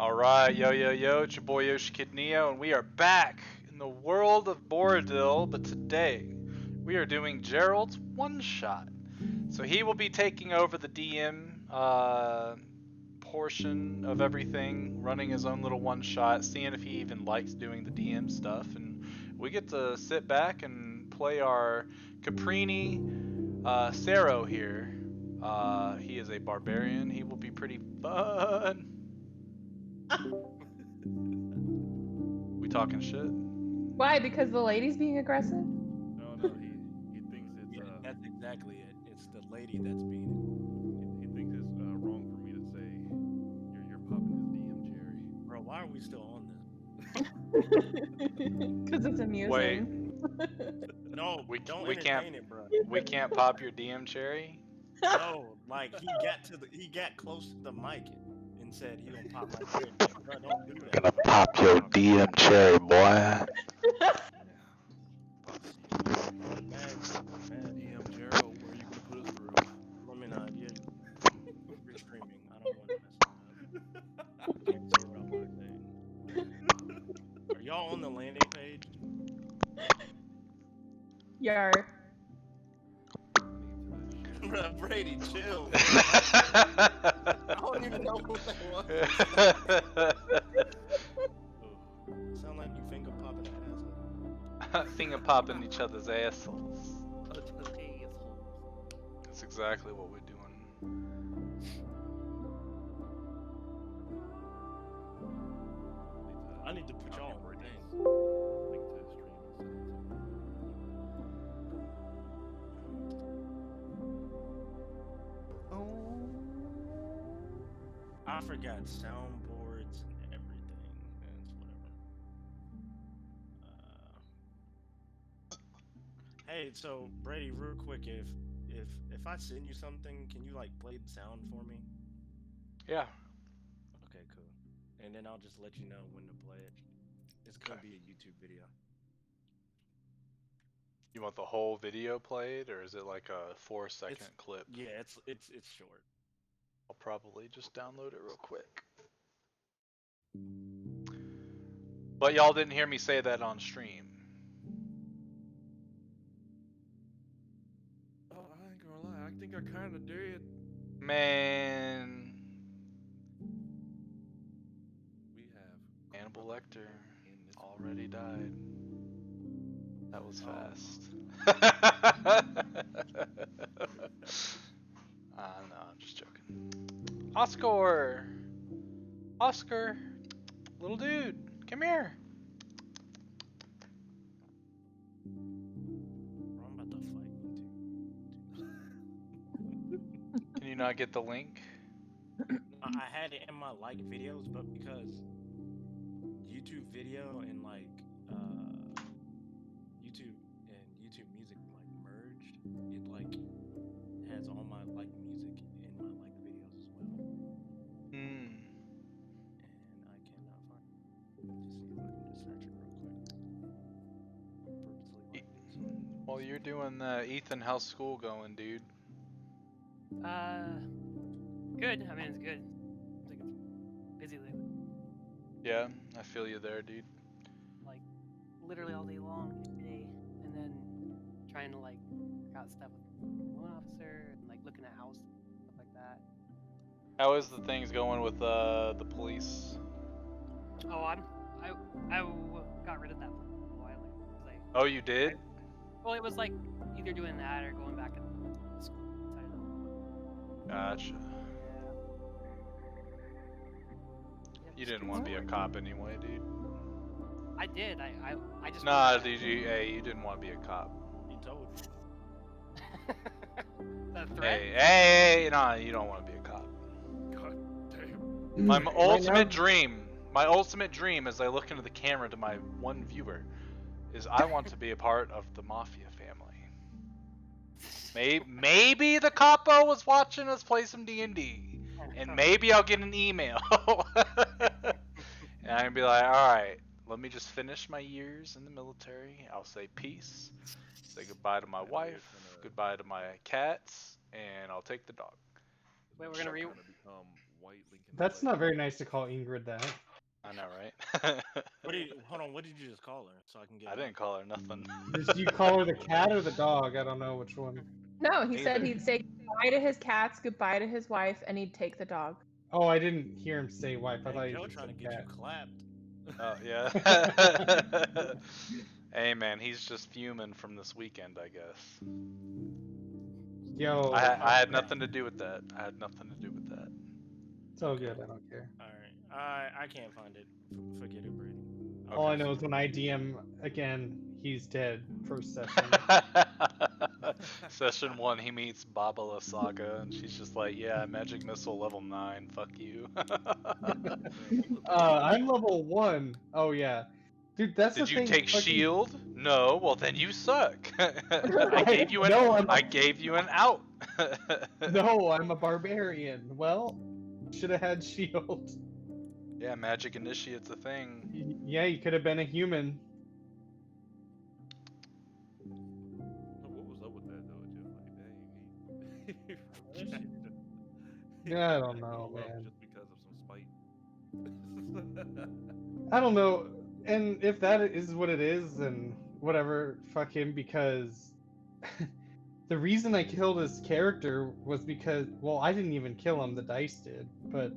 Alright, yo, it's your boy Yoshikidneo, and we are back in the world of Boridil, but today we are doing Jerrald's one-shot. So he will be taking over the DM portion of everything, running his own little one-shot, seeing if he even likes doing the DM stuff, and we get to sit back and play our Caprini Sero here. He is a barbarian. He will be pretty fun. We talking shit? Why? Because the lady's being aggressive? No, he thinks it's that's exactly it. It's the lady that's being. he thinks it's wrong for me to say you're popping his DM cherry. Bro, why are we still on this? Because it's amusing. Wait. No, We don't can't- entertain it, bro. We can't pop your DM cherry? No, like he got close to the mic and said he don't pop my cherry. Bro, don't do that. Gonna pop your DM cherry, boy. Man, DM Jerrald, where are you gonna put us through? let me know. You're screaming. I don't want to mess with that. I can't say what I want to say. Are y'all on the landing page? Yar. Bro, Brady, chill. I don't even know who that was. Sound like you finger popping an asshole. Finger popping each other's assholes. That's exactly what we're doing. I need to put y'all on Link things. to his stream and send it to me. I forgot soundboards and everything. It's whatever. Hey, so Brady, real quick, if I send you something, can you like play the sound for me? Yeah. Okay, cool. And then I'll just let you know when to play it. It's gonna be a YouTube video. You want the whole video played, or is it like a 4-second clip? Yeah, it's short. I'll probably just download it real quick. But y'all didn't hear me say that on stream. Oh, I ain't gonna lie, I think I kinda did. Man. We have Hannibal Lecter already died. That was fast. No, I'm just joking. Oscar! Oscar! Little dude, come here! Bro, I'm about to fight you Can you not get the link? I had it in my like videos, but because YouTube video and like YouTube music like merged, it like has all my like music in my like videos as well. Hmm. And I cannot find it. Just see if I can just search it real quick. Purposely like this. Well, you're doing Ethan, how's school going, dude? Good. I mean, it's good. It's like it's busy lately. Yeah, I feel you there, dude. Like, literally all day long, every day, and then trying to like work out stuff with one officer and like looking at house stuff like that. How is the things going with the police? Oh, I got rid of that for a while ago. 'Cause Oh, you did? well, it was like either doing that or going back to school. I don't know. Gotcha. Yeah. You didn't want to be a cop anyway, dude. I did. I just. Nah, dude, you didn't want to be a cop. He told you. The threat. Hey, nah, you don't want to be a cop. God damn. My Right ultimate now- dream as I look into the camera to my one viewer, is I want to be a part of the Mafia family. Maybe the capo was watching us play some D&D, and maybe I'll get an email. And I'm gonna be like, alright, let me just finish my years in the military. I'll say peace, say goodbye to my wife, goodbye to my cats, and I'll take the dog. Wait, we're gonna Trying to become white Lincoln. That's not very nice to call Ingrid that. I know, right? Hold on, what did you just call her so I can get? I didn't call her nothing. Did you call her the cat or the dog? I don't know which one. No, he said Neither. he'd say goodbye to his cats, goodbye to his wife, and he'd take the dog. Oh, I didn't hear him say wife. I Hey, thought he Joe just trying to said get cat. you clapped. Oh yeah. Hey man, he's just fuming from this weekend, I guess. Yo, I had nothing to do with that. I had nothing to do with that. it's all good. I don't care. All right, I can't find it. Forget it, Brady. All I know is when I DM again, he's dead. First session. Session 1, he meets Babala Saga, and she's just like, yeah, magic missile level 9, fuck you. I'm level 1. Oh yeah, dude, that's Did the you thing. take fucking- shield? No, well then you suck. I gave you an No, I'm- I gave you an out. No, I'm a barbarian. Well, should have had shield. Yeah, magic initiate's a thing. Yeah, you could have been a human. What was up with that though? Just like, dang, he Yeah, I don't know, blew up man. Just because of some spite. I don't know. And if that is what it is, then whatever, fuck him, because the reason I killed his character was because, well, I didn't even kill him, the dice did, but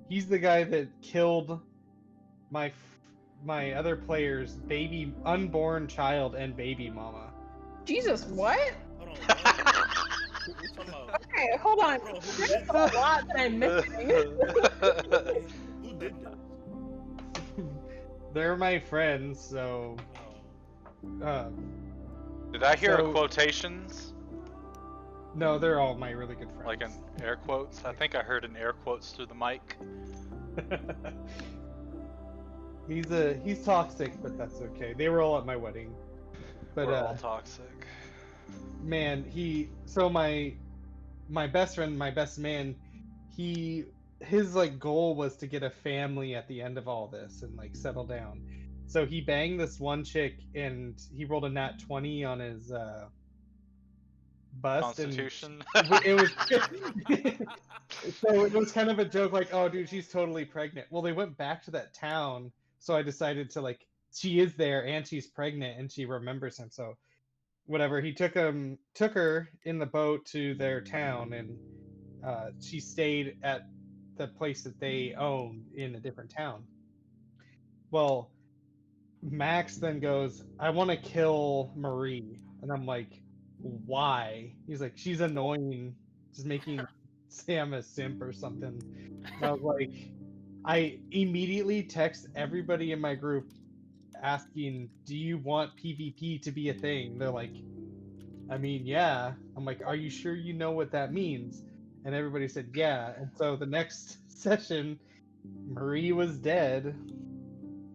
he's the guy that killed my other player's unborn child and baby mama. Jesus, what? Hold on. What are you talking about? Okay, hold on. Bro, who There's did a lot that I'm missing. Who did this? They're my friends, so Oh, Did I hear So- a quotations? no, they're all my really good friends. Like an air quotes? I think I heard an air quotes through the mic. He's toxic, but that's okay. They were all at my wedding. But We're all toxic. man, my best friend, my best man, his like goal was to get a family at the end of all this and like settle down. So he banged this one chick and he rolled a nat 20 on his bust. Constitution. And it was so it was kind of a joke, like, oh dude, she's totally pregnant. Well, they went back to that town, so I decided to, like, she is there and she's pregnant and she remembers him, so whatever. He took her in the boat to their town, and she stayed at the place that they owned in a different town. Well, Max then goes, I want to kill Marie. And I'm like, why? He's like, she's annoying, just making Sam a simp or something. And I was like, I immediately text everybody in my group asking, do you want PvP to be a thing? They're like, I mean, yeah. I'm like, are you sure you know what that means? And everybody said, yeah. And so the next session, Marie was dead,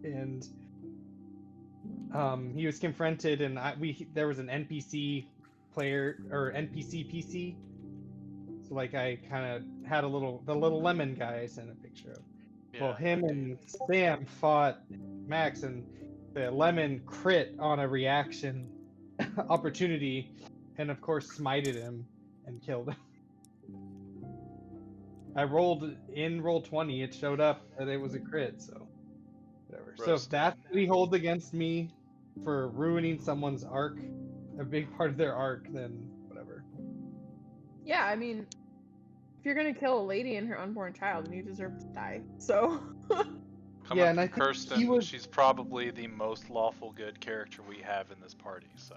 and he was confronted, and there was an NPC player or NPC PC. So like I kind of had the little lemon guy I sent a picture of. Well, him and Sam fought Max, and the lemon crit on a reaction opportunity, and of course smited him and killed him. I rolled in roll 20. It showed up that it was a crit, so whatever. So if Roasted. that's what he holds against me for ruining someone's arc, a big part of their arc, then whatever. Yeah, I mean, if you're gonna kill a lady and her unborn child, then you deserve to die. So. Coming Yeah, and I from think Kirsten, he was- she's probably the most lawful good character we have in this party, so.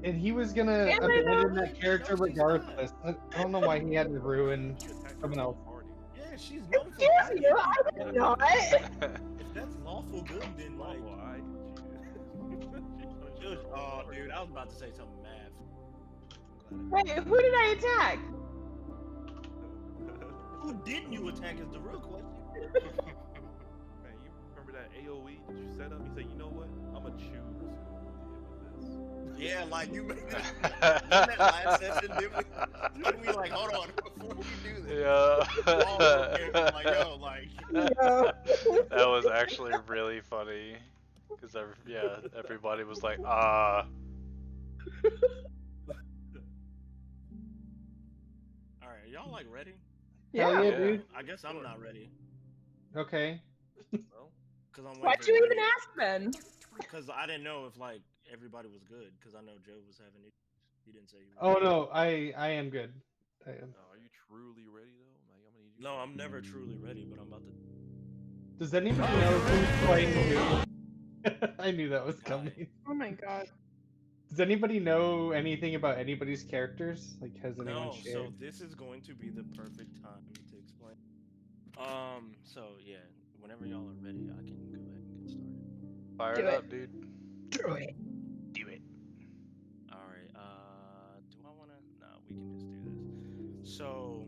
And he was gonna Damn it, abandon no. that character regardless. I don't know why he had to ruin someone else. yeah, she's known for Excuse fighting you, I people. did not. If that's lawful good, then like, Well, I oh, dude, I was about to say something mad. Wait, who did I attack? Who didn't you attack is the real question. Man, you remember that AOE that you set up? You said, you know what? I'm gonna choose who I'm gonna deal with this. Yeah, like you made that last session, didn't we like, hold on, before we do this. Yeah. all over here, like, yo, like, That was actually really funny. Because, everybody was like, ah. all right, y'all like ready? Hell yeah, Yeah. dude. I guess I'm not ready. Okay. Well, Because I'm Why'd waiting for you even everybody. ask then? Because I didn't know if like everybody was good. Because I know Joe was having issues. He didn't say he was. Oh no, I am good. I am. are you truly ready though? Like, I'm gonna need you. No, I'm never truly ready, but I'm about to. Does anybody know who's playing who? I knew that was Guy. coming. Oh my god. Does anybody know anything about anybody's characters? Like, has anyone No, shared? so this is going to be the perfect time to explain. So yeah, whenever y'all are ready, I can go ahead and get started. Fire Do it it. up, dude. Do it. Do it. All right. Do I wanna? No, we can just do this. So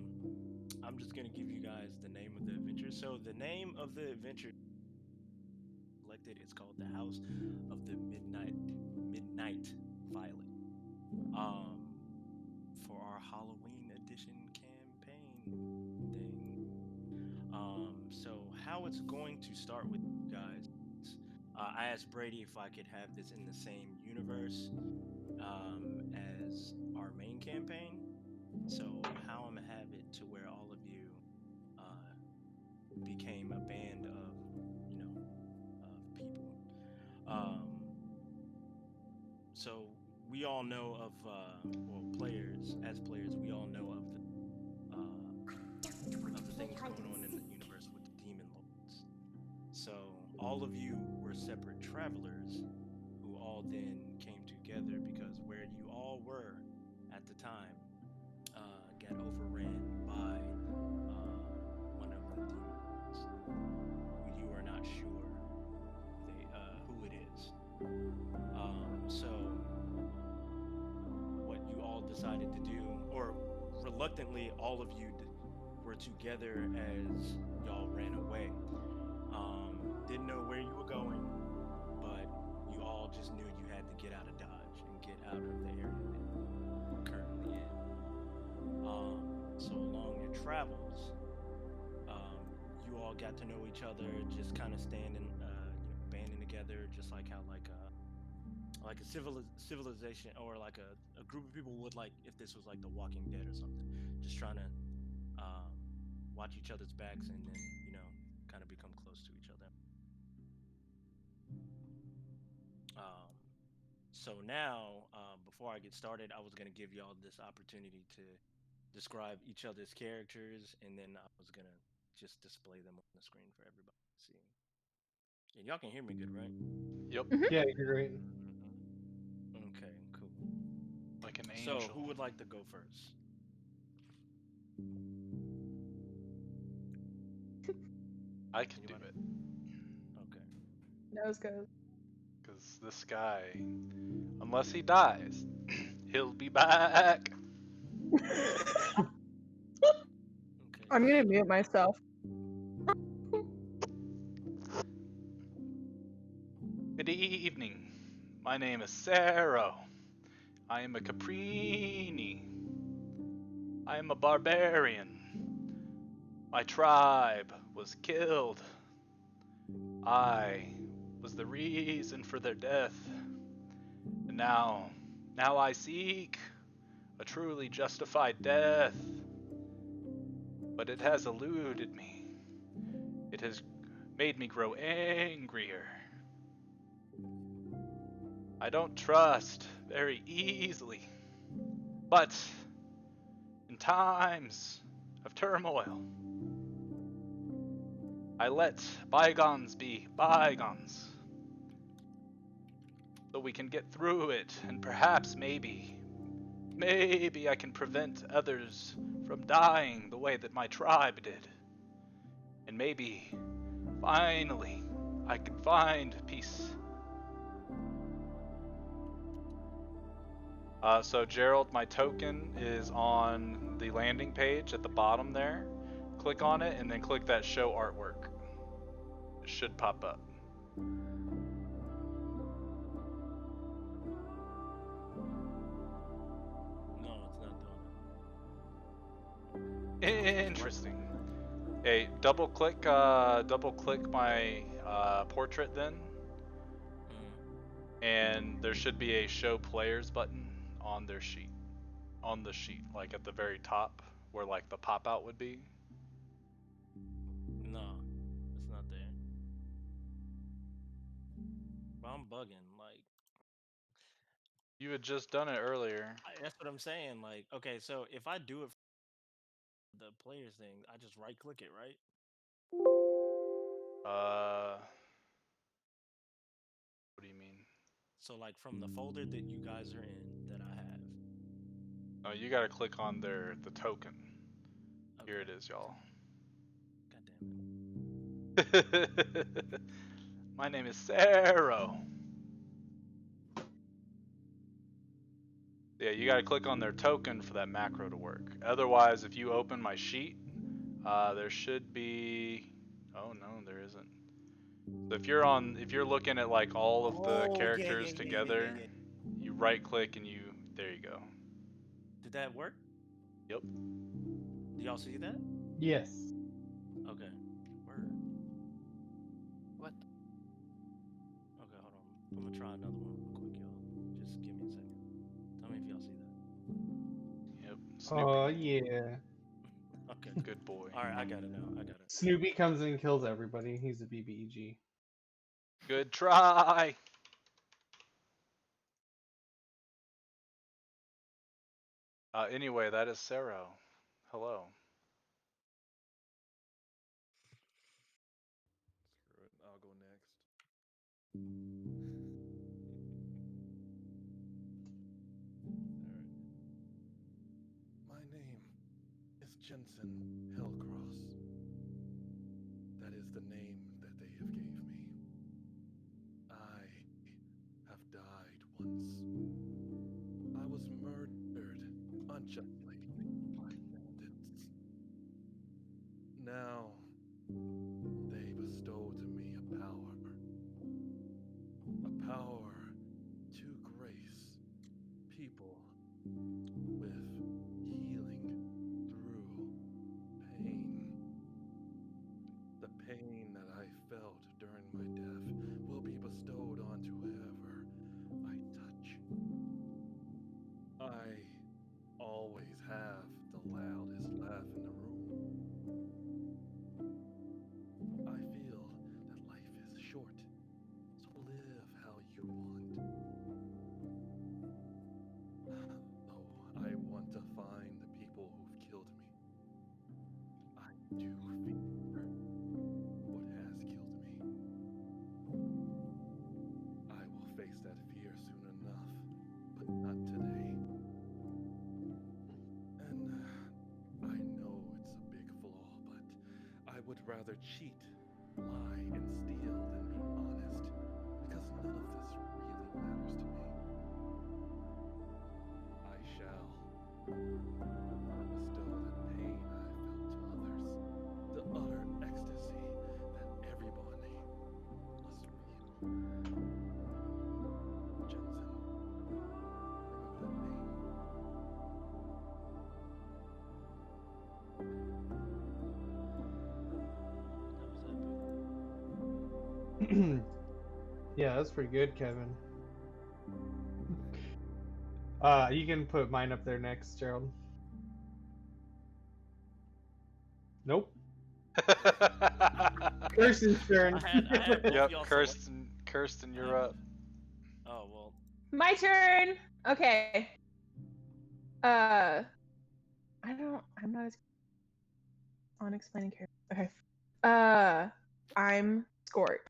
I'm just gonna give you guys the name of the adventure. So the name of the adventure selected is called the House of the Midnight Violet. Um, for our Halloween edition campaign thing. So how it's going to start with you guys. I asked Brady if I could have this in the same universe as our main campaign. So how I'm gonna have it to where all of you became a band of, people. So we all know of, well, as players, we all know of the things going on in the universe with the demon lords. So all of you were separate travelers who all then came together because where you all were at the time got overran by one of the demons who you are not sure who it is. So what you all decided to do, or reluctantly, all of you were together as y'all ran away. Didn't know where you were going, but you all just knew you had to get out of Dodge and get out of the area that you're currently in. So along your travels, you all got to know each other, just kind of standing, banding together, just like how like a civilization or like a group of people would, like if this was like The Walking Dead or something, just trying to watch each other's backs and then kind of become close to each other. So now, before I get started, I was going to give y'all this opportunity to describe each other's characters, and then I was going to just display them on the screen for everybody to see. And y'all can hear me good, right? Yep. Yeah, you're great. Okay, cool. Like an angel. So, who would like to go first? I can do it. Okay. Nose goes. Because this guy, unless he dies, he'll be back. Okay. I'm gonna mute myself. Good evening. My name is Sarah. I am a Caprini. I am a barbarian. My tribe was killed. I was the reason for their death. And now I seek a truly justified death. But it has eluded me. It has made me grow angrier. I don't trust very easily. But in times of turmoil, I let bygones be bygones. So we can get through it, and perhaps maybe I can prevent others from dying the way that my tribe did. And maybe, finally, I can find peace. So Jerrald, my token is on the landing page at the bottom there. Click on it and then click that show artwork. It should pop up. No, it's not doing Interesting. Hey, double click my portrait then, and there should be a show players button on their sheet, on the sheet, like at the very top where like the pop out would be. I'm bugging. Like, You had just done it earlier. that's what I'm saying. Like, okay, so if I do it for the players thing, I just right click it, right? What do you mean? So like from the folder that you guys are in that I have. Oh, you gotta click on the token. Here it Okay. is, y'all. God damn it. My name is Sarah. Yeah, you gotta click on their token for that macro to work. Otherwise, if you open my sheet, there should be. Oh no, there isn't. So if you're looking at like all of the Oh, characters together, yeah. you right click and there you go. Did that work? Yep. Do y'all see that? Yes. Okay. Word. What? Okay, hold on. I'm gonna try another one real quick, y'all. Just give me a second. Tell me if y'all see that. Yep. Snoopy. Oh yeah. Okay. Good boy. All right, I got it now. I got it. Snoopy comes and kills everybody. He's a BBEG. Good try. Anyway, that is Sarah. Hello. Screw it. I'll go next. Alright. My name is Jensen Hellcross. That is the name that they have gave me. I have died once. I was murdered unjustly by bandits. Now they bestow to me a power to grace people with healing through pain. The pain that I felt during my death will be bestowed onto whoever I touch. I always have the loudest laugh in the room. I feel that life is short, so live how you want. Though I want to find the people who've killed me, I do fear what has killed me. I will face that fear soon enough, but not today. And I know it's a big flaw, but I would rather cheat, lie, and steal than be honest, because none of this really matters to me. I shall bestow the pain I felt to others, the utter ecstasy that everybody must feel. Jensen, remember that name? That was epic. Yeah, that's pretty good, Kevin. You can put mine up there next, Jerrald. Nope. Kirsten's turn. I had both Yep, y'all Kirsten, you're up. Oh well. My turn. Okay. I'm not as on explaining character. Okay. I'm Scorch.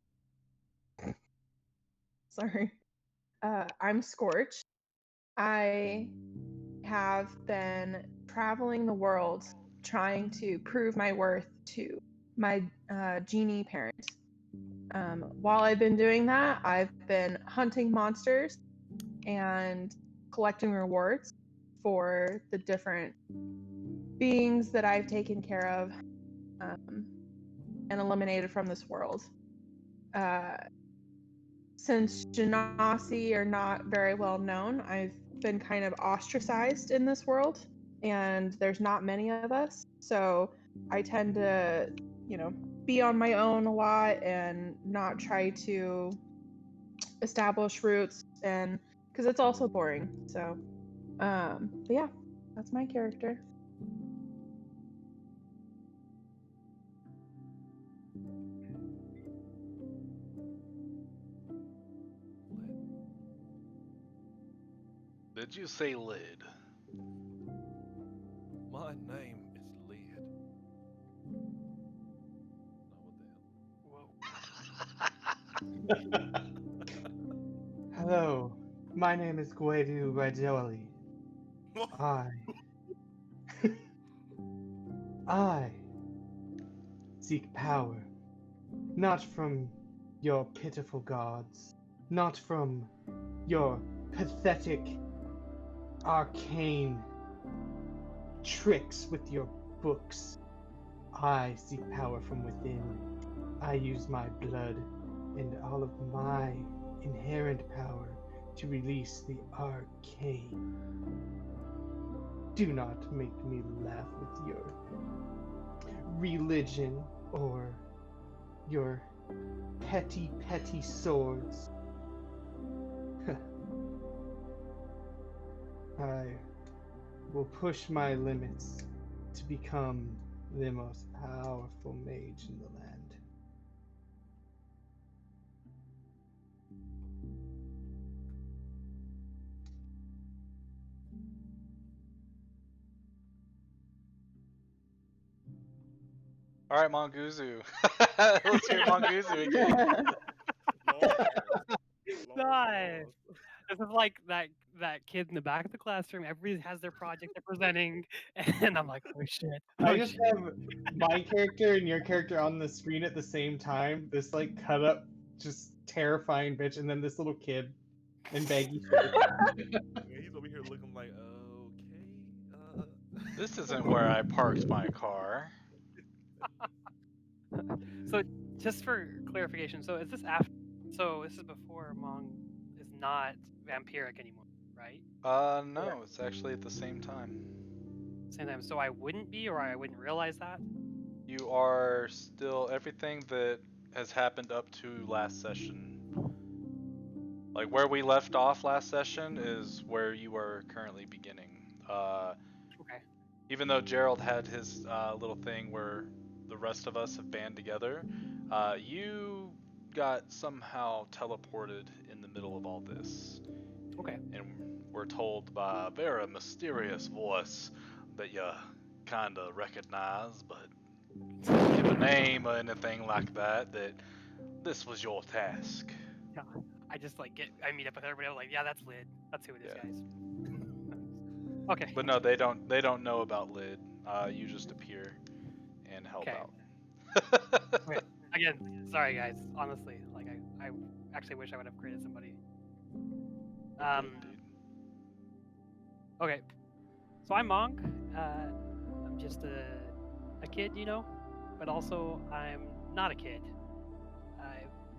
Sorry. I'm Scorch. I have been traveling the world trying to prove my worth to my genie parent. While I've been doing that, I've been hunting monsters and collecting rewards for the different beings that I've taken care of and eliminated from this world. Since Genasi are not very well known, I've been kind of ostracized in this world, and there's not many of us. So I tend to, be on my own a lot and not try to establish roots, and because it's also boring. So, but yeah, that's my character. Did you say lid? My name is Lid. Oh, what the hell? Whoa. Hello, my name is Graz'zet. I seek power, not from your pitiful gods, not from your pathetic, arcane tricks with your books. I seek power from within. I use my blood and all of my inherent power to release the arcane. Do not make me laugh with your religion or your petty, petty swords. I will push my limits to become the most powerful mage in the land. All right, Monguzu. Let's hear Monguzu again. Long pause. Long Nice. pause. This is like that kid in the back of the classroom. Everybody has their project they're presenting, and I'm like, oh shit. I Oh, just shit. have my character and your character on the screen at the same time. This like cut up, just terrifying bitch, and then this little kid in baggy shorts. Yeah, he's over here looking like, okay. This isn't where I parked my car. So just for clarification, so is this after? So this is before Mong is not vampiric anymore, right? No, it's actually at the same time. Same time. So I wouldn't be, or I wouldn't realize that. You are still everything that has happened up to last session. Like where we left off last session is where you are currently beginning. Okay. Even though Jerrald had his little thing where the rest of us have band together, you got somehow teleported in the middle of all this. Okay. And we're told by a very mysterious voice that you kinda recognize, but don't give a name or anything like that, that this was your task. Yeah. I just like I meet up with everybody. I'm like, yeah, that's Lid. That's who it is, Yeah. guys. Okay. But no, they don't know about Lid. You just appear and help Okay. out. Okay. Again, sorry guys. Honestly, like I actually wish I would have created somebody. Indeed. Okay. So I'm Monk. I'm just a kid, you know, but also I'm not a kid.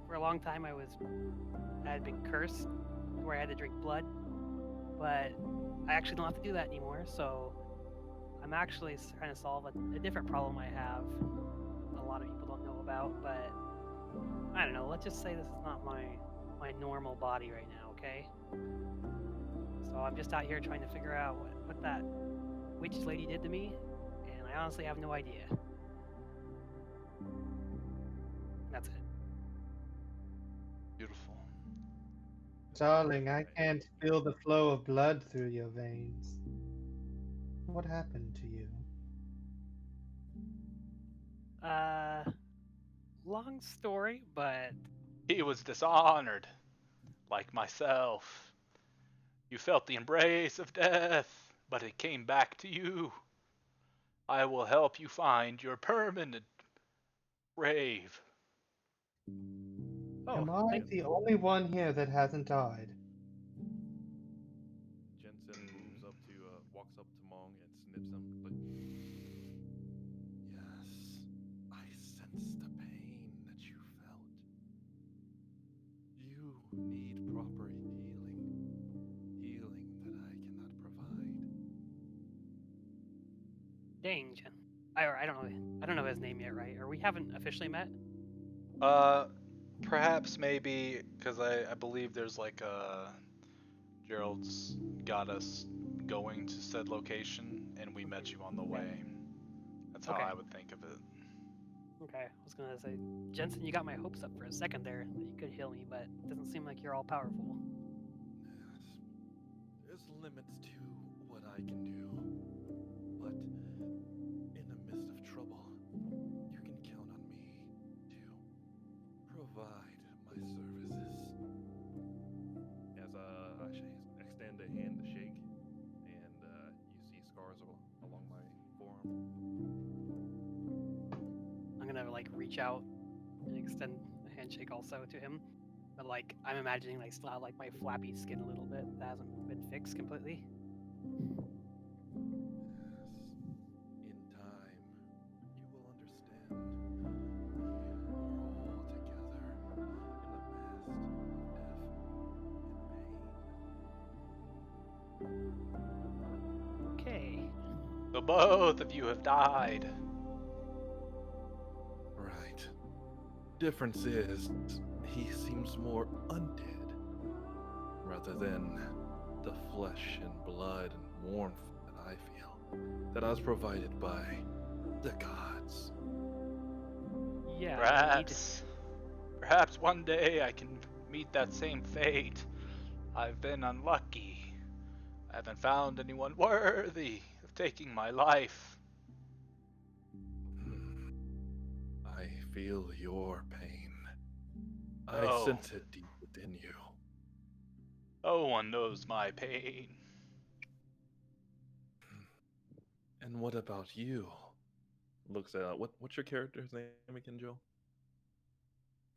For a long time, I had been cursed, where I had to drink blood, but I actually don't have to do that anymore. So I'm actually trying to solve a different problem I have. A lot of people don't know about, but I don't know. Let's just say this is not my normal body right now. Okay. So I'm just out here trying to figure out what that witch lady did to me, and I honestly have no idea. That's it. Beautiful. Darling, I can't feel the flow of blood through your veins. What happened to you? Long story, but He was dishonored, like myself. You felt the embrace of death, but it came back to you. I will help you find your permanent grave. Am I the only one here that hasn't died? Jensen moves up to, walks up to Mong and snips him. Like, yes, I sense the pain that you felt. You need proper healing that I cannot provide. dang, Jen. I don't know his name yet, right? Or we haven't officially met. Perhaps maybe because I believe there's like Jerrald's got us going to said location, and we met you on the way. That's how Okay. I would think of it. Okay, I was gonna say, Jensen, you got my hopes up for a second there that you could heal me, but it doesn't seem like you're all powerful. Yes. there's limits to what I can do. But in the midst of trouble, you can count on me to provide my services. As I extend a hand to shake, and you see scars along my forearm. I'm gonna like reach out and extend a handshake also to him. But like I'm imagining like still have like my flappy skin a little bit that hasn't been fixed completely. In time, you will understand. We are all together in the midst of death and pain. Okay. So both of you have died. Right. Difference is, he seems more undead, rather than the flesh and blood and warmth that I feel, that I was provided by the gods. Yeah. Perhaps one day I can meet that same fate. I've been unlucky. I haven't found anyone worthy of taking my life. I feel your pain. I Oh. sense it deep within you. No one knows my pain. And what about you? Looks at what's your character's name again, Joe?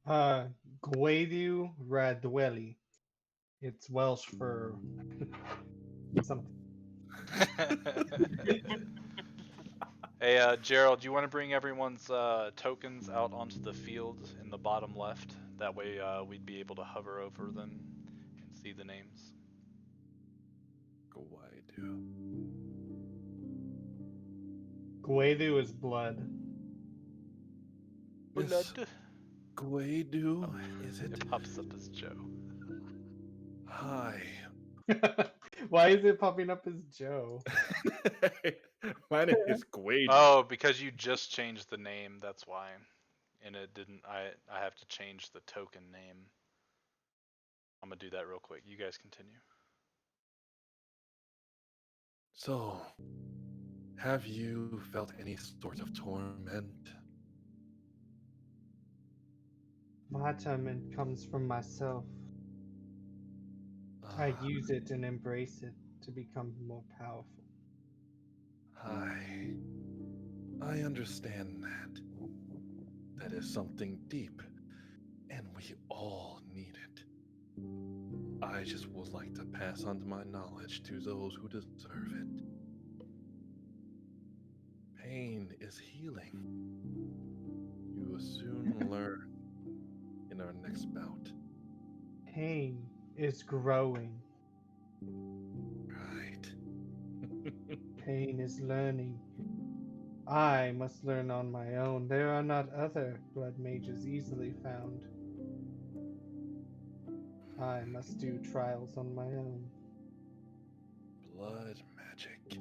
Graz'zet Radwelli. It's Welsh for something. Hey, Jerrald, do you want to bring everyone's tokens out onto the field in the bottom left? That way we'd be able to hover over them and see the names. Gwaidu. Graz'zet is blood. Miss Gwaidu, is it? It pops up as Joe. Hi. Why is it popping up as Joe? My name is Gwaidu. Oh, because you just changed the name, that's why. And it didn't, I have to change the token name. I'm gonna do that real quick. You guys continue. So, have you felt any sort of torment? My torment comes from myself. I use it and embrace it to become more powerful. I understand that. That is something deep, and we all need it. I just would like to pass on my knowledge to those who deserve it. Pain is healing. You will soon learn in our next bout. Pain is growing. Right. Pain is learning. I must learn on my own. There are not other blood mages easily found. I must do trials on my own. Blood magic.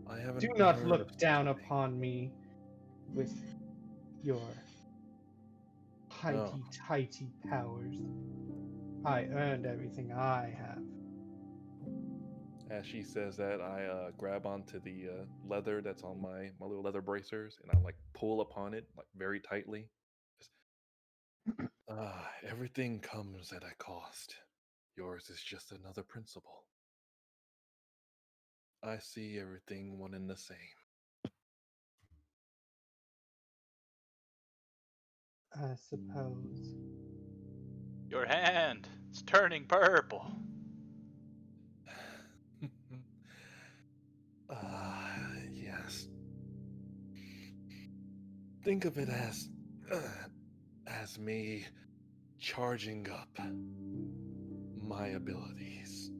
I haven't Do not heard look of down such a thing. upon me with your tighty powers. I earned everything I have. As she says that, I grab onto the leather that's on my little leather bracers, and I like pull upon it like very tightly. Everything comes at a cost. Yours is just another principle. I see everything one and the same. I suppose. Your hand, it's turning purple. Yes. Think of it as me charging up my abilities.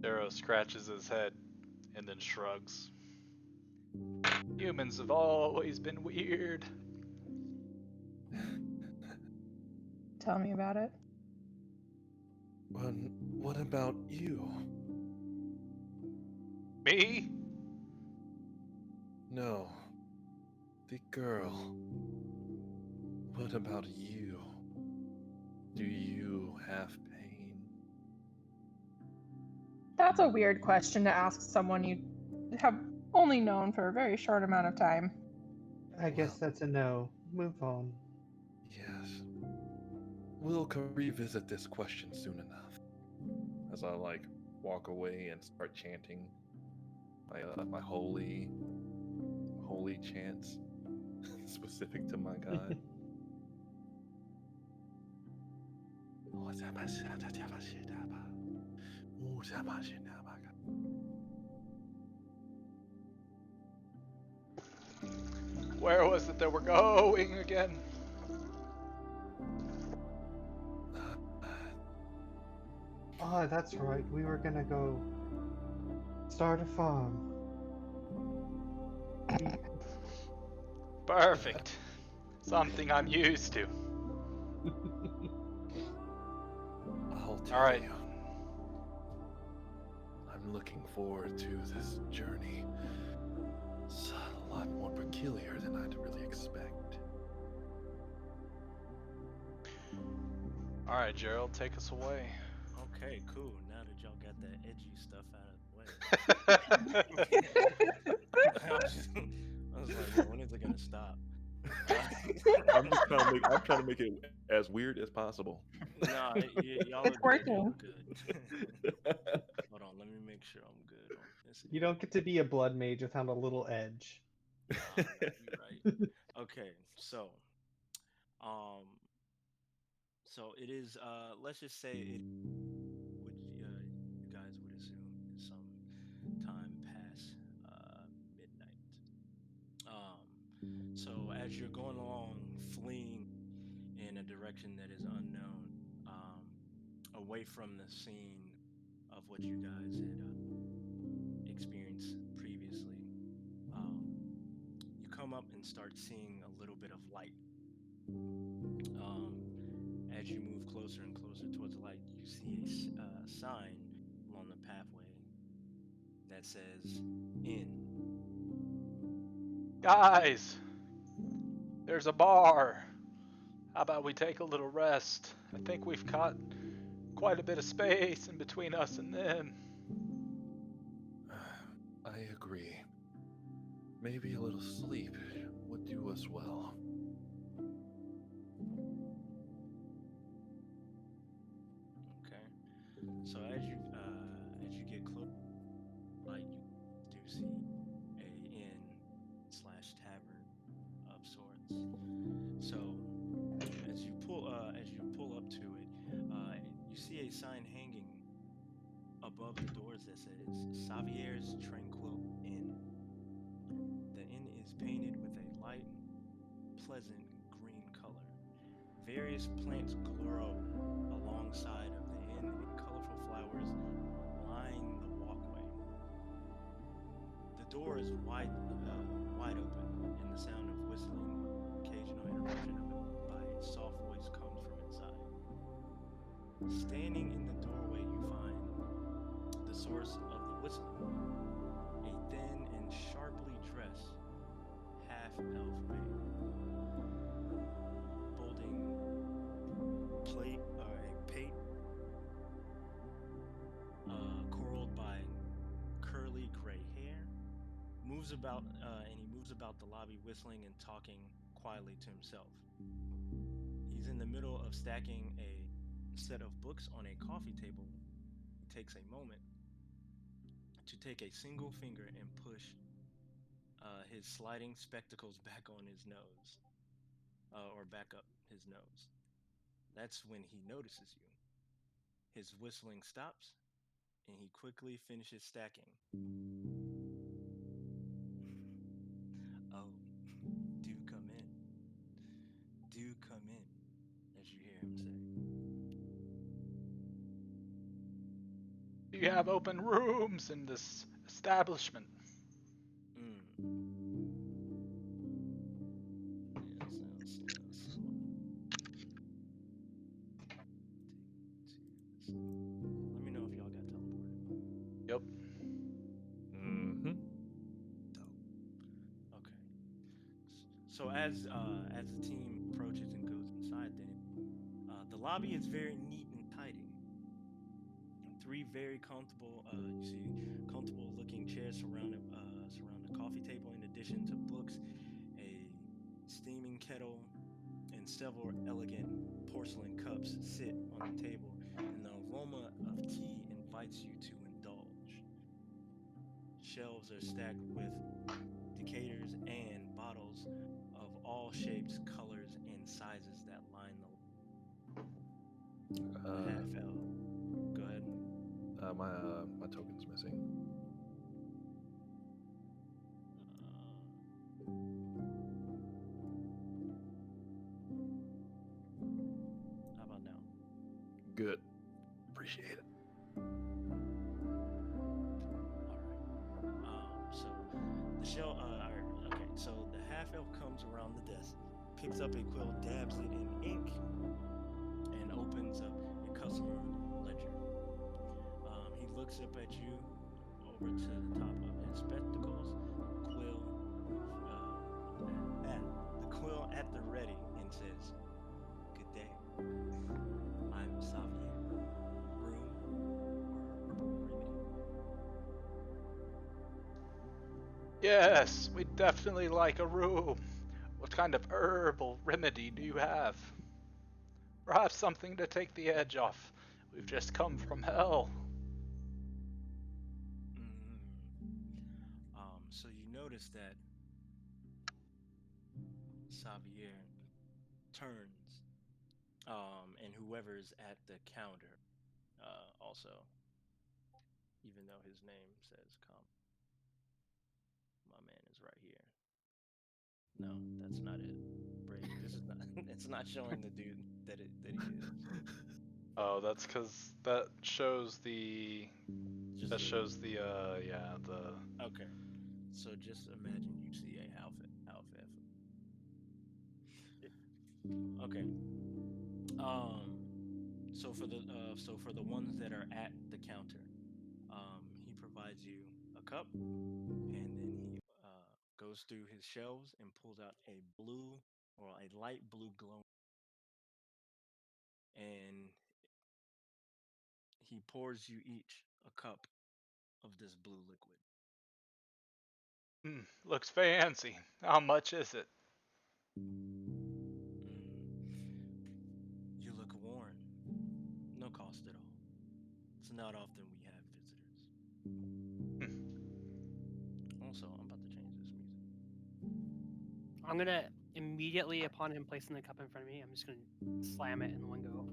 Darrow scratches his head and then shrugs. Humans have always been weird. Tell me about it. What about you? Me? No. The girl. What about you? Do you have pain? That's a weird question to ask someone you have only known for a very short amount of time. I guess Well, that's a no. Move on. yes. We'll revisit this question soon enough. As I like walk away and start chanting my holy chants specific to my god. Where was it that we're going again? Oh, that's right. We were gonna go start a farm. Perfect. Something I'm used to. I'll tell All right. you. I'm looking forward to this journey. It's a lot more peculiar than I'd really expect. All right, Jerrald, take us away. Okay, cool. Now that y'all got that edgy stuff out of the way. I was like, man, when is it gonna stop? I'm trying to make it as weird as possible. Nah, y'all It's are good. working. Y'all are good. Hold on, let me make sure I'm good on this. You don't get to be a blood mage without a little edge. Nah, you're right. Okay, um, so it is. Let's just say it. Would you guys would assume is some time past midnight. So as you're going along, fleeing in a direction that is unknown, away from the scene of what you guys had experienced previously, you come up and start seeing a little bit of light. As you move closer and closer towards the light, you see a sign along the pathway that says "In." Guys, there's a bar. How about we take a little rest? I think we've caught quite a bit of space in between us and them. I agree. Maybe a little sleep would do us well. Okay. So as you get close, like you do see a inn slash tavern of sorts. So as you pull up to it, you see a sign hanging above the doors that says Xavier's Tranquil Inn. The inn is painted with a light, pleasant green color. Various plants grow alongside of the inn, and colorful flowers line the walkway. The door is wide open, and the sound of whistling, occasional interruption of it by a soft voice comes from inside. Standing in the doorway, you find the source of the whistling, a thin and sharply dressed half-elf maid, holding a pate curled by curly gray hair, moves about and he moves about the lobby whistling and talking quietly to himself. He's in the middle of stacking a set of books on a coffee table. He takes a moment to take a single finger and push his sliding spectacles back on his nose, or back up his nose. That's when he notices you. His whistling stops, and he quickly finishes stacking. Oh, do come in. Do come in, as you hear him say. Do you have open rooms in this establishment? Yes. Let me know if y'all got teleported. Yep. Mm-hmm. Dope. Okay. So as the team approaches and goes inside, then the lobby is very neat and tidy. three very comfortable, you see, comfortable looking chairs surround a coffee table. In addition to books, a steaming kettle and several elegant porcelain cups sit on the table, and the aroma of tea invites you to indulge. Shelves are stacked with decanters and bottles of all shapes, colors, and sizes that line the Uh, half L. Go ahead. my token's missing. How about now? Good. Appreciate it. All right. So the shell. Okay. So the half elf comes around the desk, picks up a quill, dabs it in ink, and opens up a customer ledger. He looks up at you over to the top of his spectacles, quill, at the quill at the ready, and says, "Good day. I'm Xavier. Room or remedy?" Yes, we'd definitely like a room. What kind of herbal remedy do you have? Perhaps something to take the edge off. We've just come from hell. So you notice that Xavier turns, and whoever's at the counter, also, even though his name says "come," my man is right here. No, that's not it. Brady, this is not. It's not showing the dude that he is. Oh, that's because that shows the Just that shows the yeah the okay. So just imagine you see a half. Okay. Um. So for the ones that are at the counter, he provides you a cup, and then he goes through his shelves and pulls out a blue or a light blue glow, and he pours you each a cup of this blue liquid. looks fancy. How much is it? You look worn. No cost at all. It's not often we have visitors. Also, I'm about to change this music. I'm gonna immediately, upon him placing the cup in front of me, I'm just gonna slam it in one go.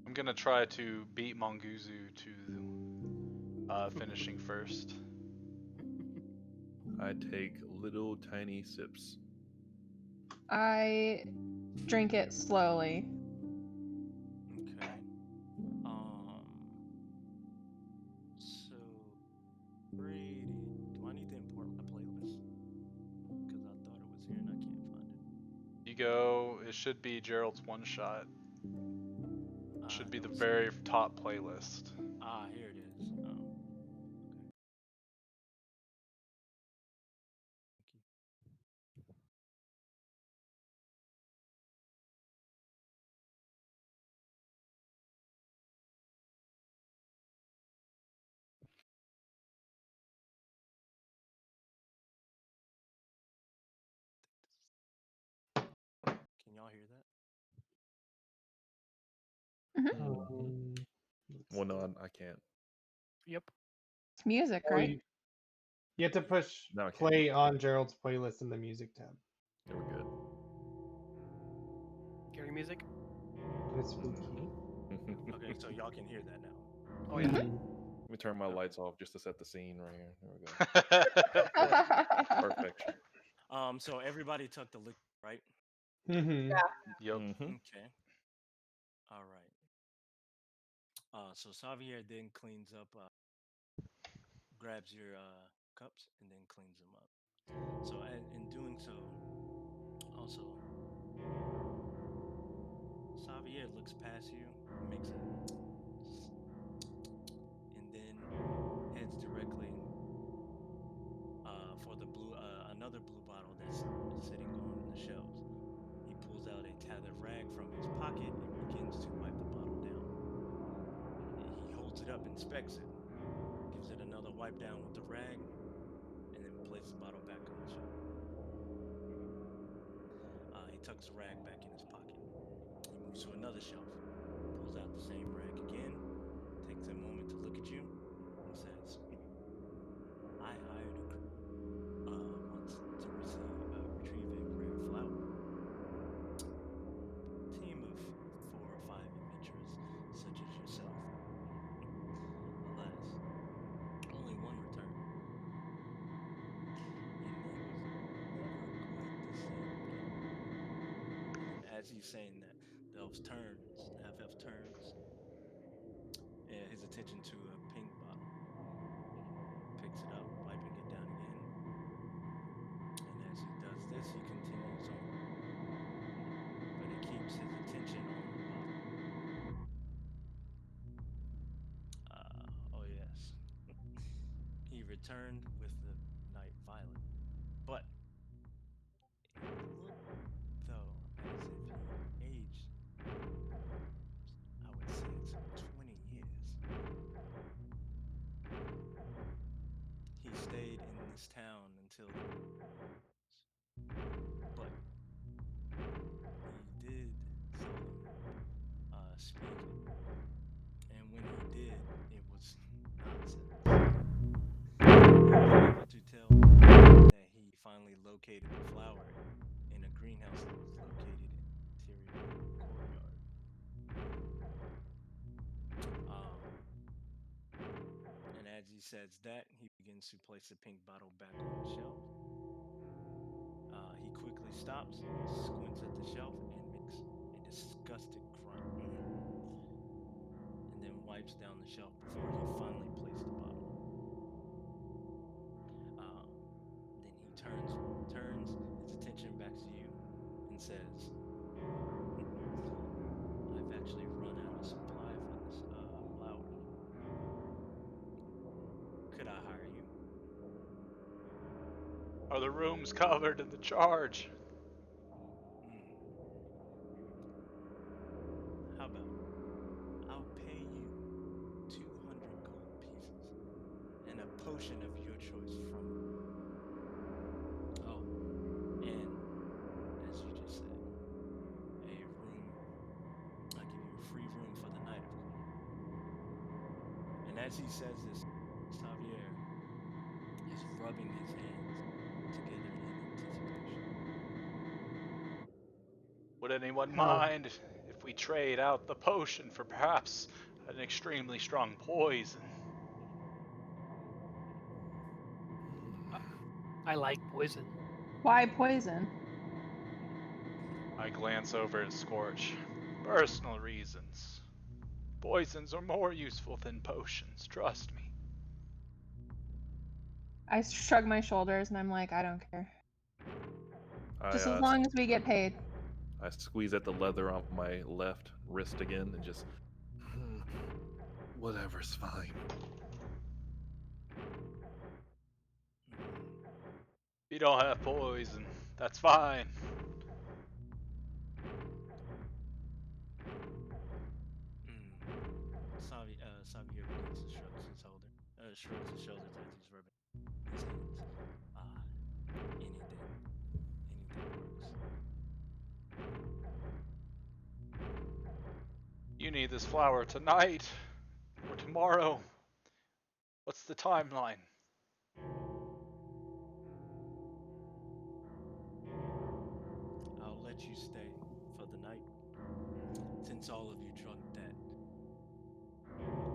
I'm gonna try to beat Monguzu to finishing first. I take little tiny sips. I drink it slowly. Okay. So Brady, do I need to import my playlist? Because I thought it was here and I can't find it. You go. It should be Jerrald's one shot. Should be the Don't see very it. top playlist. Here it is. Oh, okay. Thank you. Can y'all hear that? Well, no, I can't. Yep. It's music, Oh, right? you have to push No, I can't. play on Jerrald's playlist in the music tab. They were good. Hearing music. It's spooky. Okay, so y'all can hear that now. Oh yeah. Mhm. Let me turn my lights off just to set the scene right here. There we go. Perfection. So everybody took the liquid, right? Mhm. Yep. Okay. All right. So Xavier then cleans up, grabs your cups, and then cleans them up. So in doing so, also Xavier looks past you, makes a, and then heads directly for the blue, another blue bottle that's sitting on the shelves. He pulls out a tattered rag from his pocket and inspects it, gives it another wipe down with the rag, and then places the bottle back on the shelf. He tucks the rag back in his pocket. He moves to another shelf, pulls out the same rag again, takes a moment to look at you, and says, I hired a crew once to retrieve a rare flower. Team of 4 or 5 adventurers such as yourself. Alas, only one returned. And he was never quite the same again. And as he's saying that, the half-elf turns, and his attention to a pink bottle. Picks it up, wiping it down again. And as he does this, he continues on. But he keeps his attention on the bottle. Oh yes. He returned with the night violet. But it looked, though, as if he aged, I would say, some 20 years. He stayed in this town until the but he did seldom speak. And when he did, it was nonsense. He was able to tell that he finally located the flower in a greenhouse that was located in the interior courtyard. And as he says that, he begins to place the pink bottle back on the shelf. He quickly stops, squints at the shelf, and makes a disgusted grunt. And then wipes down the shelf before he finally placed the bottle. Then he turns his attention back to you and says, I've actually run out of supply for this flower. Could I hire you? Are the rooms covered in the charge? How about I'll pay you 200 gold pieces and a potion of your choice from it. Oh, and as you just said, I'll give you a free room for the night, of course. And as he says this, Xavier is rubbing his hands together in anticipation. Would anyone Oh. mind if we trade out the potion for perhaps an extremely strong poison? I like poison. Why poison? I glance over at Scorch. Personal reasons. Poisons are more useful than potions, trust me. I shrug my shoulders and I'm like, I don't care. Just I, as long as we get paid. I squeeze at the leather on my left wrist again and just, whatever's fine. If you don't have poison, that's fine. Xavier begins to shrugs his shoulders as he's rubbing his hands. Anything works. You need this flower tonight or tomorrow. What's the timeline? I'll let you stay for the night. Since all of you drunk that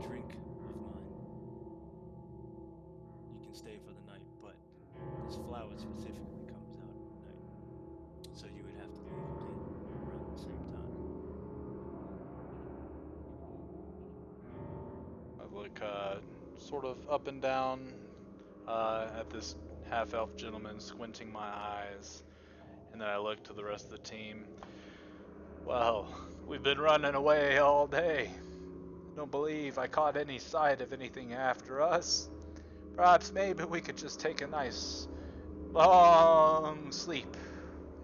drink of mine, you can stay for the night, but this flower specifically comes out at night. So you would have to leave again around the same time. I look sort of up and down at this half-elf gentleman, squinting my eyes, and then I look to the rest of the team. Well, we've been running away all day. I don't believe I caught any sight of anything after us. Perhaps maybe we could just take a nice long sleep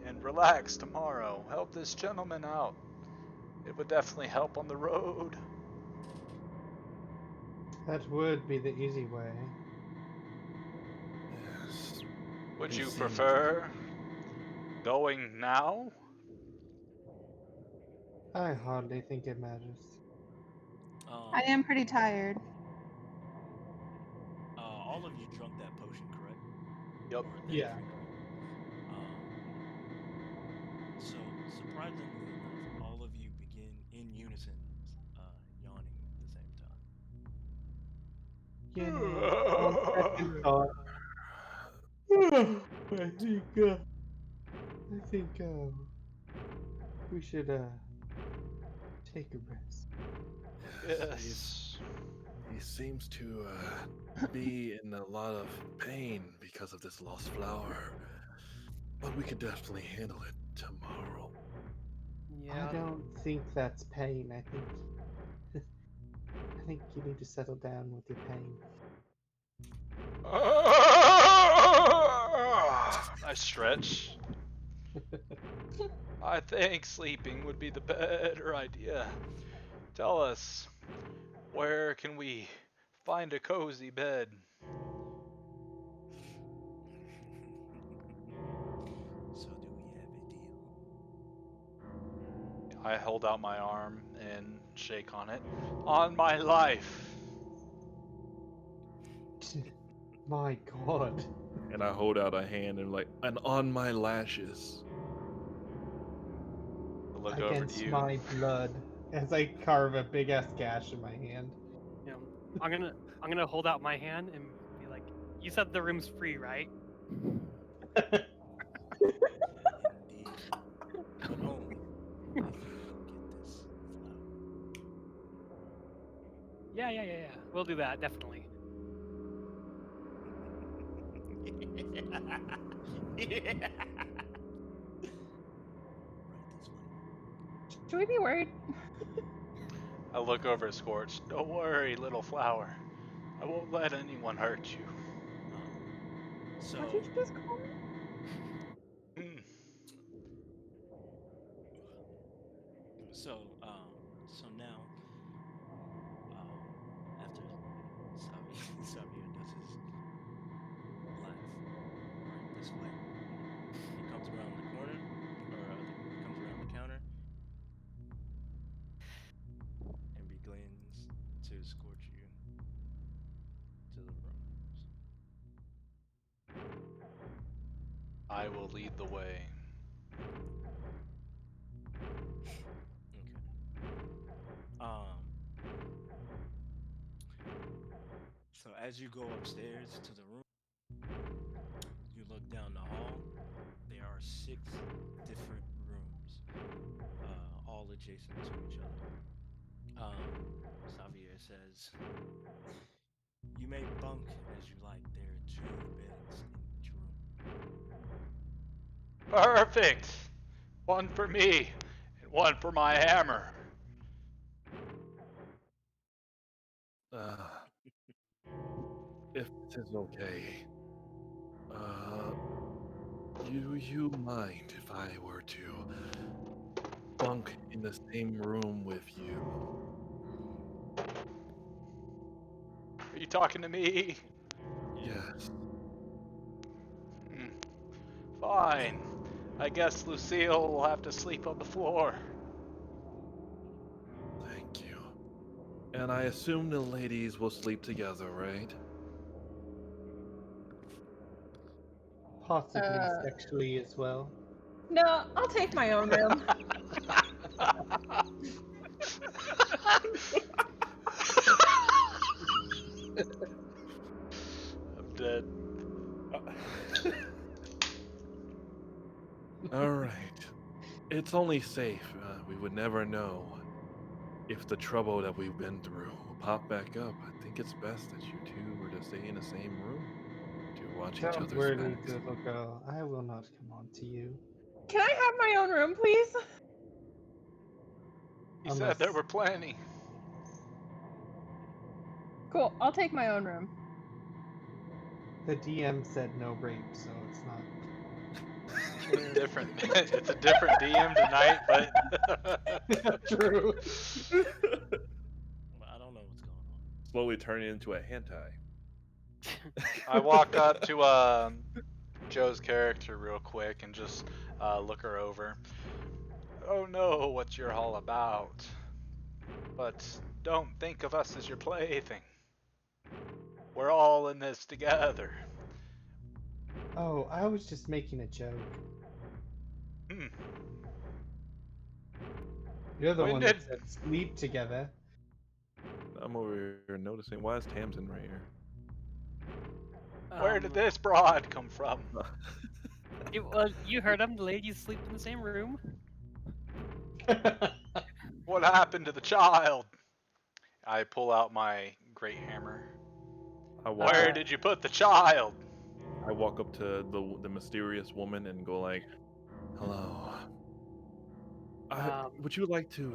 and relax tomorrow. Help this gentleman out. It would definitely help on the road. That would be the easy way. Yes. Would He you seemed- prefer going now? I hardly think it matters. I am pretty tired. All of you drunk that potion, correct? Yep. Or that Yeah. drink, right? So, surprisingly enough, all of you begin in unison yawning at the same time. You know, on second thought, I think we should take a rest. Yes. He seems to be in a lot of pain because of this lost flower. But we could definitely handle it tomorrow. Yeah. I don't think that's pain. I think you need to settle down with your pain. I stretch. I think sleeping would be the better idea. Tell us, where can we find a cozy bed? So, do we have a deal? I hold out my arm and shake on it. On my life. My God. And I hold out a hand and on my lashes. I look over Against to you. my blood, as I carve a big ass gash in my hand. You know, I'm gonna hold out my hand and be like, "You said the room's free, right?" Indeed. But only if you get this flower. Yeah. We'll do that definitely. Yeah. Right this way. Should we be worried? I look over at Scorch. Don't worry, little flower. I won't let anyone hurt you. So, What did you just call me? Hmm. so now, after Xavier does his laugh, right this way, he comes around the corner, or comes around the counter, and begins to escort you to the rooms. I will lead the way. Okay. Um. So as you go upstairs to the room, you look down the hall. There are 6 different rooms, all adjacent to each other. Xavier says, "You may bunk as you like. There are 2 beds in each room." Perfect! One for me, and one for my hammer. If this is okay, do you mind if I were to bunk in the same room with you? Are you talking to me? Yes. Hmm. Fine. I guess Lucille will have to sleep on the floor. Thank you. And I assume the ladies will sleep together, right? Possibly sexually as well. No, I'll take my own room. I'm dead. All right. It's only safe. We would never know if the trouble that we've been through will pop back up. I think it's best that you two were to stay in the same room to watch each Don't other's worry, backs. little girl. I will not come on to you. Can I have my own room, please? He said there were plenty. Cool, I'll take my own room. The DM said no rape, so it's not. Different. It's a different DM tonight, but True. I don't know what's going on. slowly turning into a hentai. I walk up to Joe's character real quick and just look her over. Oh no, what you're all about. But don't think of us as your plaything. We're all in this together. Oh, I was just making a joke. Hmm. You're the When one did that said sleep together. I'm over here noticing, why is Tamsin right here? Where did this broad come from? Well, you heard him. The ladies sleep in the same room. What happened to the child? I pull out my great hammer. I walk Where up. did you put the child? I walk up to the mysterious woman and go like, "Hello. Would you like to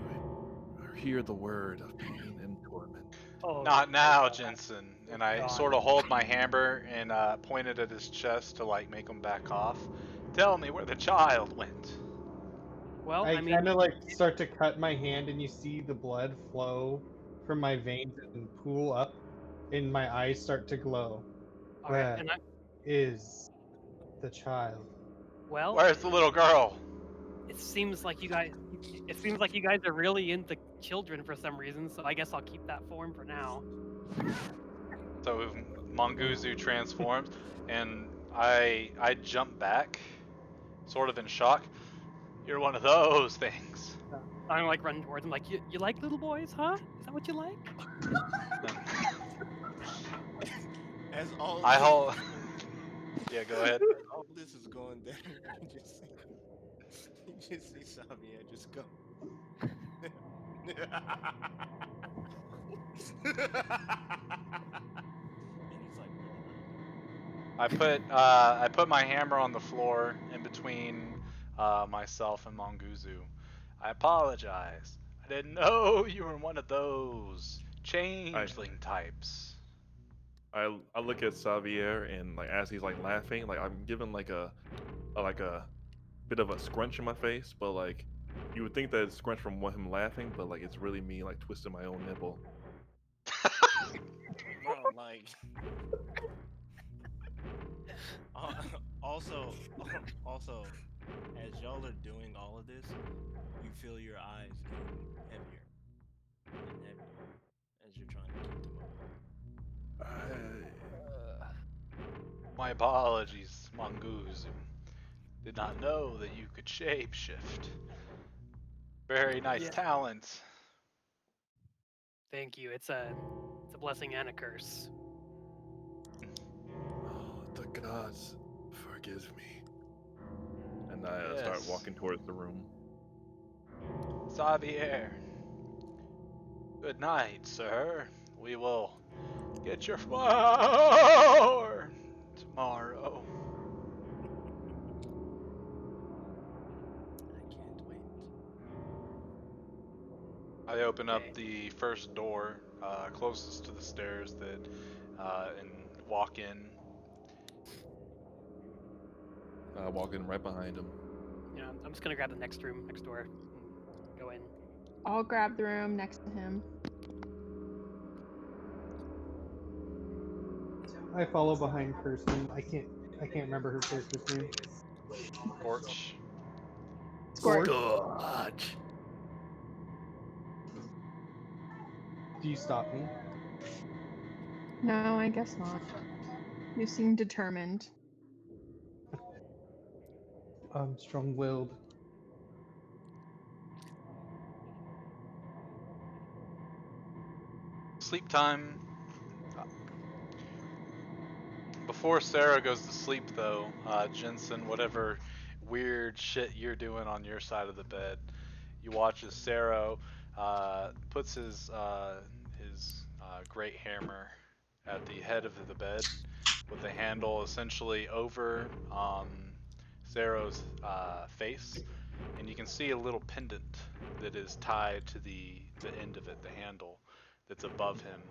hear the word of pain and torment?" Oh, Not now, God. Jensen. Oh, And I God. sort of hold my hammer and point it at his chest to like make him back off. Tell me where the child went. Well, I I mean, kind of like start to cut my hand, and you see the blood flow from my veins and pool up, and my eyes start to glow. all right, Where and is the child? well, Where's the little girl? it seems like you guys. It seems like you guys are really into children for some reason. So I guess I'll keep that form for now. So Manguzu transforms, and I jump back, sort of in shock. You're one of those things. I'm like running towards him, like, you like little boys, huh? Is that what you like? As all I this, hold. Yeah, go ahead. as all this is going down, you just see Xavier just go. And he's like, I put my hammer on the floor in between myself and Manguzu. I apologize. I didn't know you were one of those changeling types. I look at Xavier and like as he's like laughing, like I'm giving like a bit of a scrunch in my face, but like you would think that it's scrunch from him laughing, but like it's really me like twisting my own nipple. bro, like. Also, also, as y'all are doing all of this, you feel your eyes getting heavier and heavier as you're trying to keep them open. My apologies, Manguzu. Did not know that you could shapeshift. Very nice Yeah. talent. Thank you. It's a blessing and a curse. Oh, the gods forgive me. And I Yes. start walking towards the room. Xavier. Good night, sir. We will get your flower tomorrow. I can't wait. I open up Okay. the first door closest to the stairs and walk in. I walk in right behind him. You know, I'm just gonna grab the next room next door and go in. I'll grab the room next to him. I follow behind Kirsten. I can't remember her character's name. Porch. Scorch. Scorch. Do you stop me? No, I guess not. You seem determined. I'm strong-willed. Sleep time. Before Sarah goes to sleep, though, Jensen, whatever weird shit you're doing on your side of the bed, you watch as Sarah puts his great hammer at the head of the bed with the handle essentially over Sarah's face, and you can see a little pendant that is tied to the end of it, the handle that's above him.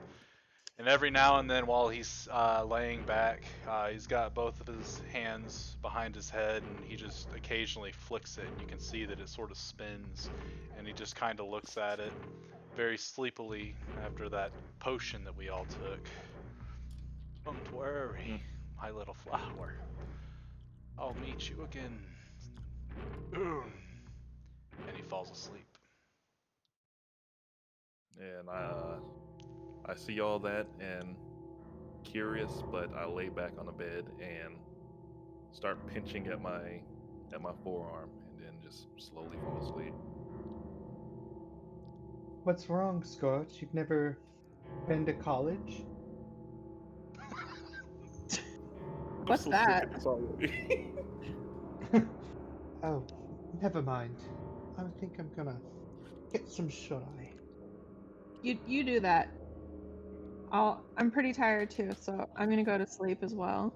And every now and then, while he's laying back, he's got both of his hands behind his head, and he just occasionally flicks it, and you can see that it sort of spins, and he just kind of looks at it very sleepily after that potion that we all took. Don't worry, my little flower. I'll meet you again. And he falls asleep. And I see all that and curious, but I lay back on the bed and start pinching at my forearm, and then just slowly fall asleep. What's wrong, Scorch? You've never been to college? What's I'm so sick that? of this already. Oh, never mind. I think I'm gonna get some shut eye. You do that. I'm pretty tired too, so I'm gonna go to sleep as well.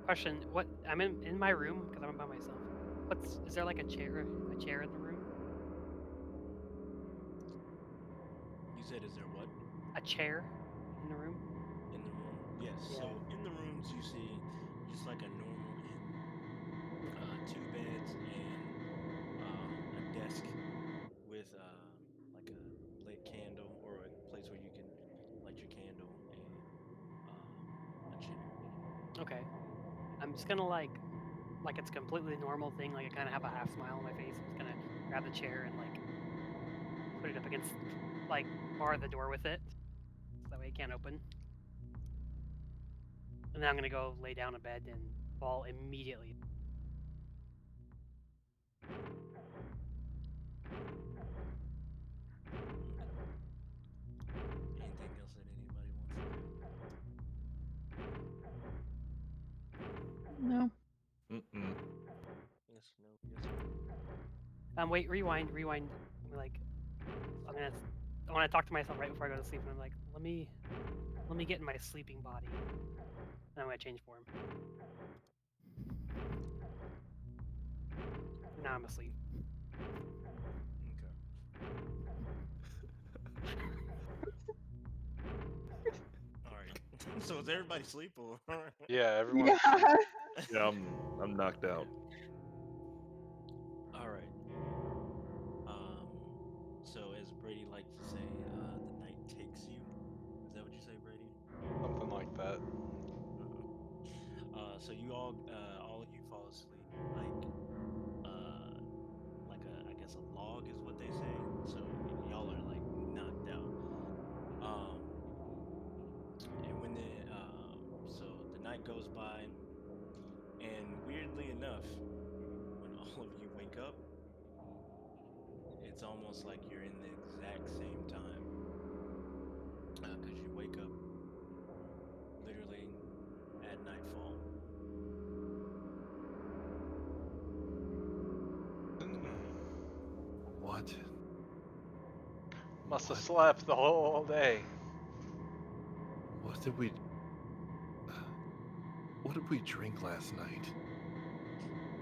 Question. What? I'm in my room because I'm by myself. Is there like a chair in the room? You said, is there what? A chair in the room? In the room? Yes. Yeah. So in the rooms you see just like a normal inn. 2 beds and a desk with like a lit candle or a place where you can light your candle and a chair. Okay. I'm just gonna like it's a completely normal thing. Like I kind of have a half smile on my face. I'm just gonna grab the chair and like put it up against, like, bar the door with it, so that way it can't open. And then I'm gonna go lay down in bed and fall immediately. Anything else that anybody wants to do? No. Mm-mm. Yes, no, yes. No. Wait, rewind. I'm like, I want to talk to myself right before I go to sleep, and I'm like, let me get in my sleeping body. And I'm gonna change form. And now I'm asleep. All right. So is everybody asleep or? Yeah, everyone. Yeah. Yeah, I'm knocked out. All right. So as Brady likes to say, the night takes you. Is that what you say, Brady? Something like that. So you all of you fall asleep like I guess a log is what they say. So y'all are like knocked out. Um, and when so the night goes by, and weirdly enough, when all of you wake up, it's almost like you're in the exact same time. Because you wake up literally at nightfall. What? Must have What? slept the whole day. What did we? What did we drink last night?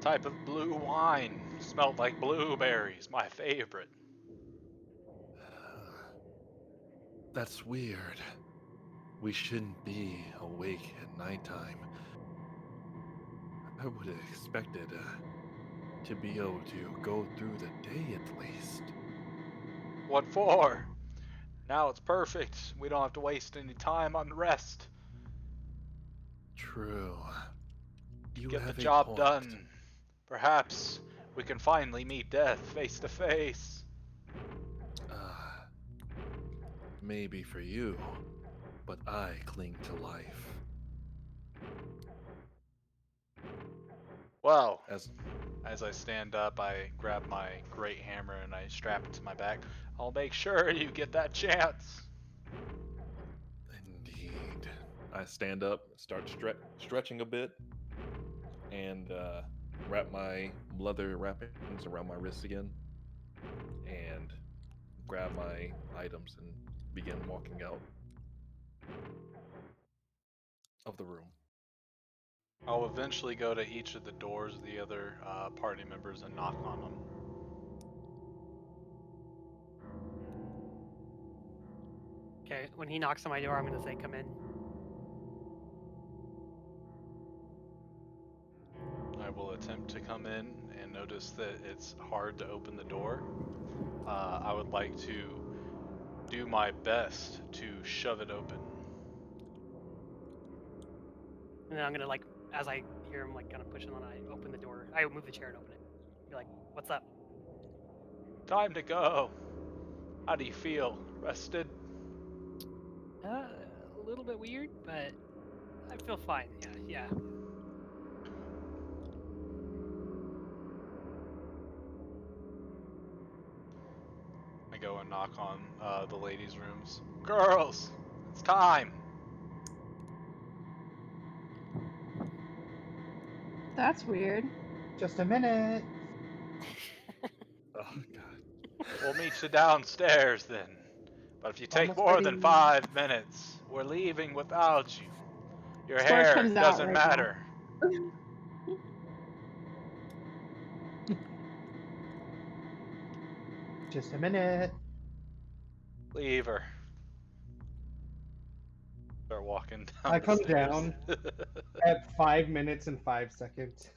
Type of blue wine. Smelled like blueberries, my favorite. That's weird. We shouldn't be awake at nighttime. I would have expected to be able to go through the day at least. What for? Now it's perfect. We don't have to waste any time on rest. True. You Get the have a job point. done. Perhaps we can finally meet death face to face. Maybe for you, but I cling to life. Well, As as I stand up, I grab my great hammer and I strap it to my back. I'll make sure you get that chance. indeed, I stand up, start stretching a bit, and wrap my leather wrappings around my wrists again, and grab my items and begin walking out of the room. I'll eventually go to each of the doors of the other party members and knock on them. Okay, when he knocks on my door, I'm gonna say, "Come in." I will attempt to come in and notice that it's hard to open the door. I would like to do my best to shove it open. And then I'm gonna, like, as I hear him, like, kind of pushing on, I open the door. I move the chair and open it. Be like, "What's up?" Time to go. How do you feel? Rested? A little bit weird, but I feel fine. Yeah. I go and knock on the ladies' rooms. Girls, it's time. That's weird. Just a minute. Oh god. We'll meet you downstairs then. But if you take Almost more than ready. 5 minutes, we're leaving without you. Your Scorch hair comes out doesn't right matter. Just a minute. Leave her. Start walking down I the come stairs. down. At 5 minutes and 5 seconds.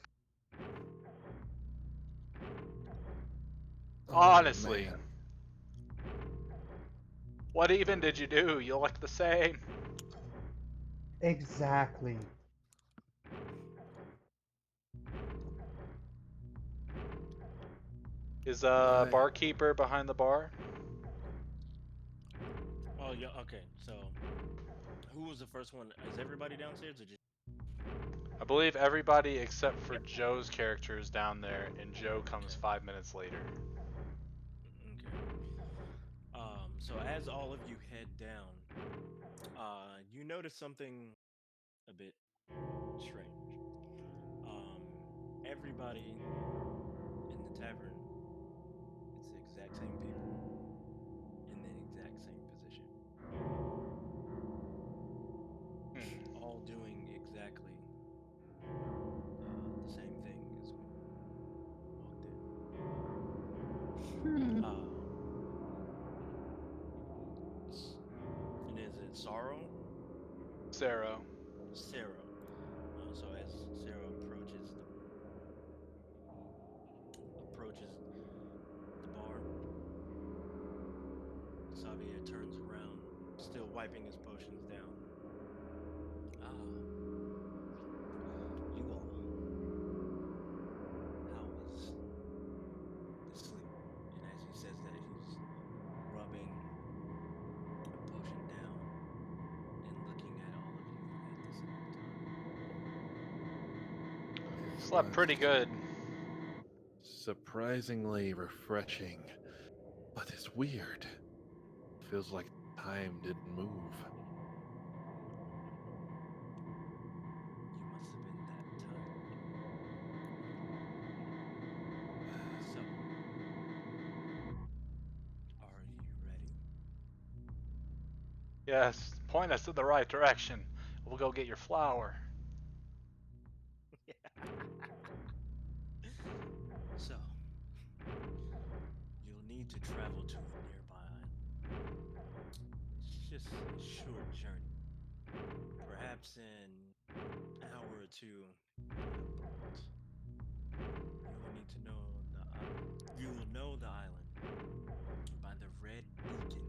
Honestly. man. What even did you do? You look the same. Exactly. Is I- barkeeper behind the bar? Oh yeah. Okay. So, who was the first one? Is everybody downstairs or just? I believe everybody except for Joe's character is down there, and Joe comes 5 minutes later. Okay. So as all of you head down, you notice something a bit strange. Everybody in the tavern, it's the exact same people in the exact same position, all doing exactly the same thing as when you walked in. Hmm. And is it Sorrow? Sarah. Sarah. So as Sarah approaches the bar, Xavier turns around, still wiping his potions down. You all. How was the sleep? And as he says that, he's rubbing a potion down and looking at all of you at the same time. Slept pretty good. Surprisingly refreshing, but it's weird. Feels like time didn't move. You must have been that tired. So, are you ready? Yes, point us in the right direction. We'll go get your flower. So, you'll need to travel to a nearby island. It's just a short journey. Perhaps in an hour or two by a boat. You will know the island by the red beacon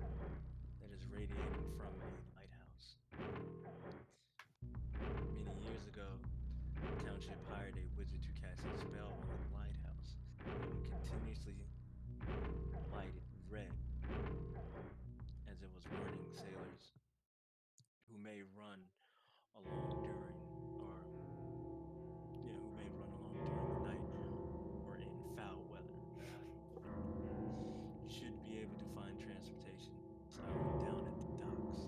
that is radiating from a lighthouse. Many years ago, the township hired a wizard to cast a spell on the lighthouse that would continuously light it red as it was warning sailors who may run along during the night or in foul weather. You should be able to find transportation to this island down at the docks.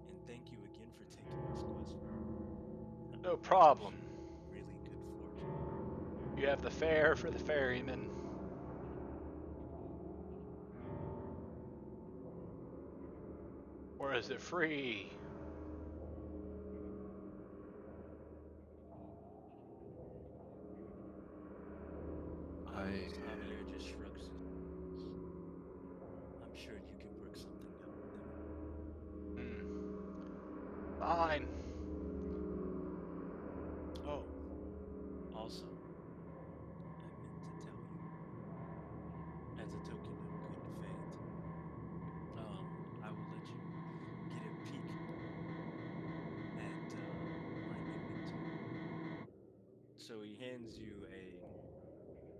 And thank you again for taking this quest. No problem. Really good fortune. You have the fare for the ferryman. Or is it free? mine. Oh, also, I meant to tell you, as a token of good faith, I will let you get a peek at my inventory. So he hands you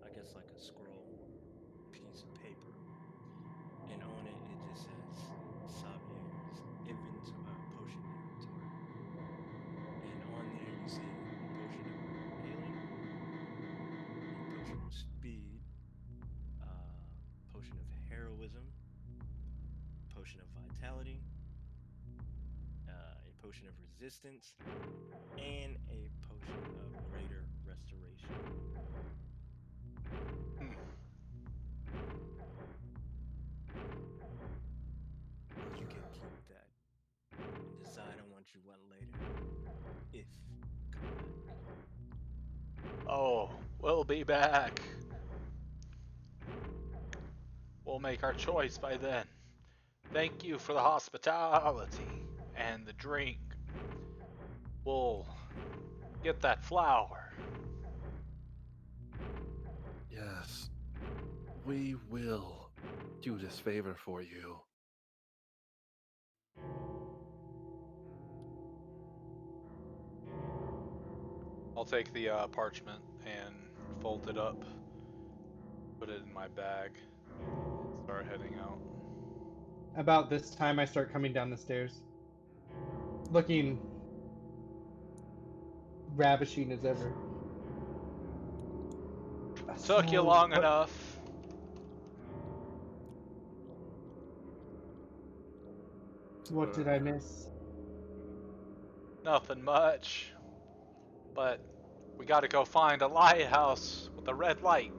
I guess like a scroll piece of paper, and on it it just says Savier's potion inventory, and on there you see a potion of healing, a potion of speed, potion of heroism, potion of vitality, a potion of resistance, and a potion of greater restoration. Hmm. You can keep that and decide on what you want later, if you come back. Oh, we'll be back. We'll make our choice by then. Thank you for the hospitality and the drink. We'll get that flower. Yes, we will do this favor for you. I'll take the parchment and fold it up, put it in my bag, and start heading out. About this time, I start coming down the stairs, looking ravishing as ever. Took you So, long enough. what did I miss? Nothing much. But we gotta go find a lighthouse with a red light.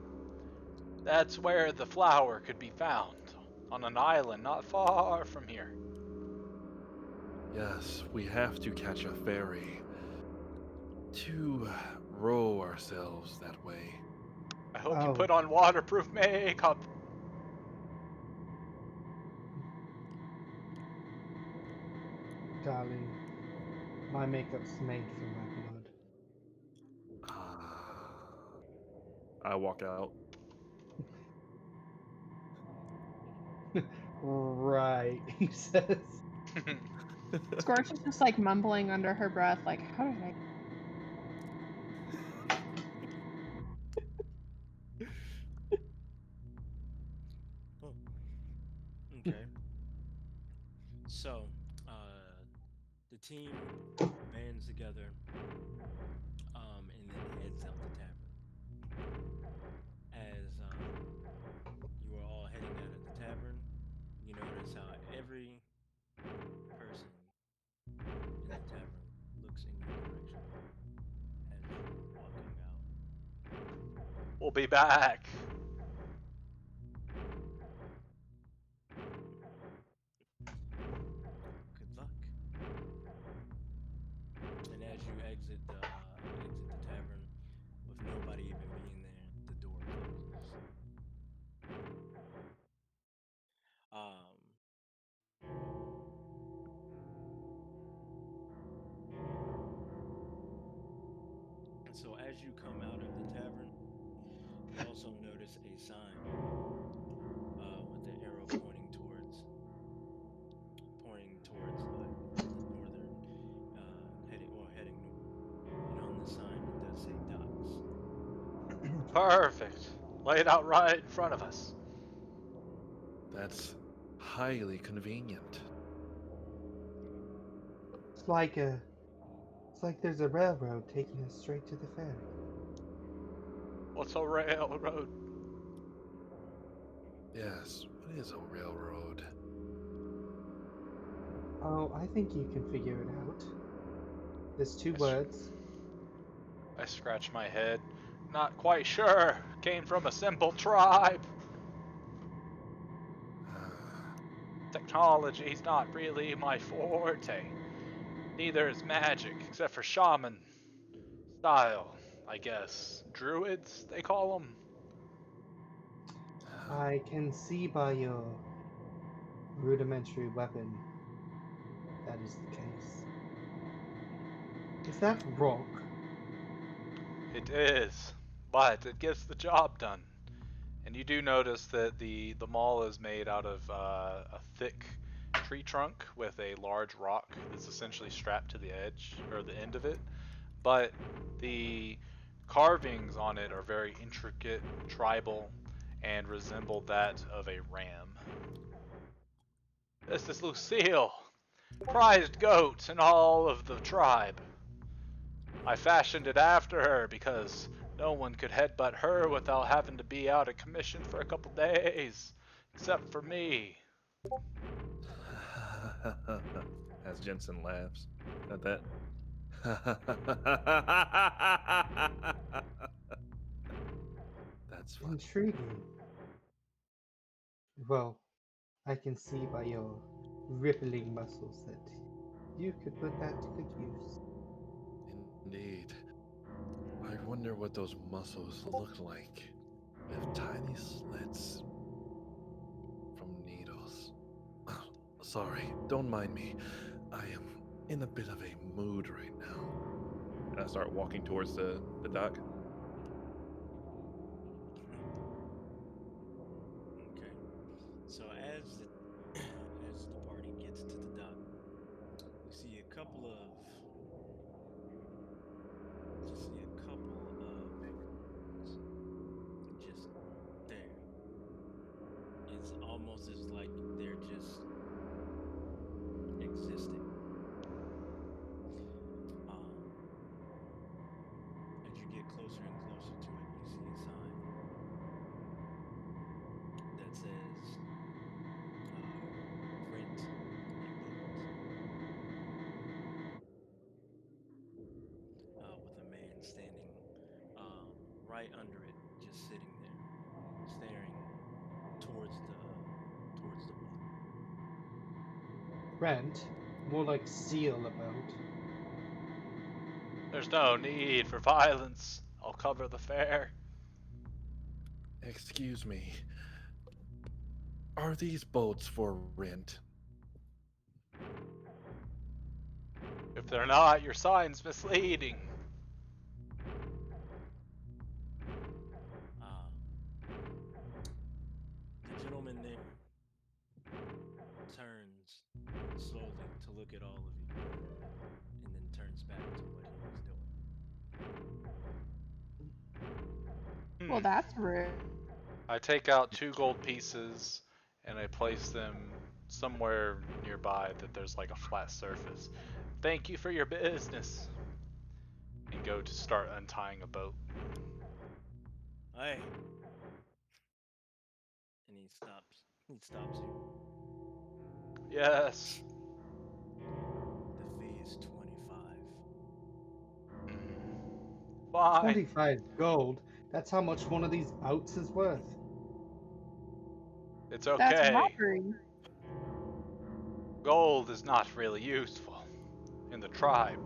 That's where the flower could be found. On an island not far from here. Yes, we have to catch a ferry to row ourselves that way. I hope you Oh, put on waterproof makeup. darling, my makeup's made from my blood. I walk out. Right, he says. Scorch is just like mumbling under her breath, like, how did I? Oh, okay. So, uh, the team bands together, and then heads out the tavern. As you are all heading out of the tavern, you notice how every person in the tavern looks in your direction as you're walking out. We'll be back. Good luck. And as you exit the tavern, with nobody even being there, the door closes. Um, and so as you come out of the tavern, you also notice a sign with the arrow pointing towards the northern heading north. And on the sign it does say docks. Perfect. Lay it out right in front of us. That's highly convenient. It's like a, it's like there's a railroad taking us straight to the ferry. What's a railroad? Yes, what is a railroad? Oh, I think you can figure it out. There's two I, words. I scratch my head. Not quite sure. Came from a simple tribe. Technology's not really my forte. Neither is magic, except for shaman style, I guess. Druids, they call them. I can see by your rudimentary weapon that is the case. Is that rock? It is, but it gets the job done. And you do notice that the maul is made out of a thick tree trunk with a large rock that's essentially strapped to the edge or the end of it. But the carvings on it are very intricate, tribal, and resemble that of a ram. This is Lucille, prized goat in all of the tribe. I fashioned it after her because no one could headbutt her without having to be out of commission for a couple days, except for me. As Jensen laughs at that. That's funny. Intriguing. Well, I can see by your rippling muscles that you could put that to good use. Indeed. I wonder what those muscles look like with tiny slits from needles. Sorry, don't mind me. I am in a bit of a mood right now. And I start walking towards the dock. Okay. So as the party gets to the dock, you see a couple of penguins just there. It's almost as like they're just existing. Um, as you get closer and closer to it, you see a sign that says rent a boat, with a man standing right under it, just sitting there, staring towards the water. Rent, more like seal about. There's no need for violence. I'll cover the fare. Excuse me. Are these boats for rent? If they're not, your sign's misleading. Uh, the gentleman there turns slowly to look at all of you, and then turns back to what he was doing. Well, that's rude. I take out 2 gold pieces and I place them somewhere nearby that there's like a flat surface. Thank you for your business. And go to start untying a boat. Hey, and he stops. He stops you. Yes. The fee is 25. Fine. 25 gold. That's how much one of these boats is worth. It's That's okay. robbery. Gold is not really useful in the tribe.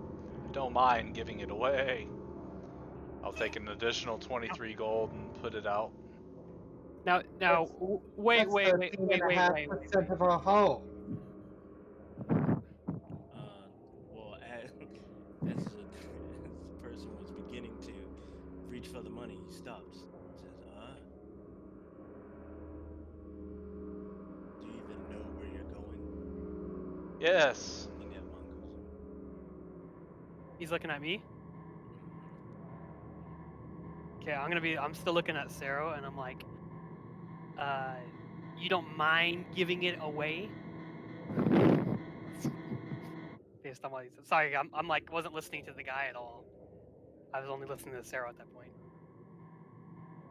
I don't mind giving it away. I'll take an additional 23 gold and put it out. Now, wait, That's wait, wait, wait, wait, wait, wait, 13.5% of our haul. Well, as the person was beginning to reach for the money, he stops. Says, do you even know where you're going? Yes. Looking at Mongoose. He's looking at me. Okay, I'm still looking at Sarah, and I'm like, you don't mind giving it away? Based on what he said. Sorry, I'm like, wasn't listening to the guy at all. I was only listening to Sarah at that point.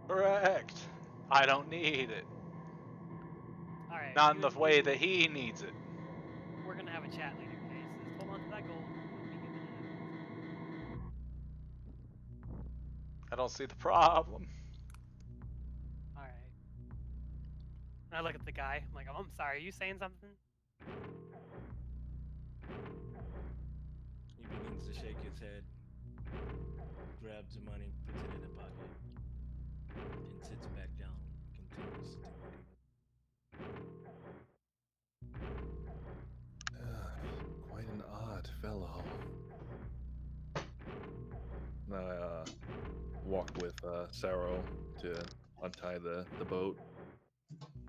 Correct. I don't need it. All right. Not in the way that he needs it. We're gonna have a chat later, okay? So just hold on to that gold. Don't be giving it I don't see the problem. out. All right. And I look at the guy. I'm like, I'm sorry. Are you saying something? He begins to shake his head, grabs the money, puts it in a pocket, and sits back down, continues to do what he Quite an odd fellow. And I walk with Saro to untie the boat.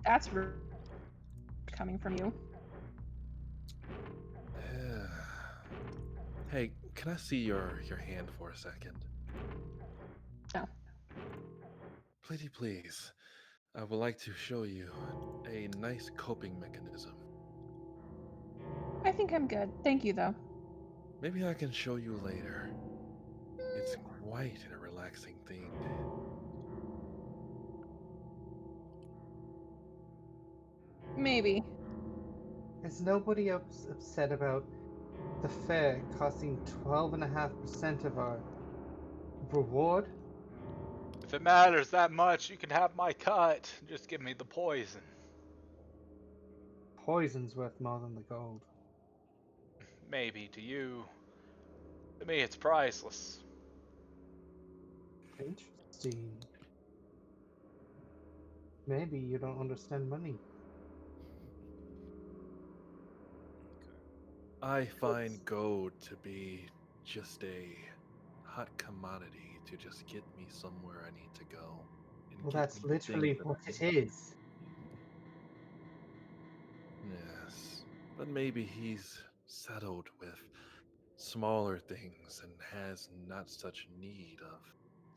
That's coming from you. Hey, can I see your hand for a second? No. Please. I would like to show you a nice coping mechanism. I think I'm good. Thank you, though. Maybe I can show you later. It's quite a relaxing thing. Maybe. Is nobody upset about the fare costing 12.5% of our reward? If it matters that much, you can have my cut. Just give me the poison. Poison's worth more than the gold. Maybe to you. To me, it's priceless. Interesting. Maybe you don't understand money. I find gold to be just a hot commodity to just get me somewhere I need to go. And Well, get that's me the things literally that what I it need. is. Yes, but maybe he's settled with smaller things and has not such need of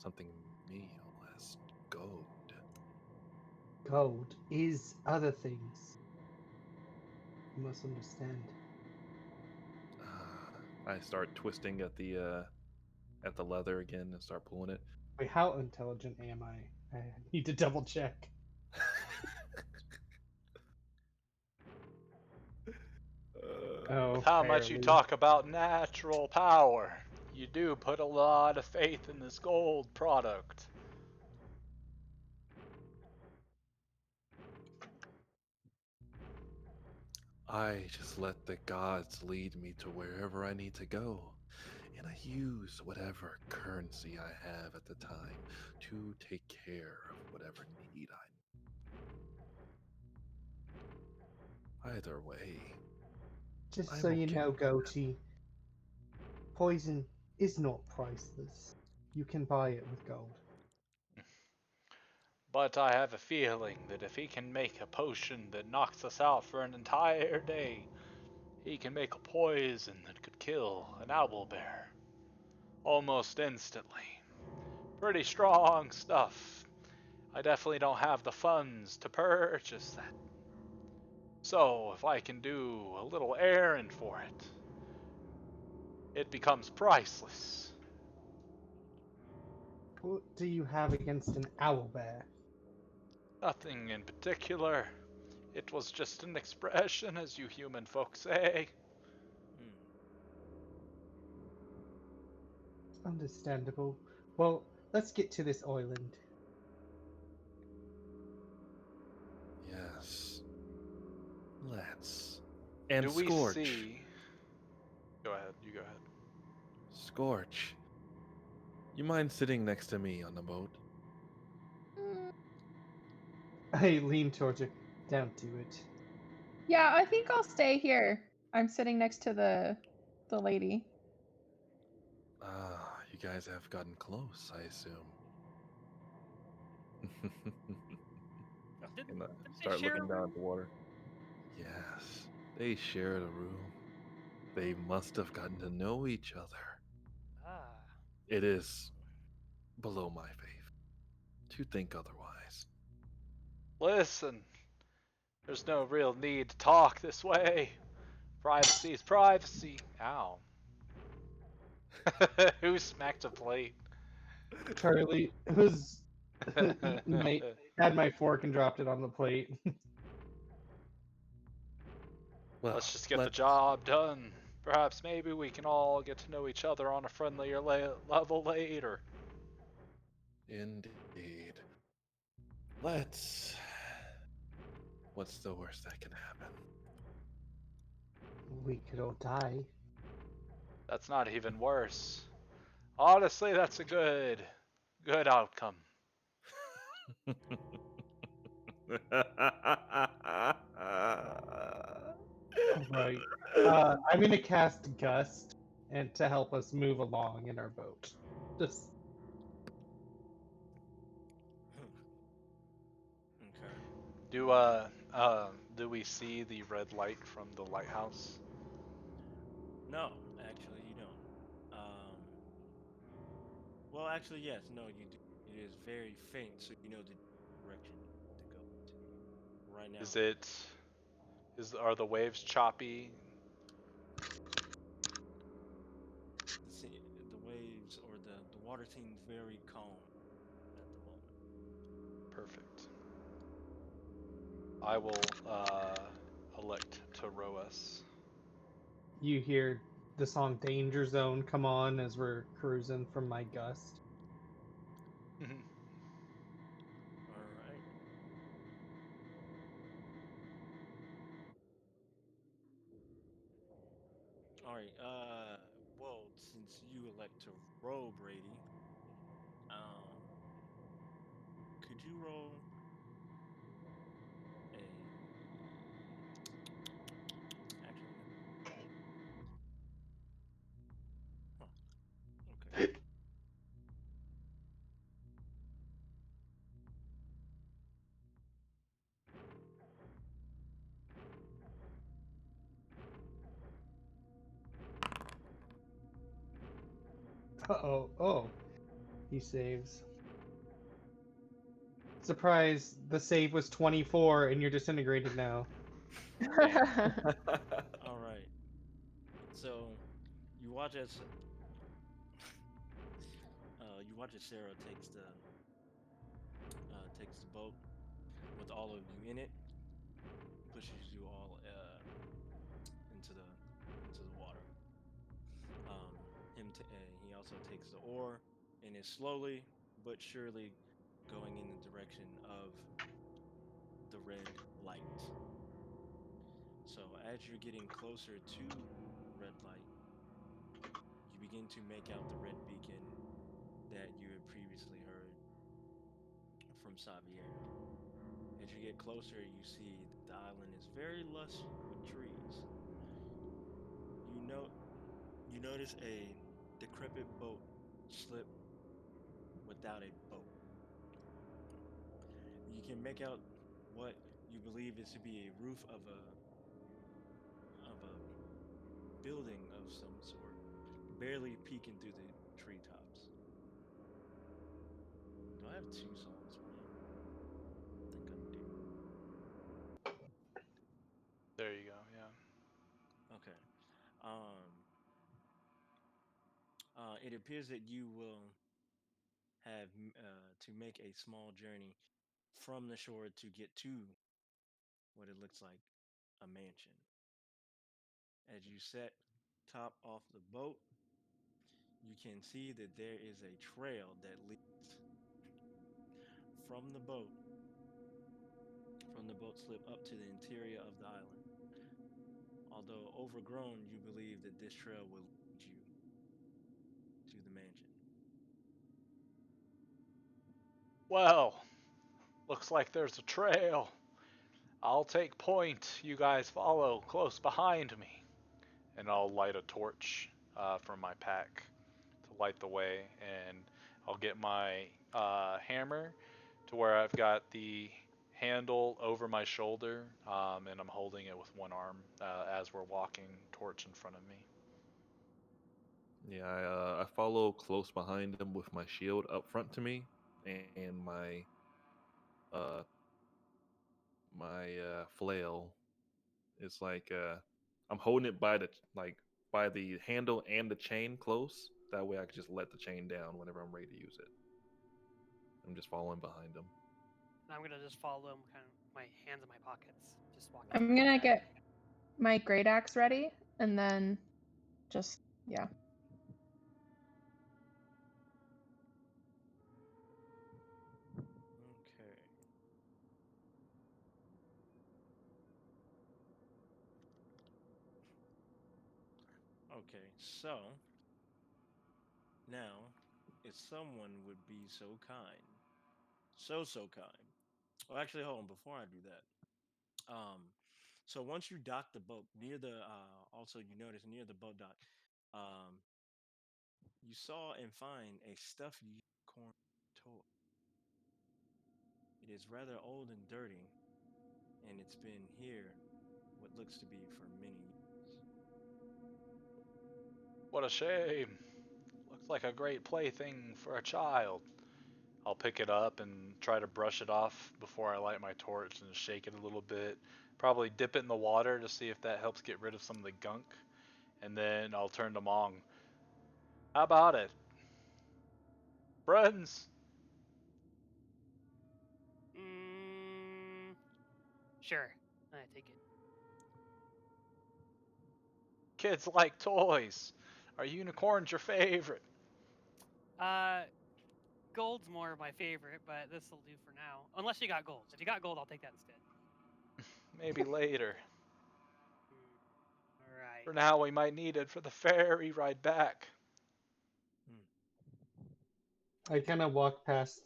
something meal as gold. Gold is other things. You must understand. I start twisting at the leather again and start pulling it. Wait, how intelligent am I? I need to double check. Oh, With how much you fairly. talk about natural power, you do put a lot of faith in this gold product. I just let the gods lead me to wherever I need to go. And I use whatever currency I have at the time to take care of whatever need I need. Either way, Just I'm so you okay know, with that. Goatee, poison is not priceless. You can buy it with gold. But I have a feeling that if he can make a potion that knocks us out for an entire day, he can make a poison that could kill an owlbear almost instantly. Pretty strong stuff. I definitely don't have the funds to purchase that. So, if I can do a little errand for it, it becomes priceless. What do you have against an owlbear? Nothing in particular. It was just an expression, as you human folk say. Understandable. Well, let's get to this island. Yes. Let's. And Do we Scorch. see... Go ahead, you go ahead. Scorch. You mind sitting next to me on the boat? I lean towards her. Don't do it. Yeah, I think I'll stay here. I'm sitting next to the lady. Ah, you guys have gotten close, I assume. Didn't And they start share a looking down room? at the water. Yes, they shared a room. They must have gotten to know each other. Ah. It is below my faith to think otherwise. Listen, there's no real need to talk this way. Privacy is privacy. Ow. Who smacked a plate? Charlie was had my fork and dropped it on the plate. Well, Let's just get the job done. Perhaps maybe we can all get to know each other on a friendlier level later. Indeed. Let's. What's the worst that can happen? We could all die. That's not even worse. Honestly, that's a good outcome. Right. I'm gonna cast Gust and to help us move along in our boat. Just Okay. Do we see the red light from the lighthouse? No, actually, you don't. Well, actually, yes. No, you do. It is very faint, so you know the direction to go to right now. Is it is are the waves choppy? The waves or the water seems very calm at the moment. Perfect. I will elect to row us. you hear the song Danger Zone come on as we're cruising from my gust. All right. All right. Well, since you elect to roll, Brady, um, could you roll a? Actually, no. Huh. Okay. Uh-oh. Oh, he saves. Surprise, the save was 24 and you're disintegrated now. Damn. All right. So you watch as Sarah takes the boat with all of you in it, pushes you all into the water. He also takes the oar and is slowly but surely going in the direction of the red light. So as you're getting closer to the red light, you begin to make out the red beacon that you had previously heard from Xavier. As you get closer, you see that the island is very lush with trees. You know, you notice a decrepit boat slip without a boat. You can make out what you believe is to be a roof of a building of some sort, barely peeking through the treetops. Do I have two songs playing? I think I do. There you go. Yeah. Okay. Um, it appears that you will have to make a small journey from the shore to get to what it looks like a mansion. As you set top off the boat, you can see that there is a trail that leads from the boat slip up to the interior of the island. Although overgrown, you believe that this trail will lead you to the mansion. Well, looks like there's a trail. I'll take point. You guys follow close behind me. And I'll light a torch from my pack to light the way. And I'll get my hammer to where I've got the handle over my shoulder, and I'm holding it with one arm as we're walking, torch in front of me. Yeah, I follow close behind him with my shield up front to me and uh my flail. It's like I'm holding it by by the handle and the chain close. That way I can just let the chain down whenever I'm ready to use it. I'm just following behind him. And I'm gonna just follow him, kind of my hands in my pockets, just walking I'm towards the gonna cabin. get my great axe ready and then just, yeah. Okay. Okay, so now, if someone would be so kind, so kind. Well, actually, hold on. Before I do that, so once you dock the boat near the, also you notice near the boat dock, um, You saw and find a stuffed unicorn toy. It is rather old and dirty, and it's been here what looks to be for many years. What a shame. Looks like a great plaything for a child. I'll pick it up and try to brush it off before I light my torch and shake it a little bit. Probably dip it in the water to see if that helps get rid of some of the gunk. And then I'll turn to Mong. How about it? Friends? Mm, sure. I take it. Kids like toys. Are unicorns your favorite? Uh, gold's more my favorite, but this will do for now. Unless you got gold. If you got gold, I'll take that instead. Maybe later. All right. For now, we might need it for the ferry ride back. I kind of walk past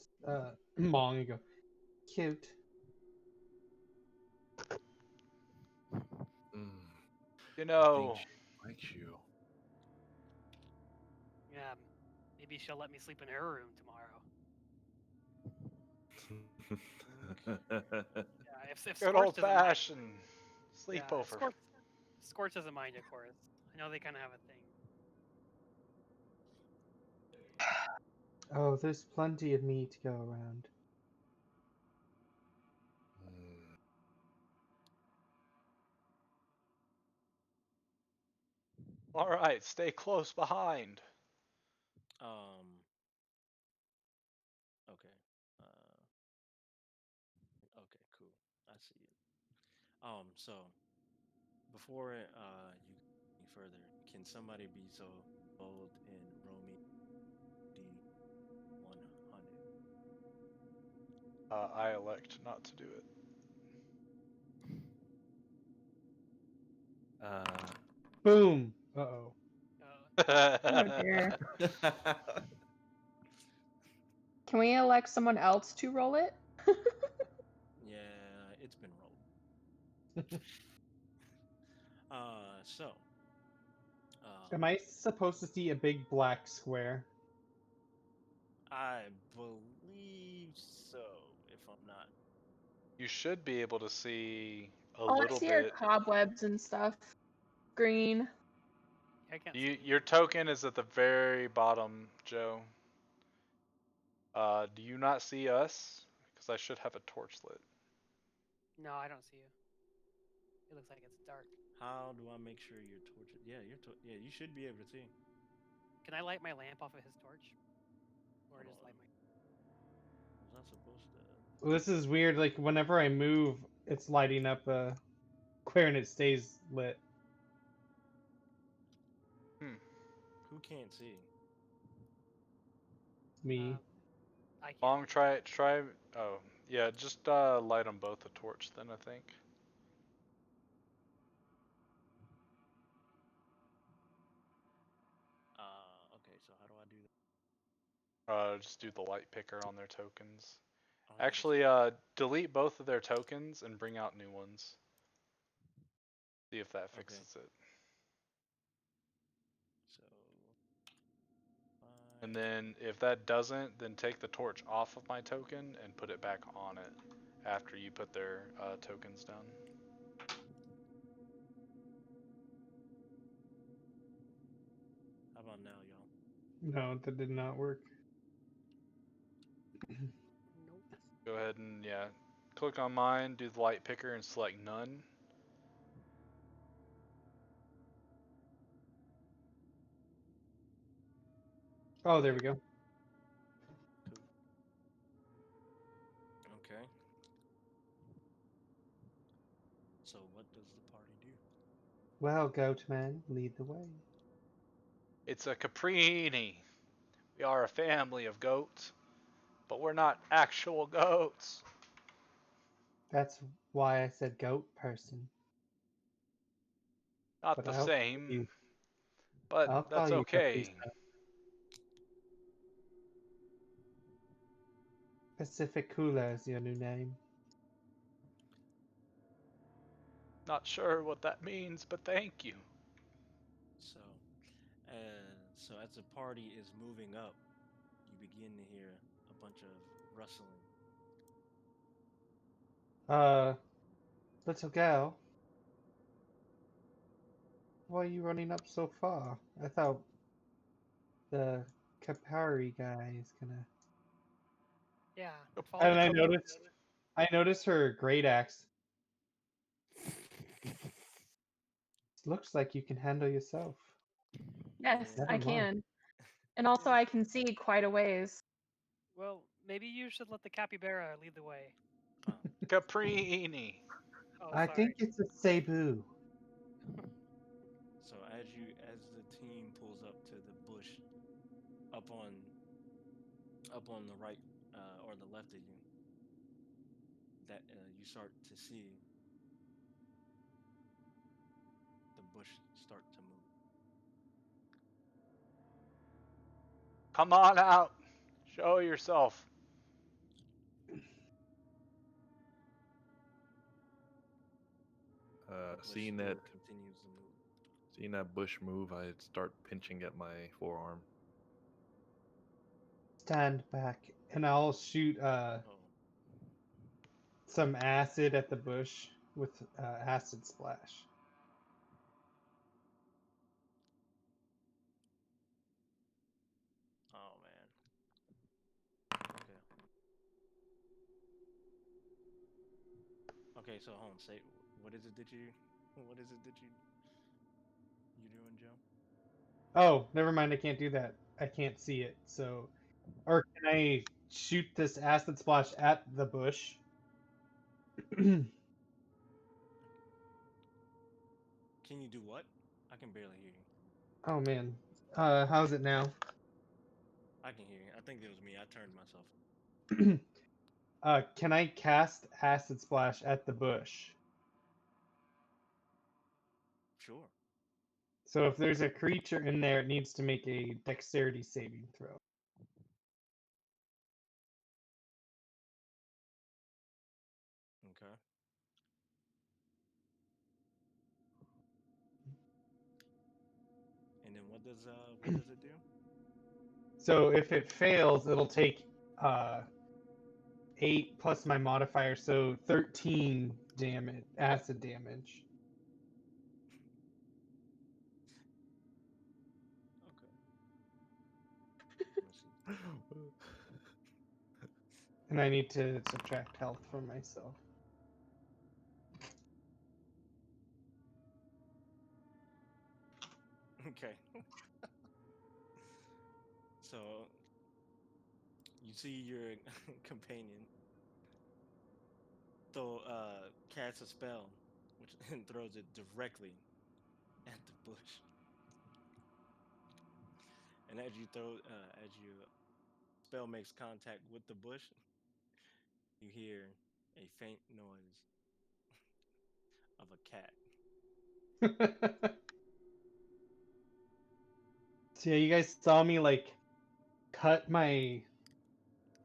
Mong and go, cute. Mm, You I think know, she likes you. Yeah. Maybe she'll let me sleep in her room tomorrow. Yeah. If good Scorch old doesn't mind. fashioned Yeah. If sleepover. Scorch doesn't mind, of course. I know they kind of have a thing. Oh, there's plenty of me to go around. Mm, All right, stay close behind. Um. Okay. Uh. Okay. Cool. I see it. So before you go any further, can somebody be so bold and roll me D100? I elect not to do it. uh, Boom. Uh-oh. Oh dear. Can we elect someone else to roll it? Yeah, it's been rolled. So, Am um, I supposed to see a big black square? I believe so. If I'm not, You should be able to see a All I little see are bit. cobwebs and stuff. Green. I can't see. Your token is at the very bottom, Joe. Do you not see us? Because I should have a torch lit. No, I don't see you. It looks like it's dark. how do I make sure your torch? Yeah, yeah, you should be able to see. Can I light my lamp off of his torch? Or Hold just on. light my. Was I supposed to? This is weird. Like, whenever I move, it's lighting up a square and it stays lit. Hmm. Who can't see? Me. I can't. Long try. Oh yeah, just light them both a torch then. I think. Okay. So how do I do that? Just do the light picker on their tokens. Oh yeah, that's Actually, right. delete both of their tokens and bring out new ones. See if that Okay. fixes it. So And five. then if that doesn't, then take the torch off of my token and put it back on it after you put their tokens down. How about now, y'all? No, that did not work. Nope. Go ahead and yeah, click on mine, do the light picker and select none. Oh, there we go. Cool. Okay. So what does the party do? Well, Goatman, lead the way. It's a caprini. We are a family of goats, but we're not actual goats. That's why I said goat person. Not But the same, but I'll call that's you okay. Caprista. Pacific Cooler is your new name. Not sure what that means, but thank you. So, as So as the party is moving up, you begin to hear a bunch of rustling. Little girl, why are you running up so far? I thought the Kapari guy is gonna. Yeah. Follow And the I company. noticed her great axe. Looks like you can handle yourself. Yes, Never I mind. can. And also I can see quite a ways. Well, maybe you should let the capybara lead the way. Oh, Caprini. Oh, I sorry. think it's a Cebu. so as the team pulls up to the bush up on up on the right or the left of you, that you start to see the bush start to move. Come on out. Show yourself. The bush Seeing still that continues to move. seeing that bush move, I start pinching at my forearm. Stand back, and I'll shoot Oh, some acid at the bush with acid splash. oh man. Okay. Okay, so hold on. Say what is it that you what is it that you doing, Joe? Oh, never mind. I can't do that. I can't see it. So, or can I shoot this acid splash at the bush? Can you do what? I can barely hear you. Oh man. How's it now? I can hear you. I think it was me. I turned myself. Can I cast acid splash at the bush? Sure. So if there's a creature in there, it needs to make a dexterity saving throw. Okay. And then what does it do? So if it fails, it'll take 8 plus my modifier, so 13 damage, acid damage. Okay. Let me see. And I need to subtract health from myself. Okay. So you see your companion casts a spell, which and throws it directly at the bush. And as you spell makes contact with the bush, you hear a faint noise of a cat. So yeah, you guys saw me like cut my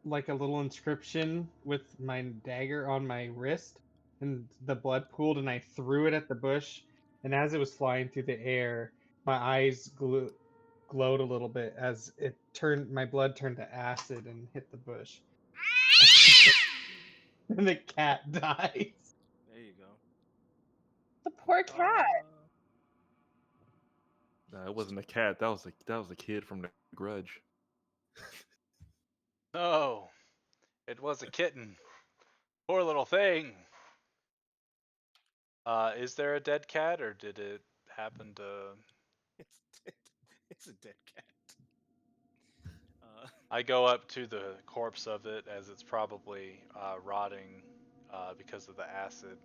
like a little inscription with my dagger on my wrist, and the blood pooled, and I threw it at the bush. And as it was flying through the air, my eyes glowed a little bit as it turned. My blood turned to acid and hit the bush, and the cat dies. There you go. The poor cat. Nah, it wasn't a cat. That was a kid from the Grudge. No, it was a kitten. Poor little thing. Is there a dead cat, or did it happen to? It's it's a dead cat. I go up to the corpse of it as it's probably rotting because of the acid.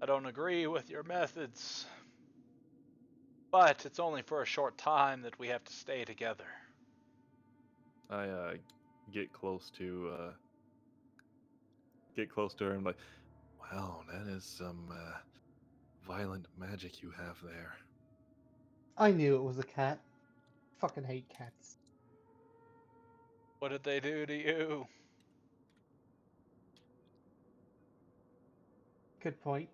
I don't agree with your methods, but it's only for a short time that we have to stay together. I get close to her and like, wow, that is some violent magic you have there. I knew it was a cat. Fucking hate cats. What did they do to you? Good point.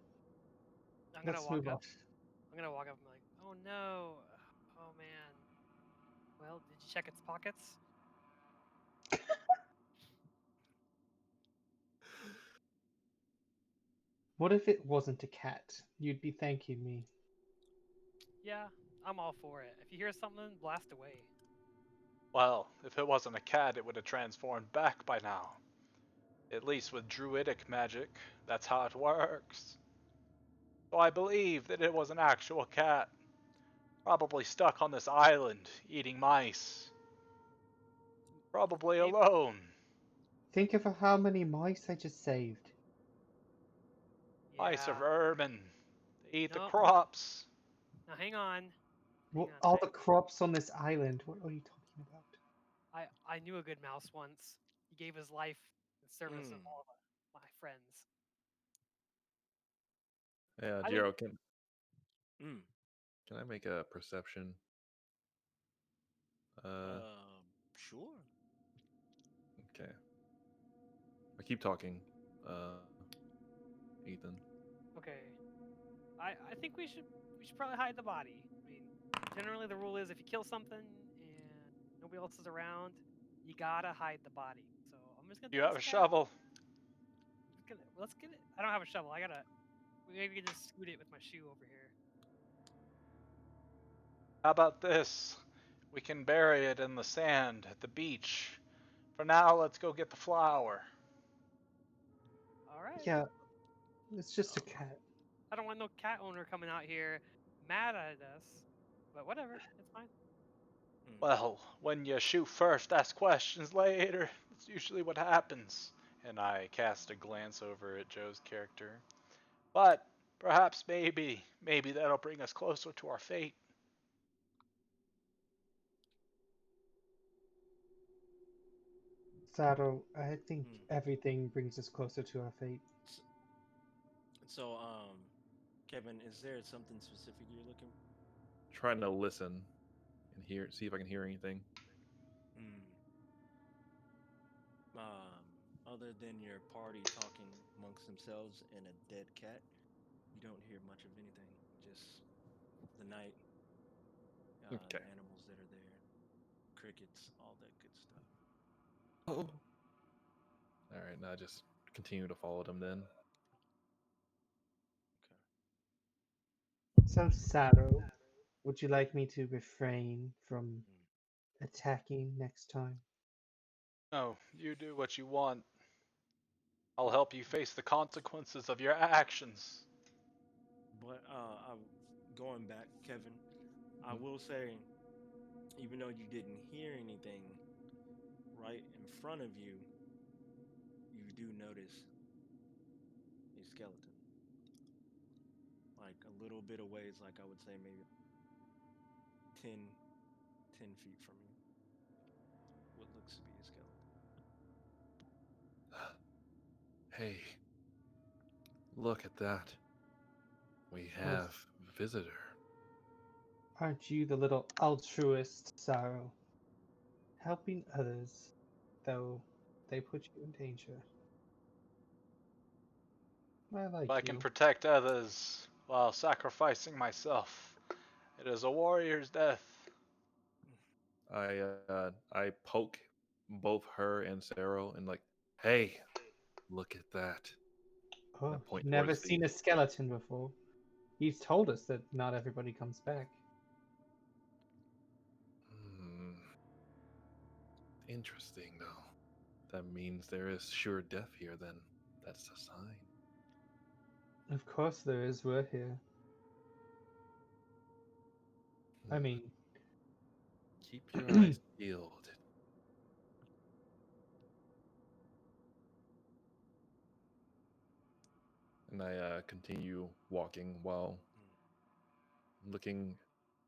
I'm gonna Let's walk move up. on. I'm I'm gonna walk up and be like, oh no, oh man. Well, did you check its pockets? What if it wasn't a cat? You'd be thanking me. Yeah, I'm all for it. If you hear something, blast away. Well, if it wasn't a cat, it would have transformed back by now. At least with druidic magic, that's how it works. So I believe that it was an actual cat. Probably stuck on this island, eating mice. Probably Maybe, alone. Think of how many mice I just saved. Mice are yeah. vermin. They eat the No, crops. now hang on. Hang What, on. all the crops on this island. What are you talking about? I knew a good mouse once. He gave his life in service of Mm. all of my friends. Yeah, I didn't. Jerrald, Mm. can I make a perception? Uh, Sure. okay. I keep talking. Ethan. Okay. I think we should probably hide the body. I mean, generally the rule is if you kill something and nobody else is around, you gotta hide the body. So I'm just gonna You take have this a cat. shovel. Let's get it. I don't have a shovel. Maybe we can just scoot it with my shoe over here. How about this? We can bury it in the sand at the beach. For now, let's go get the flour. All right. Yeah, it's just a Oh. cat. I don't want no cat owner coming out here mad at us. But whatever, it's fine. Mm. Well, when you shoot first, ask questions later. That's usually what happens. And I cast a glance over at Joe's character. But perhaps maybe that'll bring us closer to our fate. Saddle, I think Mm. everything brings us closer to our fate. S- So, Kevin, is there something specific you're looking? Trying to listen and see if I can hear anything. Mm. Other than your party talking amongst themselves and a dead cat, you don't hear much of anything. Just the night, Okay. the animals that are there, crickets, all that good stuff. Oh. All right, now just continue to follow them then. Okay. So, Saddle, would you like me to refrain from Mm. attacking next time? No, you do what you want. I'll help you face the consequences of your actions. But going back, Kevin, I Mhm. will say, even though you didn't hear anything right in front of you, you do notice a skeleton, like a little bit of ways, like I would say maybe 10, 10 feet from you. What looks to be a skeleton. Hey, look at that. We Oh, have visitor. aren't you the little altruist, Saddle? Helping others, though they put you in danger. I If like I can you. protect others while sacrificing myself, it is a warrior's death. I poke both her and Sarah and like, hey, look at that. And I Oh, point never towards the. seen a skeleton before. He's told us that not everybody comes back. Hmm, interesting though. That means there is sure death here. Then that's a sign. Of course there is, we're here. I Hmm. mean, Keep your eyes peeled. And I continue walking while looking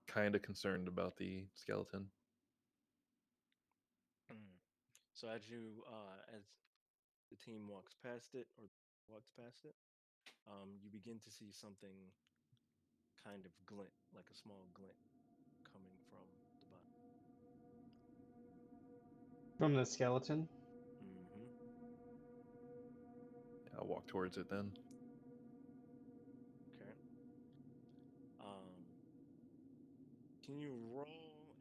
kind of concerned about the skeleton. Mm. Mm. So as the team walks past it or walks past it, you begin to see something kind of glint, like a small glint coming from the bottom. from the skeleton. Mm-hmm. I'll walk towards it then. Okay. Um, Can you roll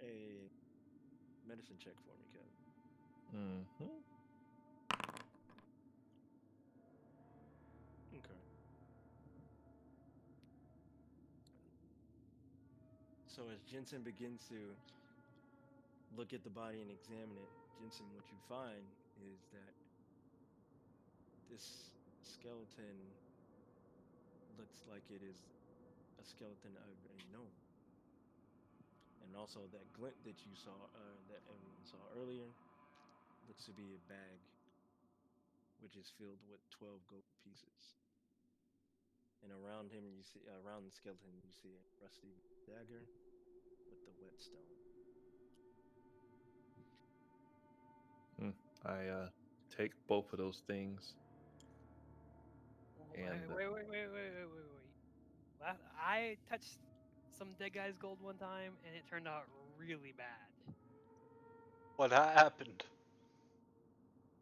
a medicine check for me, Kevin? Mm-hmm. Okay. So as Jensen begins to look at the body and examine it, Jensen, what you find is that this skeleton looks like it is a skeleton of a gnome. And also that glint that you saw, that everyone saw earlier, looks to be a bag which is filled with 12 gold pieces. And around him, you see, around the skeleton, you see a rusty dagger with the whetstone. I take both of those things Wait, and wait. I touched some dead guy's gold one time, and it turned out really bad. What happened?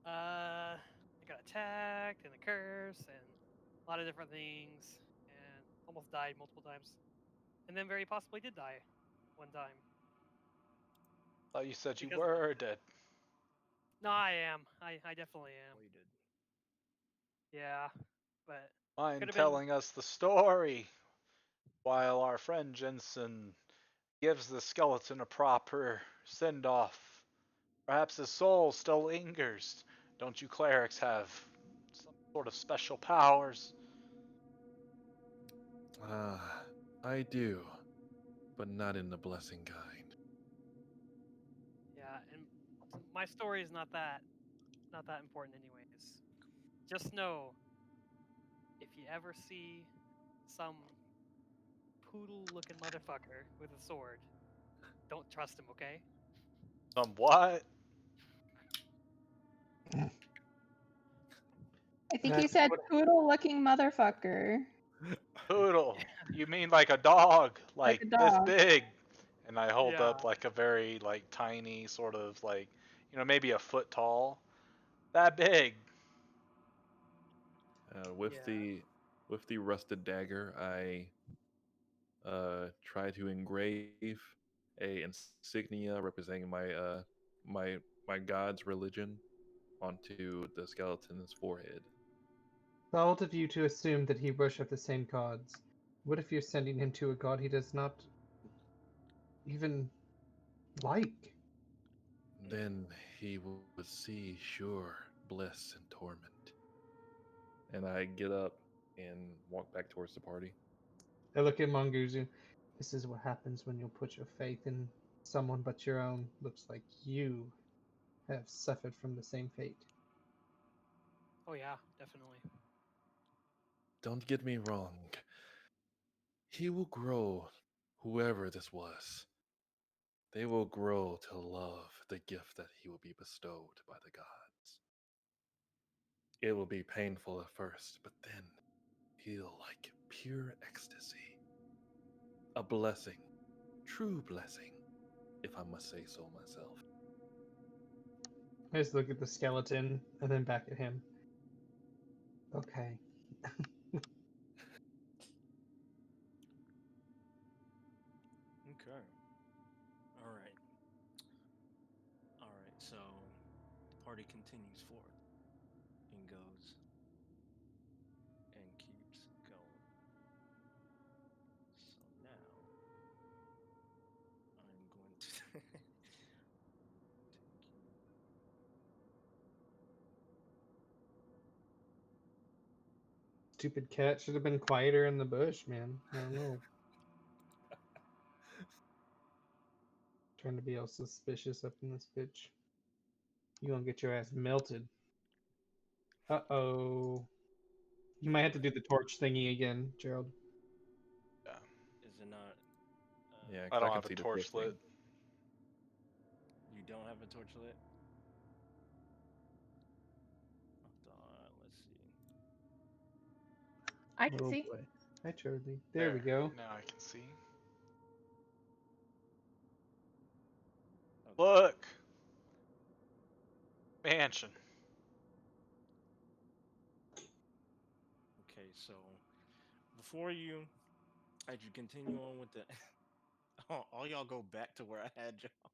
I got attacked and a curse and a lot of different things, and almost died multiple times, and then very possibly did die one time Thought you said you because were dead. no, I am. I definitely am. Oh, you did. Yeah, but could Mind have been. telling us the story while our friend Jensen gives the skeleton a proper send off? Perhaps his soul still lingers. Don't you clerics have some sort of special powers? I do, but not in the blessing kind. Yeah, and my story is not that important anyways. Just know if you ever see some poodle-looking motherfucker with a sword, don't trust him, okay? Some what? I think you That's said what poodle-looking motherfucker, Poodle. You mean like a dog, like like a this dog. big? And I hold Yeah. up like a very like tiny sort of like, maybe a foot tall. That big. With Yeah. the rusted dagger, I try to engrave a insignia representing my god's religion onto the skeleton's forehead. bold of you to assume that he worshipped the same gods. What if you're sending him to a god he does not even like? Then he would see sure bliss and torment. And I get up and walk back towards the party. I look at Manguzu. This is what happens when you put your faith in someone but your own. Looks like you have suffered from the same fate. Oh yeah, definitely. Don't get me wrong. He will grow, whoever this was. They will grow to love the gift that he will be bestowed by the gods. It will be painful at first, but then feel like pure ecstasy. A blessing, true blessing, if I must say so myself. I just look at the skeleton and then back at him. Okay. Okay. All right. All right. So the party continues forth and goes and keeps going. So now I'm going to take you. Stupid cat should have been quieter in the bush, man. I don't know. Trying to be all suspicious up in this bitch. You gonna get your ass melted. Uh-oh. You might have to do the torch thingy again, Gerald. Yeah. Is it not? Yeah, I because I don't can have a see the torch torch lit. thing. You don't have a torch lit? Hold on. Let's see. I can Oh see. boy. Hi, Charlie. There we There. go. Now I can see. Okay. Look! Mansion. Okay. So before you, as you continue on with the all y'all go back to where I had y'all.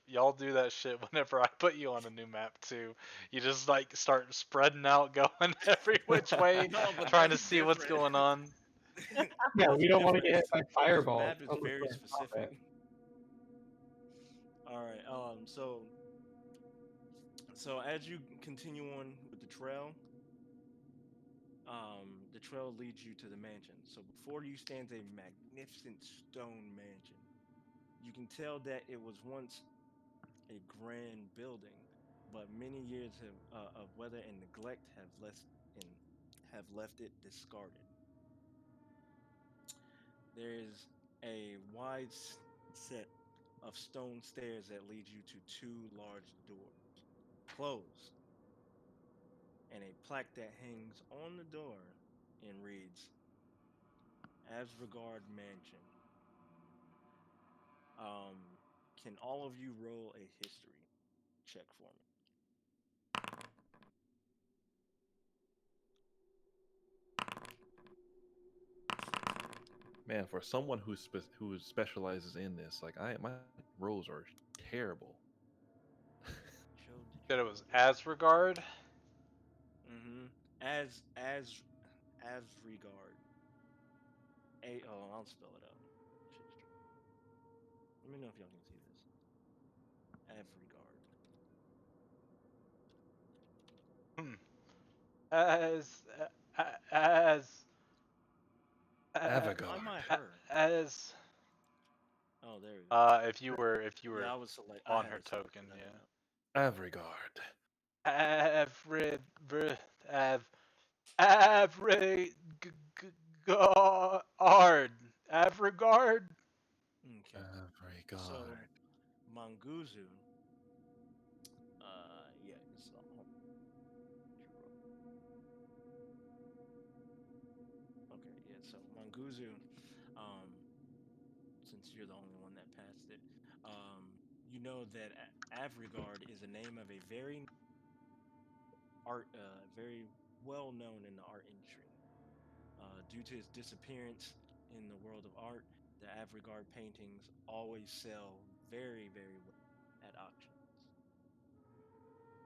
Y'all do that shit whenever I put you on a new map too. You just like start spreading out, going every which way, No, but trying to that's see what's different. going on. Yeah, That's we don't want to get different. hit by This fireballs. map is Oh, look, very we're in combat. specific. All right. So as you continue on with the trail leads you to the mansion. So before you stands a magnificent stone mansion. You can tell that it was once a grand building, but many years of weather and neglect and have left it discarded. There is a set of stone stairs that lead you to two large doors, closed, and a plaque that hangs on the door and reads, "As regard mansion." Um, can all of you roll a history check for me? Man, for someone who specializes in this, like my rolls are terrible. Joe, did That you it roll was a history? Asregard. Mm-hmm. As regard. I'll spell it out. History. Let me know if y'all can see this. As regard. Hmm. As as Why am I Avagard. her? as Oh, there we go. if you were Yeah, I was select. I on had her it selected. token, I didn't yeah. know. Avregard. Average, av, average, guard, Avrigard. Okay. So Avregard. Manguzu. Yeah, it's home. Did you roll? Okay, yeah. So Manguzu. Um, since you're the only one that passed it, you know that Avrigard is a name of a very well known in the art industry. Due to his disappearance in the world of art, the Avrigard paintings always sell very, very well at auctions.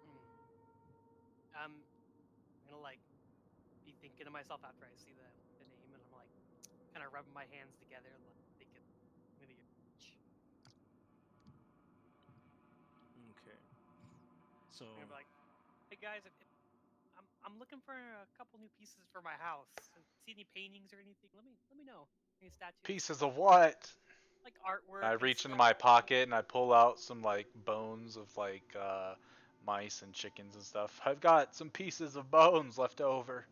Hmm. I'm gonna like be thinking to myself after I see the name, and I'm like kind of rubbing my hands together, like thinking maybe you're Okay, so gonna be like, hey guys, if I'm looking for a couple new pieces for my house. See any paintings or anything? Let me know. Any statues, Pieces of what? like artwork I and reach into stuff. my pocket and I pull out some like bones of like mice and chickens and stuff. I've got some pieces of bones left over.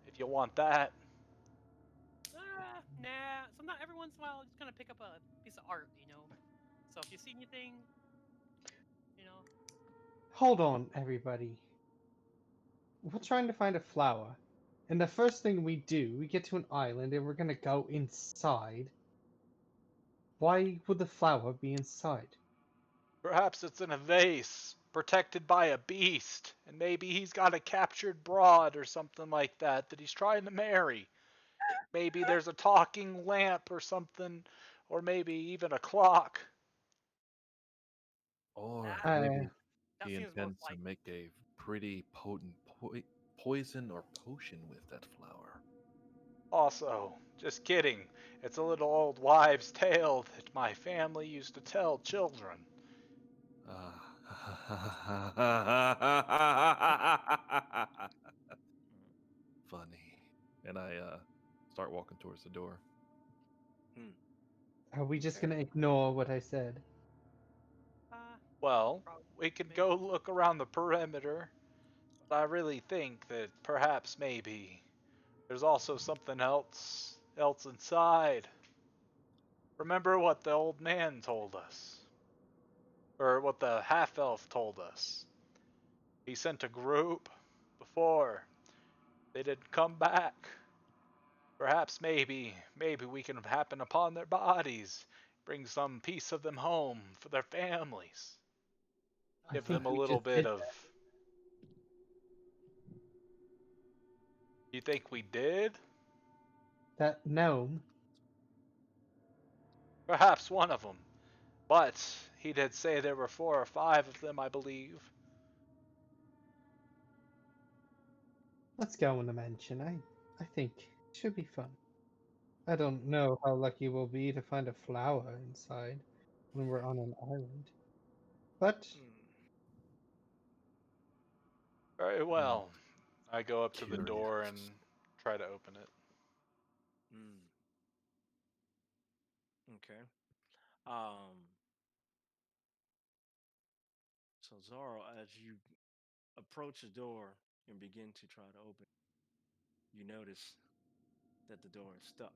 If you want that. Nah. Sometimes every once in a while, I'll just kind of pick up a piece of art, So if you see anything, you know, Hold on, everybody. We're trying to find a flower. And the first thing we do, we get to an island and we're gonna go inside. Why would the flower be inside? Perhaps it's in a vase, protected by a beast, and maybe he's got a captured broad or something like that he's trying to marry. Maybe there's a talking lamp or something, or maybe even a clock. Or that Uh, maybe that he seems most intends to likely. make a pretty potent poison or potion with that flower. Also, just kidding. It's a little old wives' tale that my family used to tell children. mm, Funny. And I start walking towards the door. hmm, are we just okay. gonna ignore what I said? Well, Probably we could maybe. go look around the perimeter, but I really think that perhaps maybe there's also something else inside. Remember what the old man told us, or what the half elf told us. He sent a group before. They didn't come back. Perhaps maybe we can happen upon their bodies, bring some piece of them home for their families. I Give them think a we little just bit did of. that. You think we did? That gnome? Perhaps one of them. But he did say there were 4 or 5 of them, I believe. Let's go in the mansion. I think it should be fun. I don't know how lucky we'll be to find a flower inside when we're on an island. But Hmm. Very I'm well. I go up to the door curious. and try to open it. Hmm. Okay. Um. So Zoro, as you approach the door and begin to try to open, you notice that the door is stuck,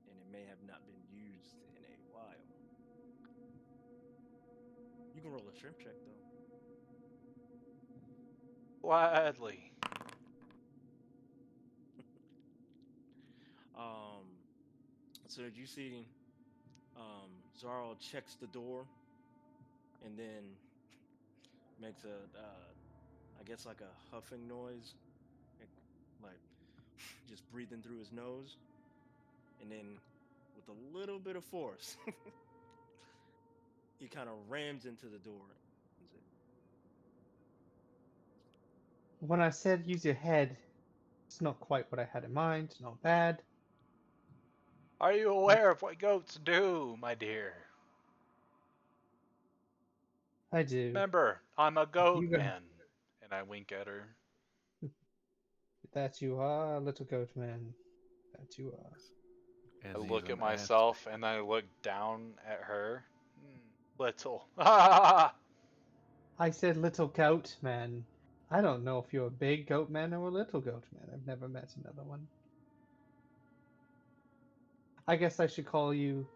and it may have not been used in a while. You can roll a shrimp check though. Gladly. Um. So you see, Zoro checks the door and then makes a, I guess like a huffing noise, like, like just breathing through his nose, and then with a little bit of force, he kind of rams into the door. And opens it. when I said use your head, it's not quite what I had in mind. Not bad. Are you aware of what goats do, my dear? I do. Remember, I'm a goat You got man. And I wink at her. that you are, little goat man. That you are. I And he's look at an myself aspect. and I look down at her. Little. I I said little goat man. I don't know if you're a big goat man or a little goat man. I've never met another one. I guess I should call you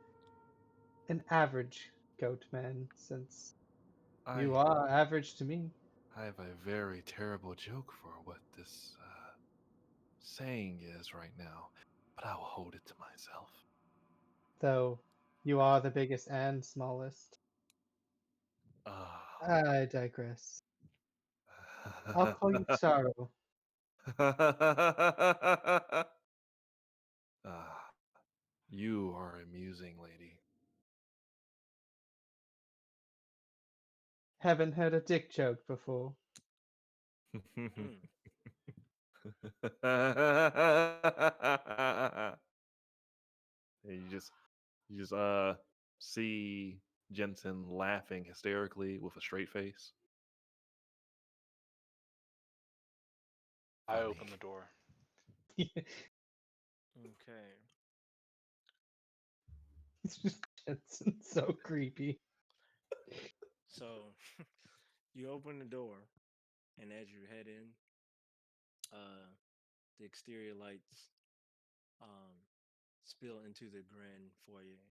an average goat man, since you I are average to me. I have a very terrible joke for what this saying is right now, but I will hold it to myself. Though you are the biggest and smallest. Ah. I digress. I'll call you Sorrow. Ah, you are amusing, lady. Haven't heard a dick joke before. Hmm. And you just see Jensen laughing hysterically with a straight face. Funny. open the door. Okay. It's just Jensen's so creepy. So you open the door, and as you head in, uh, the exterior lights um, spill into the grand foyer.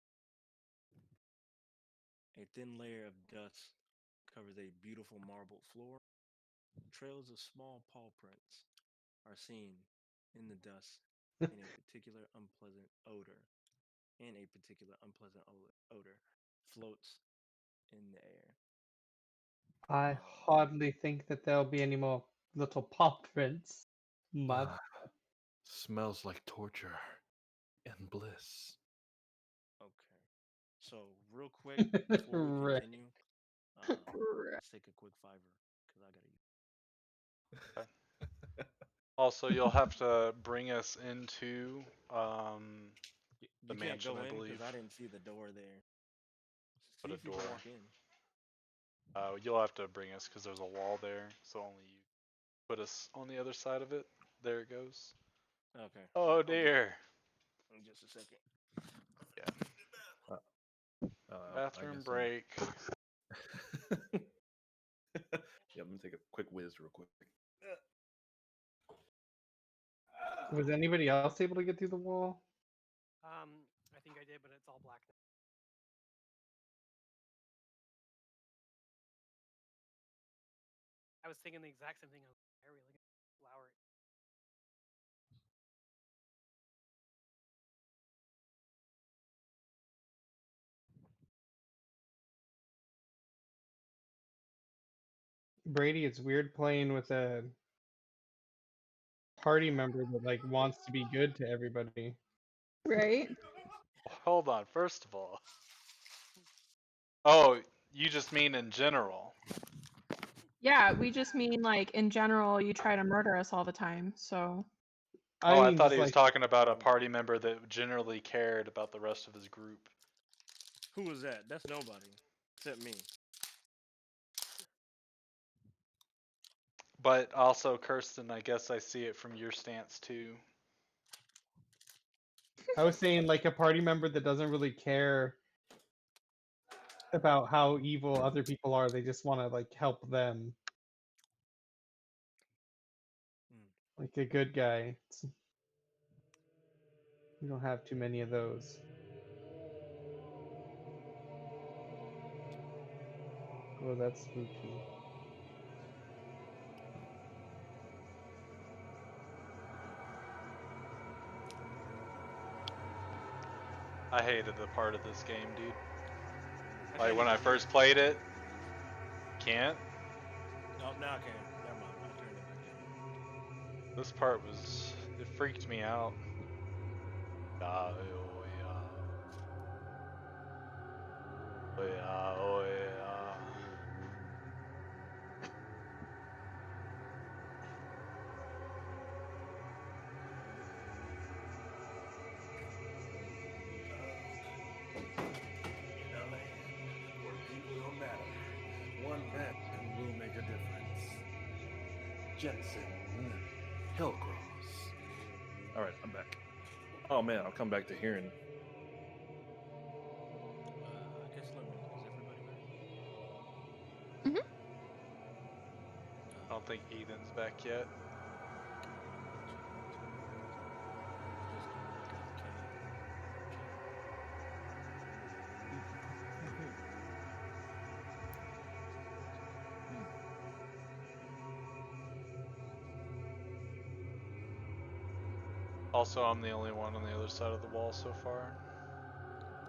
A thin layer of dust covers a beautiful marble floor. Trails of small paw prints are seen in the dust, and a particular unpleasant odor, odor floats in the air. I Um, hardly think that there'll be any more little paw prints. Mud. Ah, smells like torture and bliss. okay. So real quick before we Right. continue, let's take a quick fiver because I gotta use. Okay. Also, you'll have to bring us into the You can't mansion, go I in because believe. I didn't see the door there. Put See a if you door. can walk in. You'll have to bring us because there's a wall there, so only you put us on the other side of it. There it goes. Okay. Oh I'll get dear. in just a second. Yeah. Uh, I Bathroom guess break. yeah, I'm gonna take a quick whiz real quick. Was anybody else able to get through the wall? I think I did, but it's all black now. I was thinking the exact same thing. I was like, are we looking at flower? Brady, it's weird playing with a party member that like wants to be good to everybody. Right? Hold on, first of all. Oh, you just mean in general. Yeah, we just mean like in general, you try to murder us all the time. So Oh, I mean, thought just he was like talking about a party member that generally cared about the rest of his group. Who was that? That's nobody except me. But also, Kirsten, I guess I see it from your stance too. I was saying, like a party member that doesn't really care about how evil other people are. They just want to like help them, Hmm. like a good guy. We don't have too many of those. Oh, that's spooky. I hated the part of this game, dude. I Like can't when I even first hear. played it, can't. Oh, now I can. Never mind. I turned it back down. This part was, it freaked me out. Ah, oh yeah. Oh yeah, oh yeah. In a land where people don't matter, one man will make a difference. Jensen, Hillcross. All right, I'm back. Oh man, I'll come back to hearing. I guess let me. Is everybody back? Mhm. I don't think Ethan's back yet. Also, I'm the only one on the other side of the wall so far.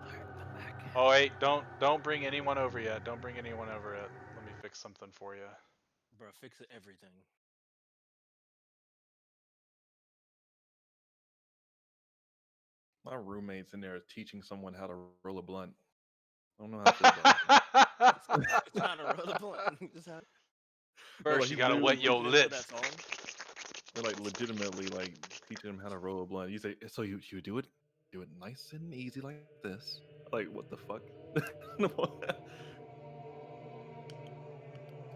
Alright, I'm back. Oh wait, don't bring anyone over yet. Don't bring anyone over yet. Let me fix something for you. Bro, fix everything. My roommate's in there teaching someone how to roll a blunt. I don't know how I feel about it. It's not a roll blunt. Just how. No, First, like you he's gotta literally wet your You know lips. that song? they're like legitimately like teaching him how to roll a blunt. You say, so you do it nice and easy like this. Like what the fuck? I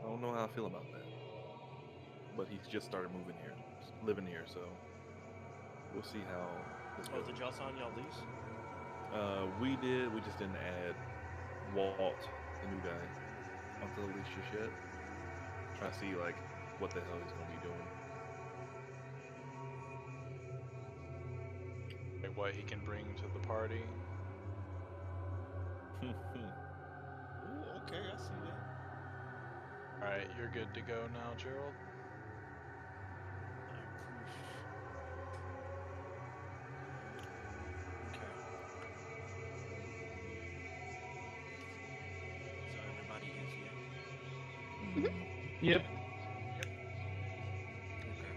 don't know how I feel about that. But he's just started moving here, living here, so we'll see how this Oh, goes. did y'all sign y'all lease? We did. We just didn't add Walt, the new guy, onto the leash just yet. Trying to see like what the hell he's gonna be doing. Like what he can bring to the party. Ooh, okay, I see that. Alright, you're good to go now, Jerrald. Okay. So everybody is here. Yep. Okay.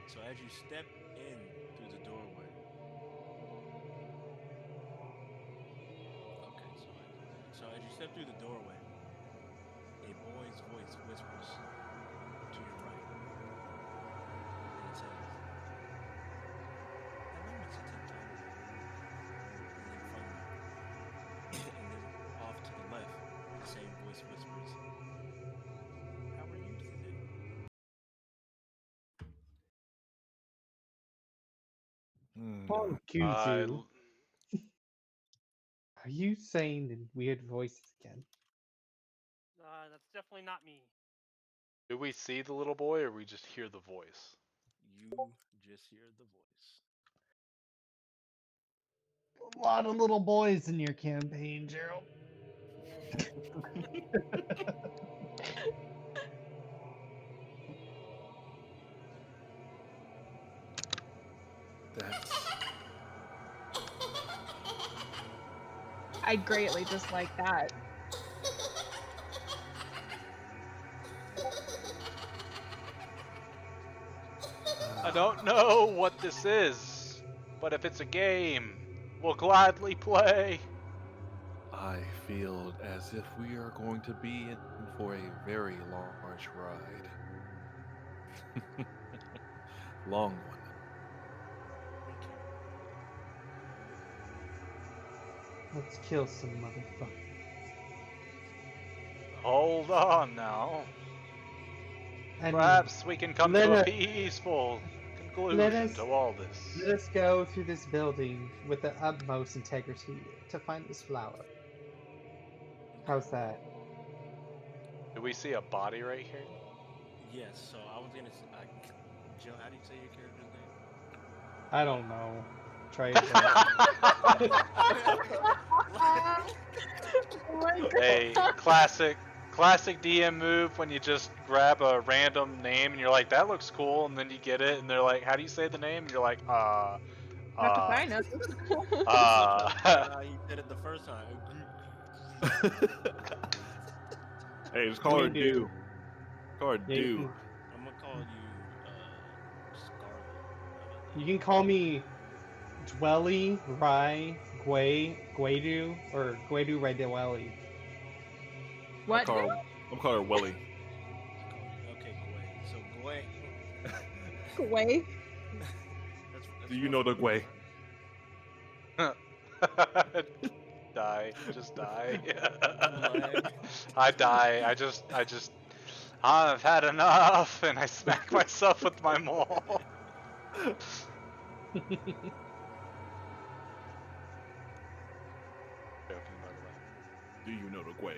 So as you step in through the doorway. Okay, so as you step through the doorway, a boy's voice whispers to your right. And it says, "Hello, Mr. Tipton." And then off to the left, the same voice whispers, "How are you today?" On Kuzu. Are you saying in weird voices again? That's definitely not me. Do we see the little boy or we just hear the voice? You just hear the voice. A lot of little boys in your campaign, Jerrald. That's I greatly dislike that. I don't know what this is, but if it's a game, we'll gladly play. I feel as if we are going to be in for a very large ride. Long one. Okay. Let's kill some motherfuckers. Hold on now. I mean, Perhaps we can come let to a us- peaceful let conclusion us to all this. let us go through this building with the utmost integrity to find this flower. How's that? Do we see a body right here? Yes. So I was gonna. Joe, how do you say your character's name? I don't know. Try your best. Oh my God. A classic DM move when you just grab a random name and you're like, that looks cool, and then you get it and they're like, how do you say the name? And you're like, Not if I know. He did it the first time. Hey, just call her We do. Do. Call her Yeah, you Do. can- I'm gonna call you Scarlet. You can call me Dwelly, Rai, Guedu, or Guedu Raidewelly. What? I'm calling her Welly. Okay, Gway. So Gway. Way. Do you know the Gway? Die. Just die. Lag. I die. I've had enough, and I smack myself with my maul. Joking, by the way. Do you know the Gway?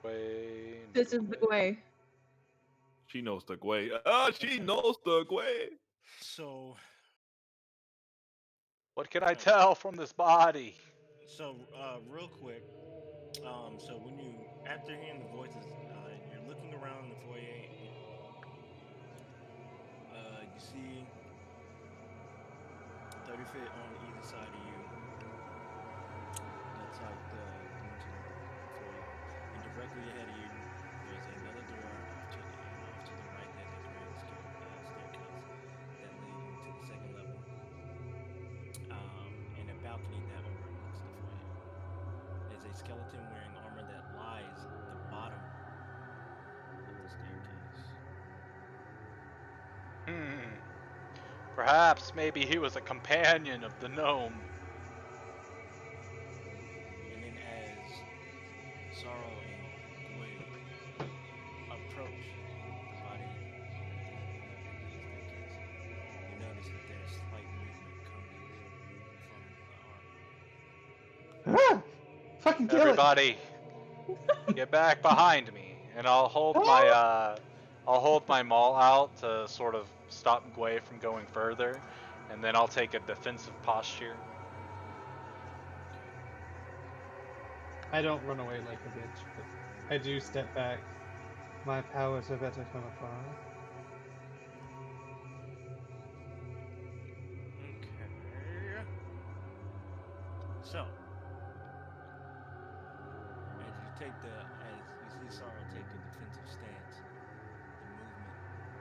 Wait. This is the way. She knows the Gway. Ah, she knows the Gway. So, What can I tell from this body? real quick. So when you, after hearing the voices, you're looking around the foyer. You see 30 feet on either side of you. That's like the dimension of the foyer. And directly ahead of you, there's another door off to the right. There's a grand staircase that leads into the second level. And a balcony that overlooks the foyer. There's a skeleton wearing armor that lies at the bottom of the staircase. Perhaps maybe he was a companion of the gnome. And then as Sorrow and Gwei approach the body at the end of the staircase, you notice that there's slight movement coming from the armor. Ah! Fucking kill Everybody, get back behind me, and I'll hold my maul out to sort of stop Gwei from going further, and then I'll take a defensive posture. it. I don't run away like a bitch, but I do step back. My powers are better from afar. Okay. So, as you see Sorrow take a defensive stance, the movement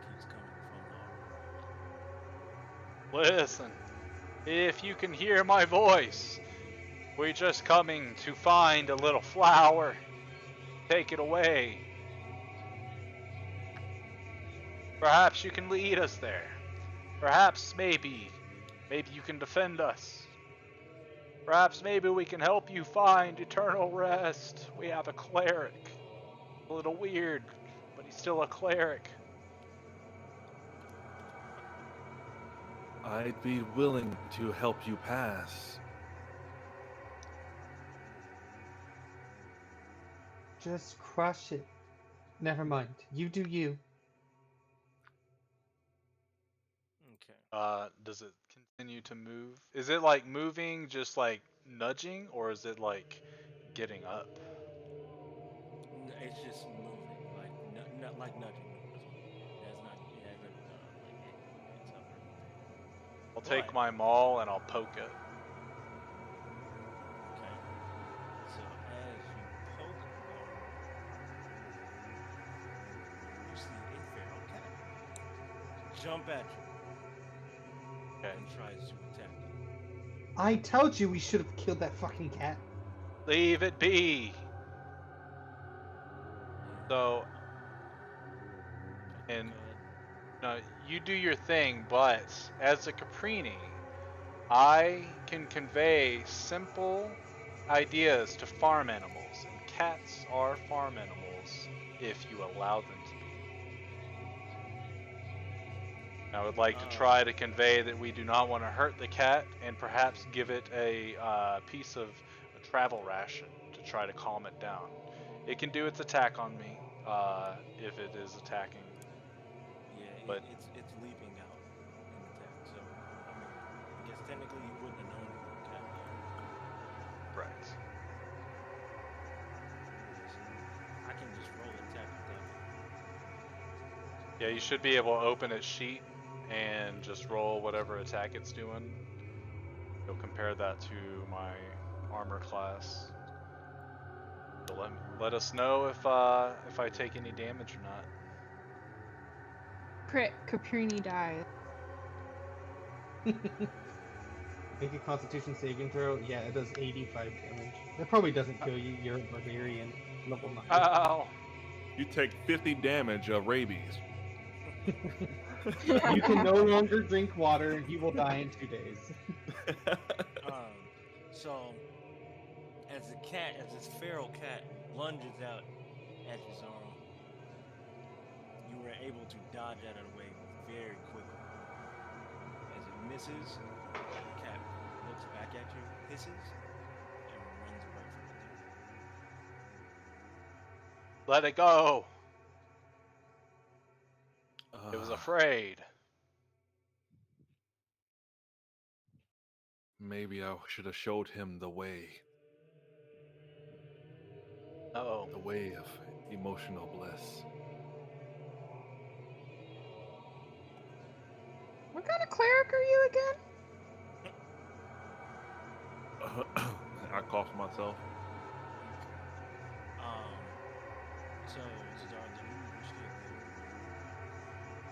keeps coming from the armor. Listen, if you can hear my voice, we're just coming to find a little flower. Take it away. Perhaps you can lead us there. Perhaps maybe you can defend us. Perhaps maybe we can help you find eternal rest. We have a cleric. A little weird, but he's still a cleric. I'd be willing to help you pass. Just crush it. Never mind. You do you. Okay. Does it continue to move? Is it like moving, just like nudging, or is it like getting up? It's just moving, like not like nudging. It hasn't like it's up or anything. I'll take But- my maul and I'll poke it. Okay. So as you poke the armor, you see a feral cat. jump at you Okay. and tries to attack you. I told you we should have killed that fucking cat. Leave it be. So, Okay, and go ahead. no, you do your thing, but as a Caprini, I can convey simple ideas to farm animals, and cats are farm animals if you allow them to be. I would like to try to convey that we do not want to hurt the cat and perhaps give it a piece of a travel ration to try to calm it down. It can do its attack on me if it is attacking. Yeah, But it's leaping out in attack. So I mean, I guess technically you wouldn't have known it was a cat. correct. I can just roll attack without it. Yeah, you should be able to open its sheet and just roll whatever attack it's doing. You'll compare that to my armor class. So let us know if I take any damage or not. Crit. Caprini dies. Make a Constitution saving throw. Yeah, it does 85 damage. That probably doesn't kill you. You're a barbarian, level 9. Ow! You take 50 damage of rabies. You can no longer drink water, and you will die in 2 days. So as this feral cat lunges out at you, Zoro, you were able to dodge out of the way very quickly. As it misses, the cat looks back at you, hisses, and runs away from you. Let it go! It was Ah, afraid. maybe I should have showed him the way Uh-oh. of emotional bliss. What kind of cleric are you again? I coughed myself. So, Zara, do you wish to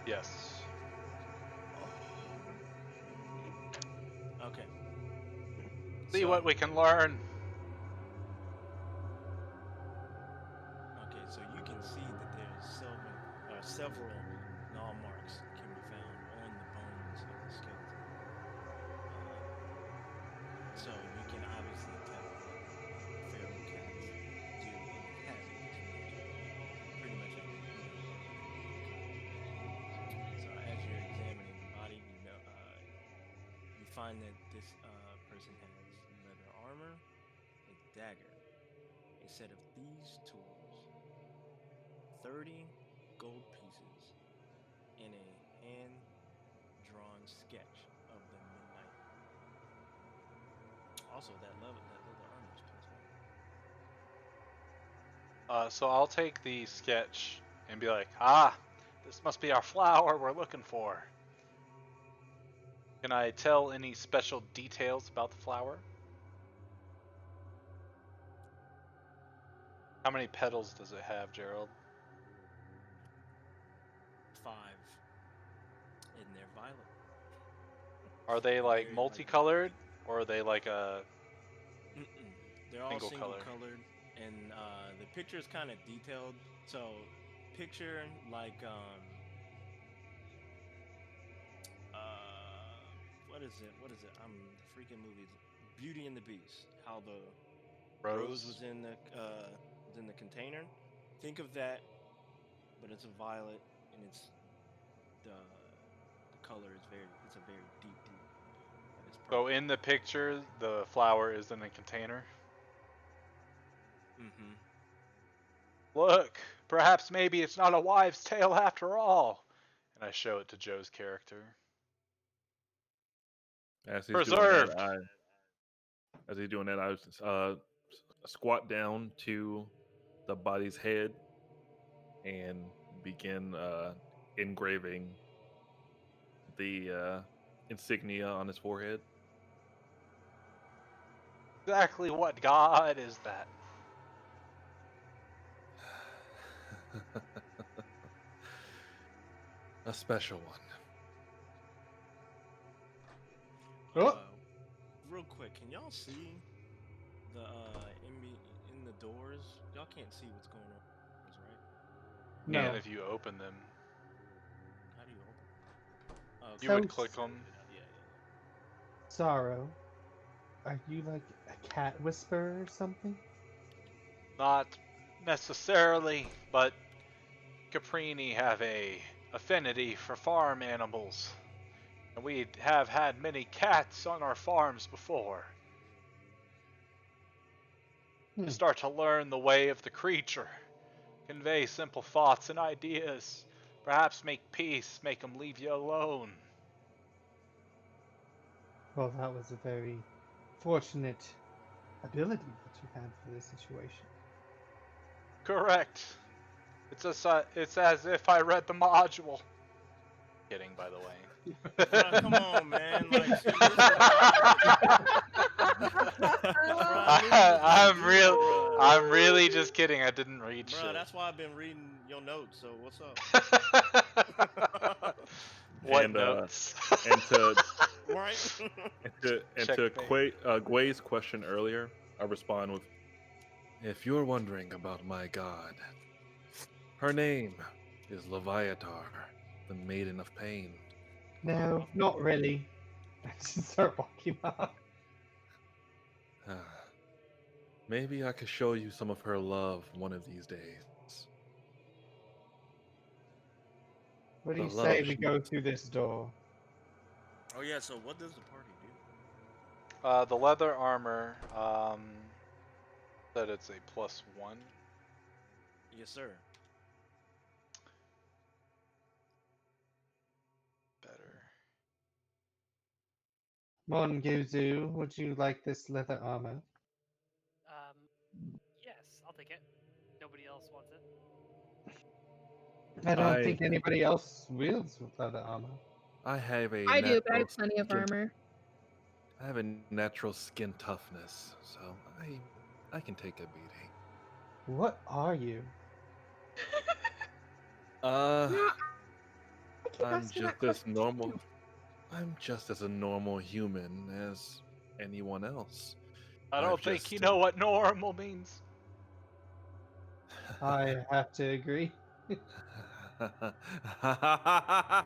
Yes. Okay. See So- what we can learn. Okay, so you can see that there's several gnaw marks can be found on the bones of the skeleton. So you can obviously tell that feral cats do inhabit pretty much every. So as you're examining the body, you find that this person has leather armor, a dagger, a set of thieves' tools, 30 gold pieces, and a hand-drawn sketch of the midnight. Also, that leather armor is +1. So I'll take the sketch and be like, this must be our flower we're looking for. Can I tell any special details about the flower? How many petals does it have, Jerrald? 5, and they're violet. Are they like Very, multicolored, or are they like a They're all Single single color. colored, and the picture is kind of detailed. So, picture like what is it? I'm the freaking movies. Beauty and the Beast. How the rose was in the container. Think of that, but it's a violet, and it's the color is it's a very deep blue. And it's So purple. in the picture, the flower is in a container. Mm-hmm. Look, perhaps maybe it's not a wives' tale after all. And I show it to Joe's character. As he's Preserved. doing that, I squat down to the body's head and begin engraving the insignia on his forehead. Exactly what god is that? A special one. y'all see the in the doors? Y'all can't see what's going on, right? No. And if you open them, How do you open? Oh, you would So- click them. Yeah. Sorrow, are you like a cat whisperer or something? Not necessarily, but Caprini have a affinity for farm animals. And we have had many cats on our farms before. You Hmm. start to learn the way of the creature, convey simple thoughts and ideas, perhaps make peace, make them leave you alone. Well, that was a very fortunate ability that you had for this situation. Correct. It's as if I read the module. Kidding, by the way. Bruh, come on, man. Like, see, this is I'm really just kidding. I didn't read Bruh, shit. that's why I've been reading your notes. So what's up? What And, notes? And to Right? Checkmate. Gwei's question earlier, I respond with, "If you're wondering about my god, her name is Leviatar, the Maiden of Pain." No, not really. I just start walking off. Maybe I could show you some of her love one of these days. What do The you say love we she- go through this door? Oh yeah. So what does the party do? The leather armor, said it's a +1. Yes, sir. Better. Monguzu, would you like this leather armor? Yes, I'll take it. Nobody else wants it. I don't I- think anybody else wields with leather armor. I have a I do, but I natural have plenty of skin- armor. I have a natural skin toughness, so I can take a beating. What are you? Uh, Yeah, I keep I'm asking that just as question normal. too. I'm just as a normal human as anyone else. I don't I've think just, you know what normal means. I have to agree. I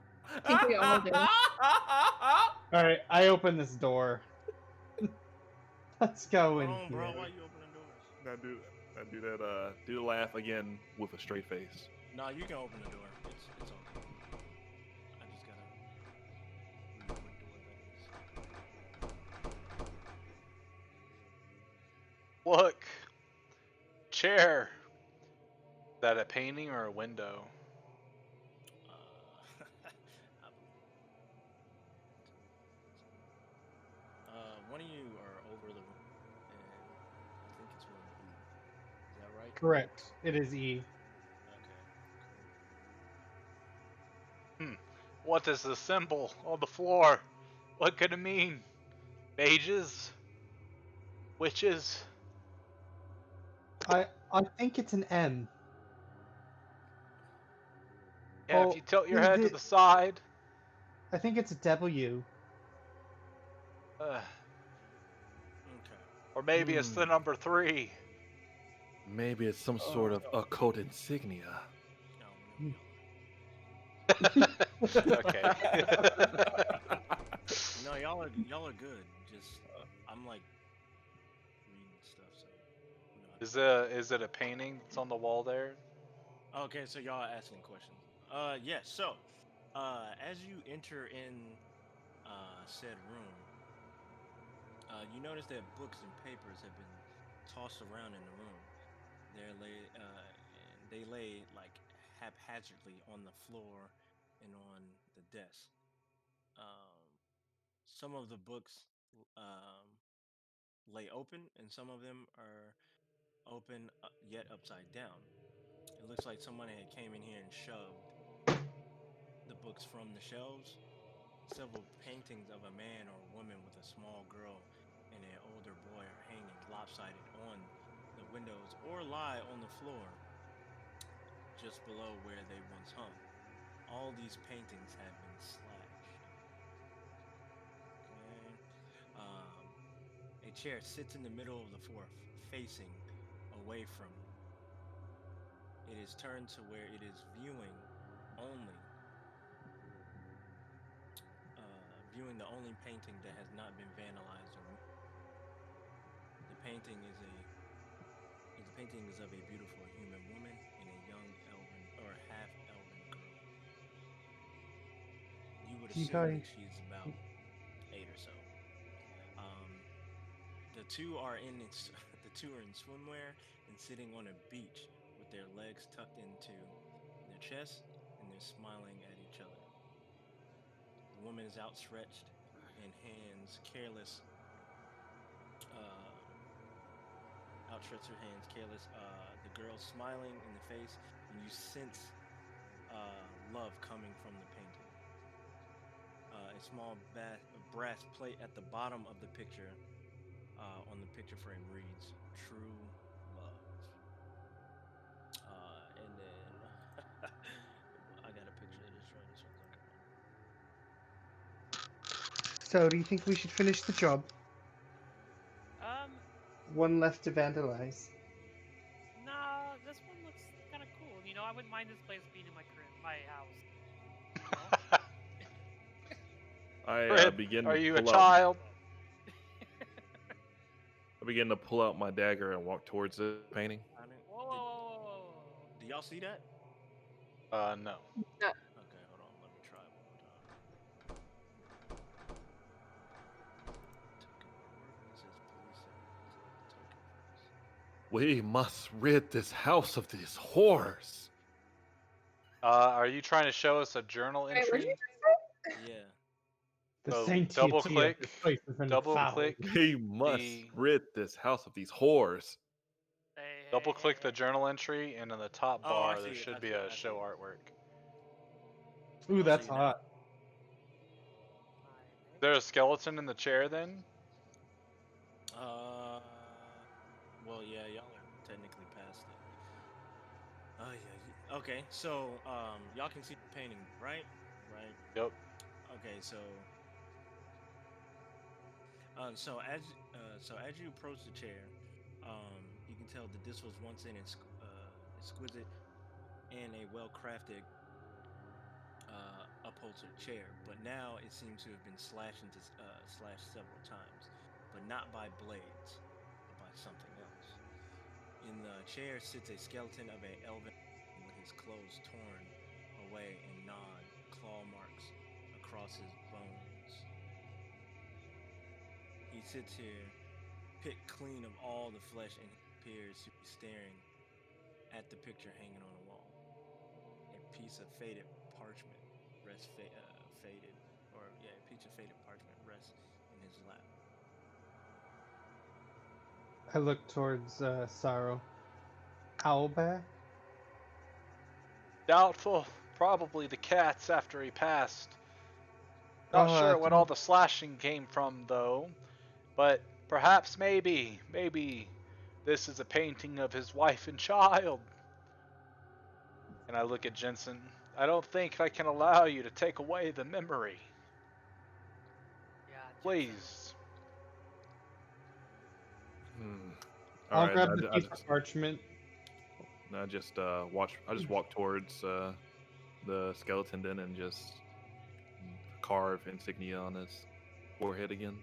think we all do. All right, I open this door. Let's go in Hold on, here. bro. Why you opening doors? Do that. Do the laugh again with a straight face. Nah, you can open the door. It's okay. I just gotta read what door that is. Look. Chair. Is that a painting or a window? One of you are over the room, and I think it's room E. Is that right? Correct. It is E. Okay. What is the symbol on the floor? What could it mean? Mages? Witches? I think it's an M. Yeah, Oh, if you tilt your is head to it- the side. I think it's a W. Uh, Okay. or maybe it's the number 3. Maybe it's some sort of occult insignia. No, no, Okay. no, y'all are good. Just I'm like reading stuff, so Is it a painting that's on the wall there? Okay, so y'all are asking questions. Yes. So, as you enter in said room, you notice that books and papers have been tossed around in the room. And they lay like haphazardly on the floor and on the desk. Um, some of the books um, lay open, and some of them are open yet upside down. It looks like someone had came in here and shoved the books from the shelves. Several paintings of a man or a woman with a small girl and an older boy are hanging lopsided on the windows or lie on the floor just below where they once hung. All these paintings have been slashed. Okay. A chair sits in the middle of the floor, facing away from you. It is turned to where it is only, viewing the only painting that has not been vandalized or moved. The painting is of a beautiful human woman and a young elven or half elven girl. You would You assume guys, that she's about 8 or so. Um, the two are in the two are in swimwear and sitting on a beach with their legs tucked into their chests and they're smiling at each other. The woman is outstretched and hands careless, outstretched her hands careless. The girl smiling in the face, and you sense love coming from the painting. A small brass plate at the bottom of the picture, on the picture frame reads "True Love." And then I got a picture of this one. This one's okay. so do you think we should finish the job? Um, One left to vandalize. no, this one looks kind of cool. You know, I wouldn't mind this place being in my house. I Fred, begin are to you a pull out. child? I begin to pull out my dagger and walk towards the painting. Whoa. Do y'all see that? No. Okay, hold on. Let me try it one more time. We must rid this house of these horrors. Are you trying to show us a journal Wait, what'd you entry? just Yeah. The So sanctity double of click, this place has been double fouled. click. We must The- rid this house of these horrors. Hey, Double hey, click hey, the journal entry, and in the top Oh, I bar there see it, should I be see it, a I see show it. artwork. Ooh, I'll that's see you now. hot. Is there a skeleton in the chair then? Well, yeah, y'all are technically past it. Oh yeah. Okay, so y'all can see the painting, right? Right. Yep. Okay, so so as you approach the chair, you can tell that this was once an exquisite and a well-crafted upholstered chair, but now it seems to have been slashed several times, but not by blades, but by something else. In the chair sits a skeleton of an elven with his clothes torn away and gnawed claw marks across his bones. He sits here, picked clean of all the flesh, and he appears to be staring at the picture hanging on the wall. A piece of faded parchment a piece of faded parchment rests in his lap. I look towards Sorrow. Owlbear? Doubtful. Probably the cats after he passed. Not sure what all the slashing came from, though. But perhaps maybe this is a painting of his wife and child. And I look at Jensen. I don't think I can allow you to take away the memory. Yeah, Jensen. Please. I'll All right, grab the piece of parchment. I just watch. I just walk towards the skeleton then and just carve insignia on his forehead again.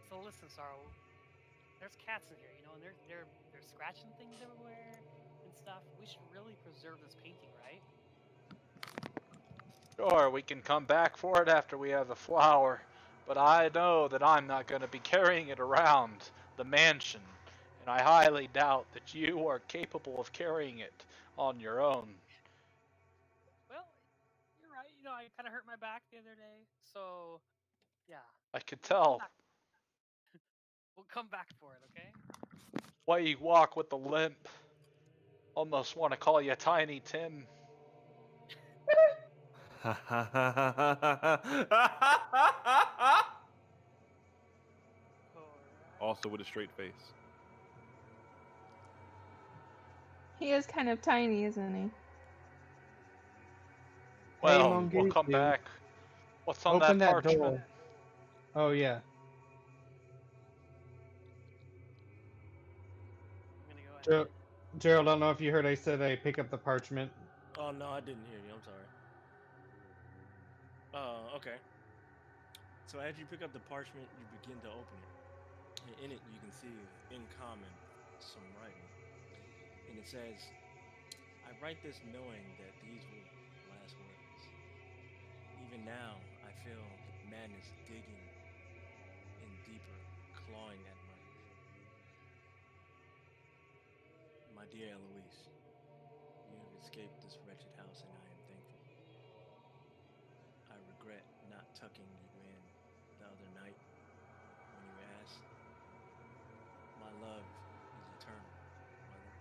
So listen, Sorrow. There's cats in here, you know, and they're scratching things everywhere and stuff. We should really preserve this painting, right? Sure, we can come back for it after we have the flower. But I know that I'm not going to be carrying it around the mansion. And I highly doubt that you are capable of carrying it on your own. Well, you're right. You know, I kind of hurt my back the other day, so yeah. I could tell. We'll come back for it, okay? Way you walk with the limp. Almost want to call you Tiny Tim. Also with a straight face. He is kind of tiny, isn't he? Well, Mongoose we'll come dude. back. What's on Open that parchment? door. Oh yeah. Jerrald, I don't know if you heard I said I pick up the parchment. Oh no, I didn't hear you. I'm sorry. Okay. So as you pick up the parchment, you begin to open it. And in it, you can see in common some writing. And it says, I write this knowing that these will last words. Even now, I feel the madness digging in deeper, clawing at my dear Eloise. You have escaped this wretched house, and I am thankful. I regret not tucking you in the other night when you asked. My love is eternal, my love.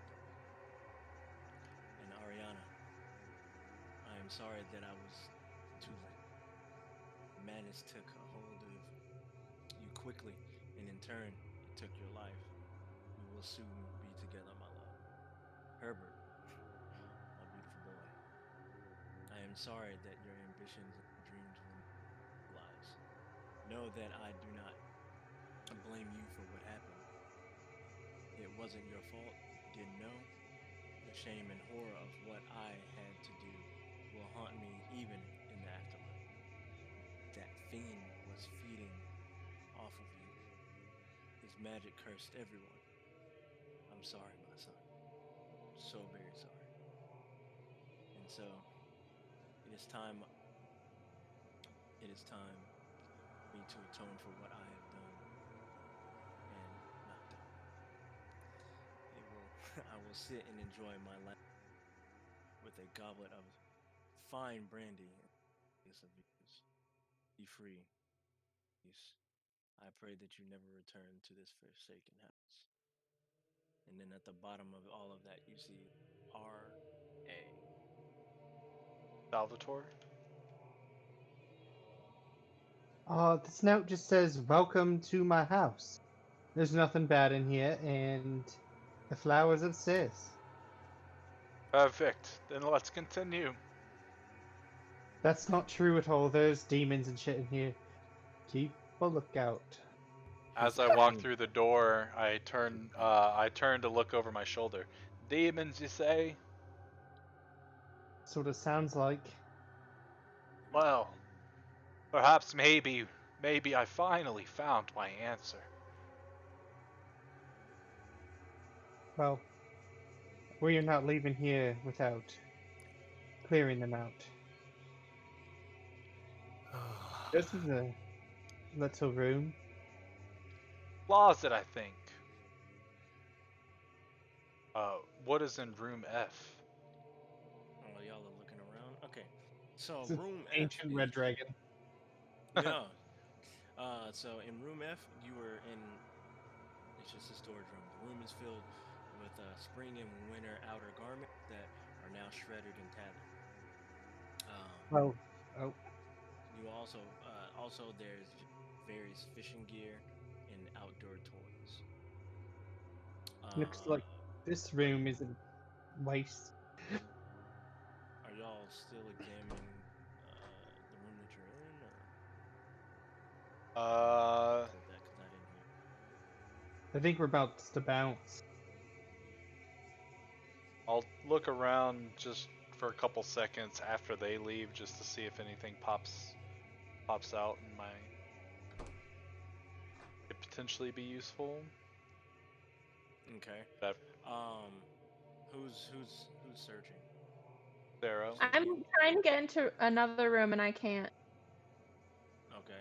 And Ariana, I am sorry that I was too late. Madness took a hold of you quickly, and in turn, it took your life. We will soon be together, my love. Herbert, my beautiful boy. I am sorry that your ambitions and dreams were lies. Know that I do not blame you for what happened. It wasn't your fault. You didn't know. The shame and horror of what I had to do will haunt me even in the afterlife. That fiend was feeding off of you. His magic cursed everyone. I'm sorry, my son. So very sorry. And so, it is time. It is time for me to atone for what I have done and not done. It will. I will sit and enjoy my life with a goblet of fine brandy and of yours. Be free. Peace. I pray that you never return to this forsaken house. And then at the bottom of all of that, you see R.A. Salvatore? This note just says, "Welcome to my house. There's nothing bad in here, and the flowers upstairs." Perfect. Then let's continue. That's not true at all. There's demons and shit in here. Keep a lookout. As I walk through the door, I turn to look over my shoulder. Demons, you say? Sort of sounds like. Well, perhaps maybe I finally found my answer. Well, we are not leaving here without clearing them out. This is a little room. Closet, I think. What is in room F? Oh, y'all are looking around. Okay, so It's an room F ancient red is dragon. yeah. So in room F, you were in. It's just a storage room. The room is filled with spring and winter outer garments that are now shredded and tattered. Oh, oh, You also there's various fishing gear and outdoor toys. looks Uh, like this room is a waste. are y'all still examining the room that you're in, or said that because I didn't hear? I think we're about to bounce. I'll look around just for a couple seconds after they leave, just to see if anything pops out and could potentially be useful. Okay. That Who's searching? Sarah. I'm trying to get into another room and I can't. Okay.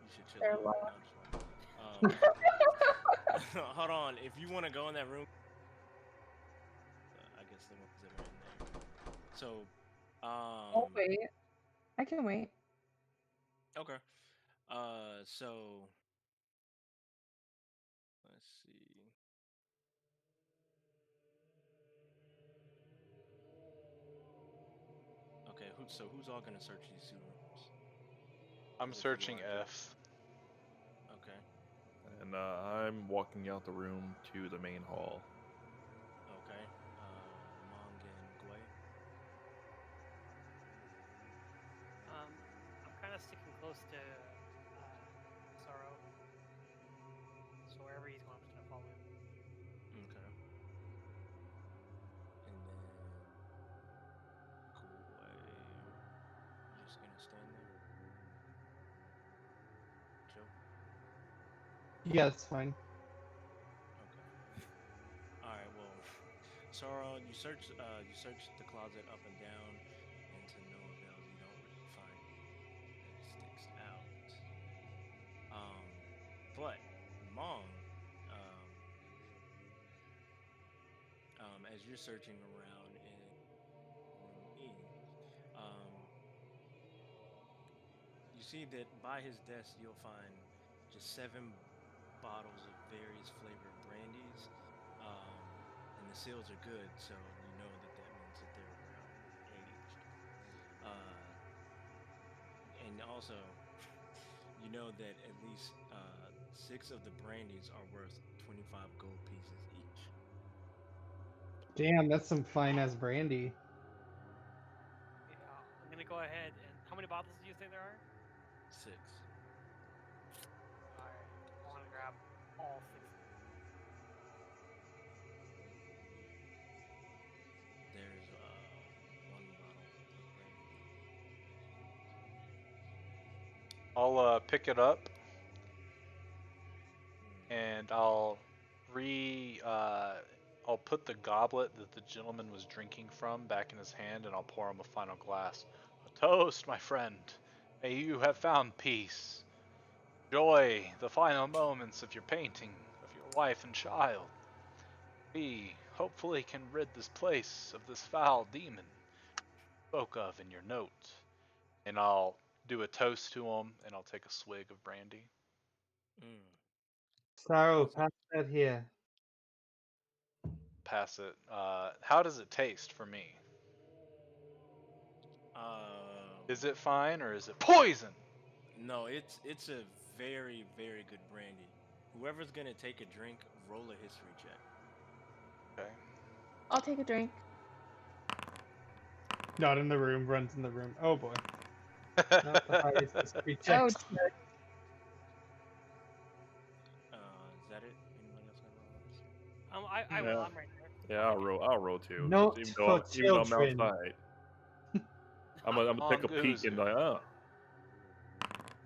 You should chill They're out. locked. No, I'm just playing. Hold on. If you want to go in that room, I guess the ones that are in there. So, Oh wait, I can wait. okay. So let's see. Okay, who's all gonna search these two rooms? I'm If you searching are F. Okay. And I'm walking out the room to the main hall. Okay. Mong and Gwei. I'm kind of sticking close to Sorrow. So wherever he's going, I'm just gonna follow him. Okay. Yeah, that's fine. Okay. All right. Well, Sorrel, you search the closet up and down, and to no avail. You don't find any sticks out. But Mong, um, as you're searching around in room E, um, you see that by his desk you'll find just 7 bottles of various flavored brandies, um, and the seals are good, so you know that that means that they're well aged. And also, you know that at least 6 of the brandies are worth 25 gold pieces each. Damn, that's some fine ass brandy. Yeah, I'm gonna go ahead and how many bottles do you say there are? 6. All right, I want to grab all 6 of them. There's 1 bottle of brandy. I'll pick it up Mm. and I'll put the goblet that the gentleman was drinking from back in his hand, and I'll pour him a final glass. A toast, my friend. May you have found peace. Joy the final moments of your painting of your wife and child. We hopefully can rid this place of this foul demon you spoke of in your note. And I'll do a toast to him, and I'll take a swig of brandy. Mm. Sorrow, How's it? pass that here. Pass it. How does it taste for me? Is it fine or is it poison? No, it's a very very good brandy. Whoever's gonna take a drink, roll a history check. Okay. I'll take a drink. Not in the room, runs in the room. Oh boy. Not the highest history Oh, checks. Is that it? Anybody else got to roll a history? I will. Yeah. I'm right there. Yeah, I'll roll too. Not Even for though I'm children. outside, I'm gonna take a peek and Mongoose. like, oh,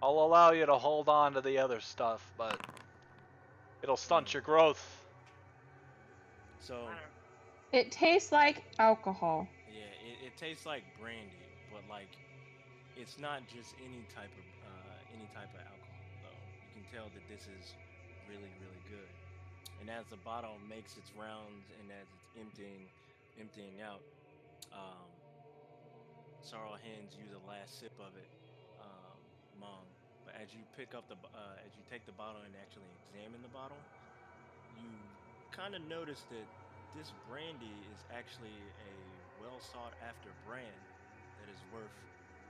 I'll allow you to hold on to the other stuff, but it'll stunt your growth. So I don't. it tastes like alcohol. yeah, it tastes like brandy, but like it's not just any type of alcohol though. You can tell that this is really really good. And as the bottle makes its rounds and as it's emptying out, um, Sorrel hands you the last sip of it, Mom. But as you as you take the bottle and actually examine the bottle, you kind of notice that this brandy is actually a well sought after brand that is worth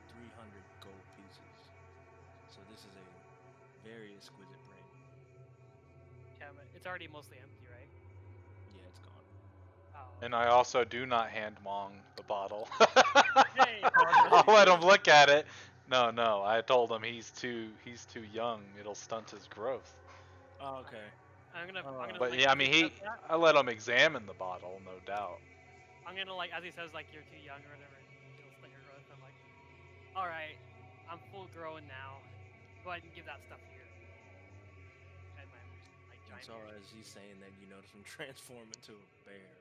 300 gold pieces. So this is a very exquisite brandy. Yeah, but it's already mostly empty, right? Yeah, it's gone. Oh. And I also do not hand Mong the bottle. Hey. I'll let him look at it. No, I told him he's too young. It'll stunt his growth. Oh, okay. I'm gonna But like yeah, I as he mean says that, I let him examine the bottle, no doubt. I'm gonna like as he says like you're too young or whatever, it'll stunt your growth. I'm like, all right, I'm full grown now. Go ahead and give that stuff here. And my like And giant so beard. as he's saying that, you notice him transform into a bear.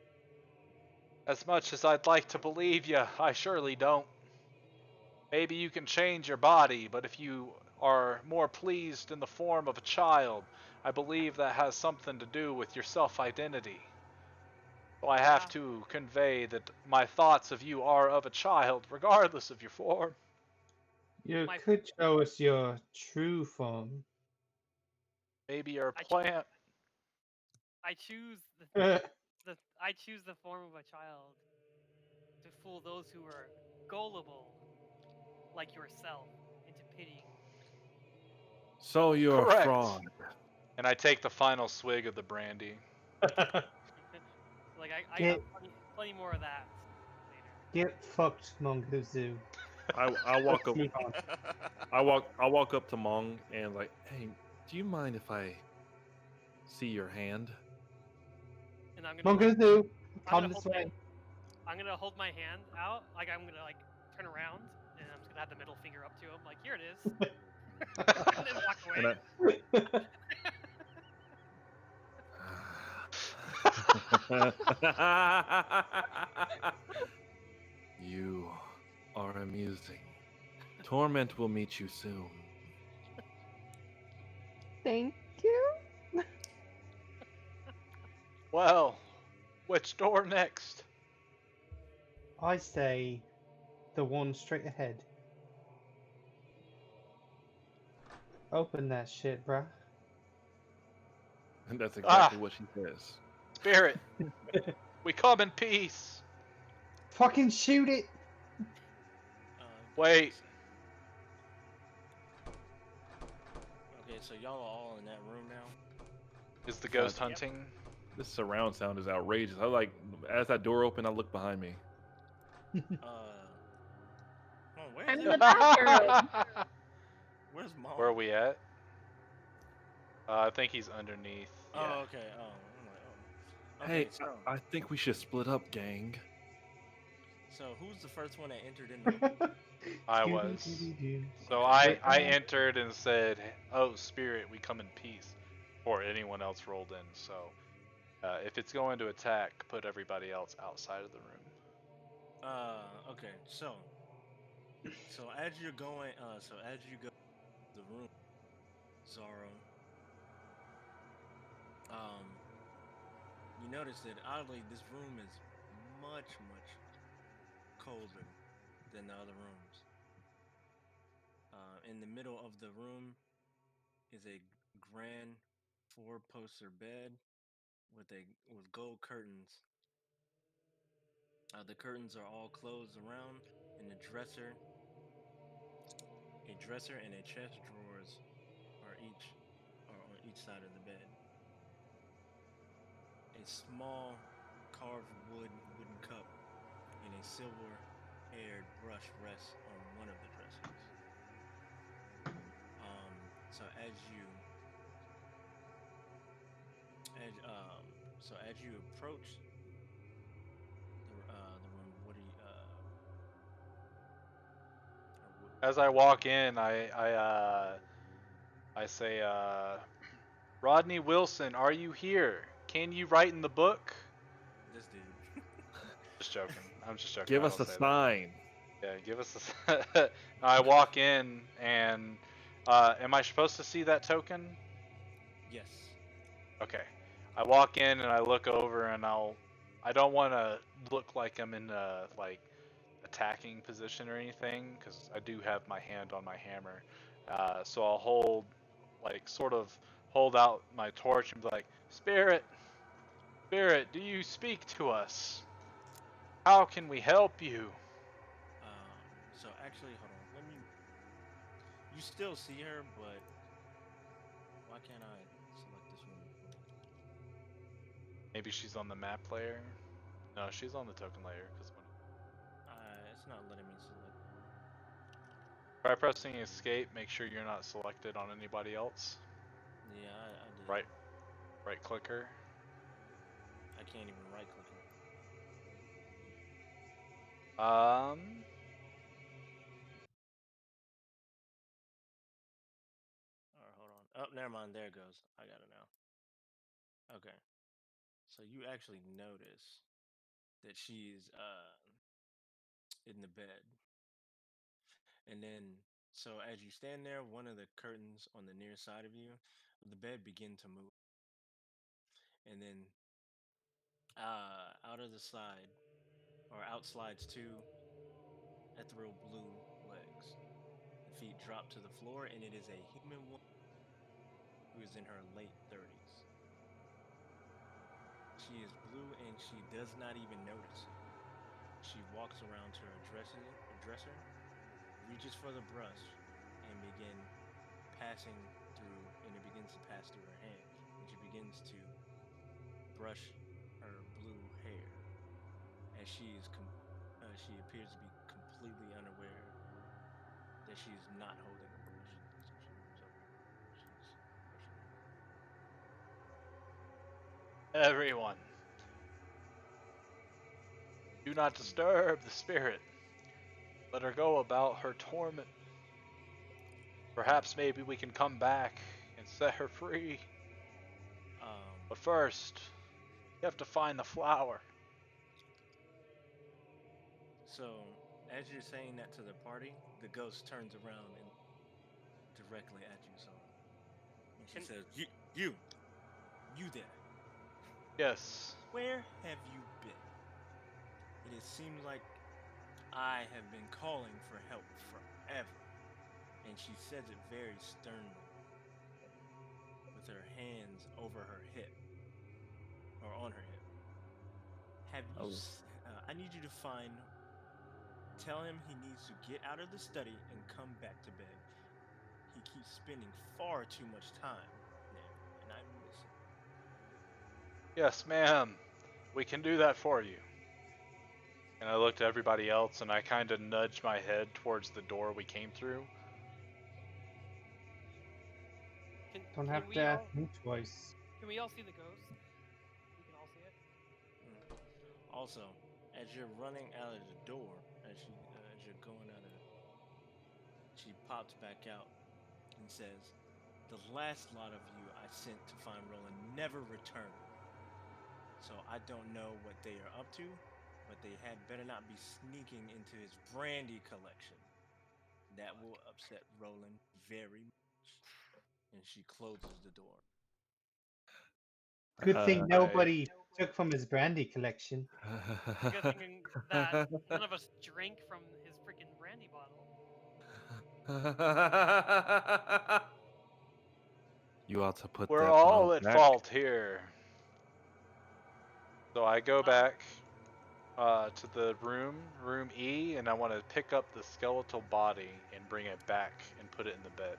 As much as I'd like to believe you, I surely don't. Maybe you can change your body, but if you are more pleased in the form of a child, I believe that has something to do with your self-identity. So I have Yeah, to convey that my thoughts of you are of a child, regardless of your form. You my could show us your true form. Maybe you're a I, plant. I choose I choose the form of a child to fool those who are gullible like yourself into pitying me. so you're a Correct. fraud. And I take the final swig of the brandy. Like I Get- got plenty more of that later. Get fucked, Mongoose. I walk up. Move on. I walk up to Mong and like, hey, do you mind if I see your hand? And I'm gonna like Mongoose, I'm come gonna this hold my way. I'm gonna hold my hand out like I'm gonna like turn around and I'm just gonna have the middle finger up to him like here it is. And then walk And away. I You are amusing. Torment will meet you soon. Thank you. Well, which door next? I say the one straight ahead. Open that shit, bruh. And that's Ah, exactly what she says. spirit, we come in peace. Fucking shoot it! Give me Wait. a sec. Okay, so y'all are all in that room now. Is the ghost Yep. hunting? This surround sound is outrageous. I like as that door opened, I look behind me. Where's I'm in everybody? the bathroom. Where's Mom? Where are we at? I think he's underneath. Yeah. Oh, okay. Oh, I'm like, oh. Okay, Hey, so I think we should split up, gang. who's the first one that entered in the room? I was. Scooby-Doo-Doo. So Okay. I entered and said, "Oh, spirit, we come in peace," before anyone else rolled in. So if it's going to attack, put everybody else outside of the room. Okay. So as you're going, so as you go to the room, Zaro, you notice that oddly this room is much colder than the other rooms. In the middle of the room is a grand four-poster bed with gold curtains. The curtains are all closed around, and a dresser and a chest drawers are on each side of the bed. A small carved wooden cup and a silver-haired brush rests on one of the dressers. So as you approach the room, what do you As I walk in, I say, Rodney Wilson, are you here? Can you write in the book? this dude? Just joking. I'm just joking. Give I us don't a say sign. that. Yeah, give us a. I walk in and, am I supposed to see that token? Yes. Okay. I walk in and I look over and I don't want to look like I'm in a like attacking position or anything because I do have my hand on my hammer. So I'll sort of hold out my torch and be like, Spirit, Spirit, do you speak to us? How can we help you? So actually, hold on. Let me. You still see her, but why can't I select this one? Maybe she's on the map layer. No, she's on the token layer. It's not letting me select. Try pressing escape. Make sure you're not selected on anybody else. Yeah, I did. Right clicker. I can't even right click her. Um. Alright, hold on. Oh, never mind. There it goes. I got it now. Okay. So you actually notice that she's in the bed. And then so as you stand there, one of the curtains on the near side of you, the bed begin to move. And then out of the side out slides two ethereal blue legs. The feet drop to the floor and it is a human woman who is in her late 30s. She is blue and she does not even notice you. She walks around to her dresser, reaches for the brush, and it begins to pass through her hands, and she begins to brush her blue hair, as she appears to be completely unaware that she's not holding a brush. So she moves over here. She's brushing her hair. Everyone, do not disturb the spirit. Let her go about her torment. Perhaps maybe we can come back and set her free. Um, But first, You have to find the flower. So, as you're saying that to the party, the ghost turns around and directly at you, Zara. And she Can- says, you there. Yes. Where have you been? It has seemed like I have been calling for help forever. And she says it very sternly, with her hands over her hip, or on her hip. Have you? I need you to tell him he needs to get out of the study and come back to bed. He keeps spending far too much time there, and I miss him. Yes, ma'am. We can do that for you. And I looked at everybody else and I kind of nudged my head towards the door we came through. Don't can have we to ask all, me twice. Can we all see the ghost? We can all see it. Also, as you're running out of the door, as you're going out of, she pops back out and says, "The last lot of you I sent to find Roland never returned. So I don't know what they are up to, but they had better not be sneaking into his brandy collection. That will upset Roland very much." And she closes the door. Good thing I- nobody took from his brandy collection. Good thing that none of us drank from his freaking brandy bottle. You ought to put We're that all bottle at back. fault here. So I go back to the room E, and I want to pick up the skeletal body and bring it back and put it in the bed.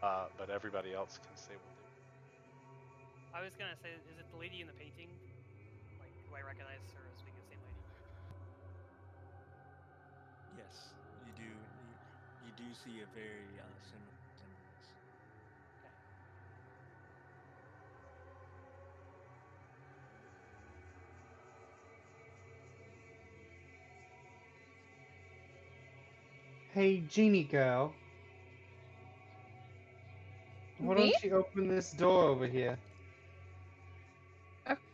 But everybody else can say what they. I was gonna say, is it the lady in the painting? Like, do I recognize her as being the same lady? Yes, you do. You do see a very similar resemblance. Okay. Hey, genie girl. Why Me? don't you open this door over here?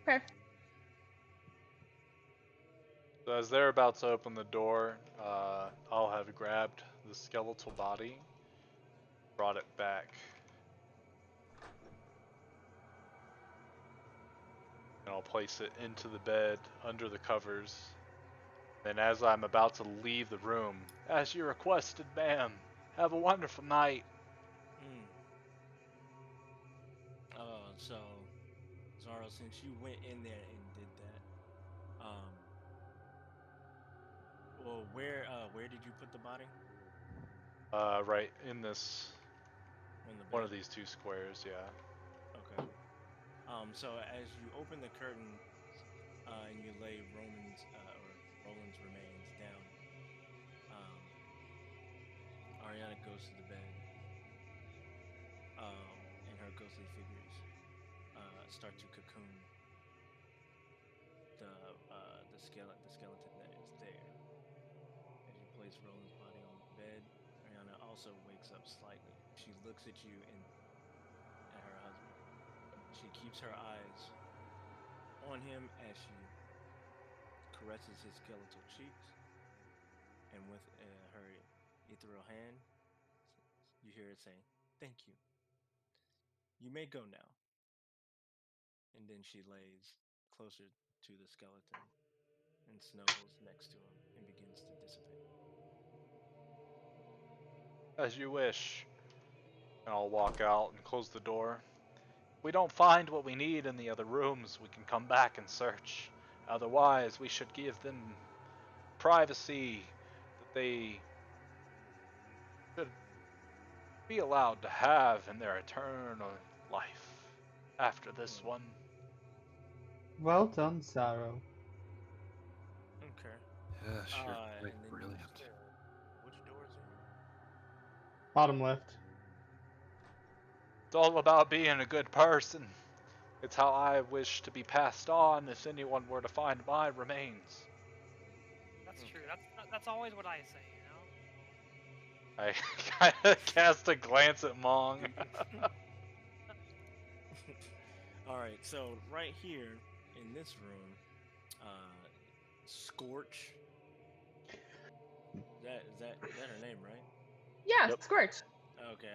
Okay. So as they're about to open the door, I'll have grabbed the skeletal body, brought it back, and I'll place it into the bed under the covers. Then as I'm about to leave the room, as you requested, ma'am, have a wonderful night. So, Zara, since you went in there and did that, well, where did you put the body? Right in this, On the bed. one of these two squares, yeah. Okay. So as you open the curtain, and you lay Roland's remains down, Ariana goes to the bed, and her ghostly figures start to cocoon the skeleton that is there. As you place Roland's body on the bed, Ariana also wakes up slightly. She looks at you and at her husband. She keeps her eyes on him as she caresses his skeletal cheeks, and with her ethereal hand, you hear it saying, "Thank you. You may go now." And then she lays closer to the skeleton and snuggles next to him and begins to dissipate. As you wish. And I'll walk out and close the door. If we don't find what we need in the other rooms, we can come back and search. Otherwise, we should give them privacy that they should be allowed to have in their eternal life after this one. Well done, Sorrow. Okay. Yes, you're quite And then brilliant. which door is it? Bottom left. It's all about being a good person. It's how I wish to be passed on if anyone were to find my remains. That's true. That's always what I say, you know. I kind of cast a glance at Mong. All right, so right here in this room, Scorch. Is that her name, right? Yeah, Yep. Scorch. Okay.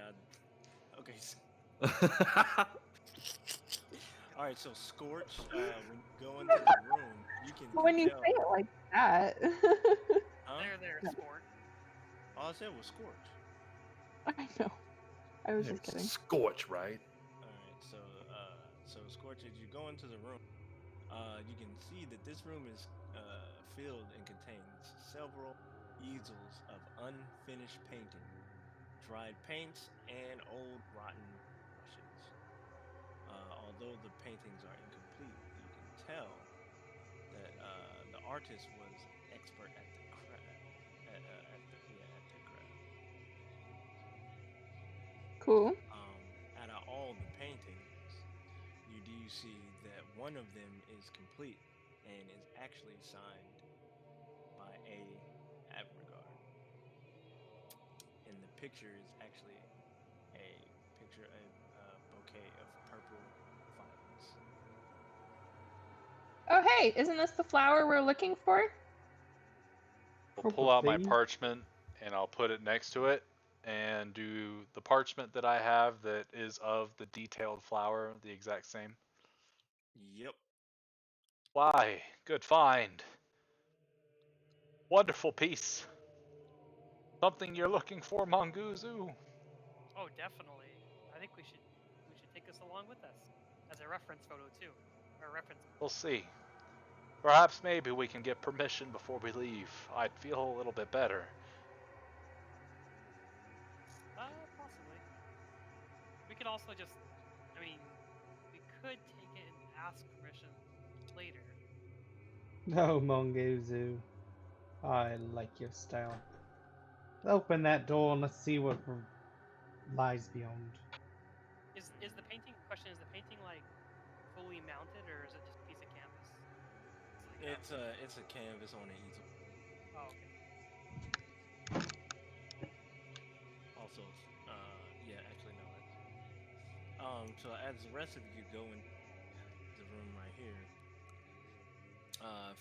Okay. All right. So Scorch, when you go into the room, you can When you tell. say it like that. Huh? There, No. sport. All I said was Scorch. I know. I was Yeah, just kidding. Scorch, right? All right. So Scorch, as you go into the room, you can see that this room is filled and contains several easels of unfinished painting, dried paints, and old rotten brushes. Although the paintings are incomplete, you can tell that the artist was expert at the craft. At their craft. Cool. Out of all the paintings, you do see that one of them is complete and is actually signed by A. Abregard. And the picture is actually a a bouquet of purple violets. Oh, hey, isn't this the flower we're looking for? I'll pull out my Probably. parchment and I'll put it next to it and do the parchment that I have that is of the detailed flower the exact same. Yep. Why, good find. Wonderful piece. Something you're looking for, Monguzu. Oh, definitely. I think we should take this along with us as a reference photo too, or a reference. We'll see. Perhaps maybe we can get permission before we leave. I'd feel a little bit better. Possibly. We could also just, I mean, we could take it and ask permission later. No, Mongozu. I like your style. Open that door and let's see what lies beyond. Is the painting question? Is the painting like fully mounted, or is it just a piece of canvas? It's a canvas on an easel. Oh, okay. Also, yeah, actually no. So as the rest of you go in the room right here,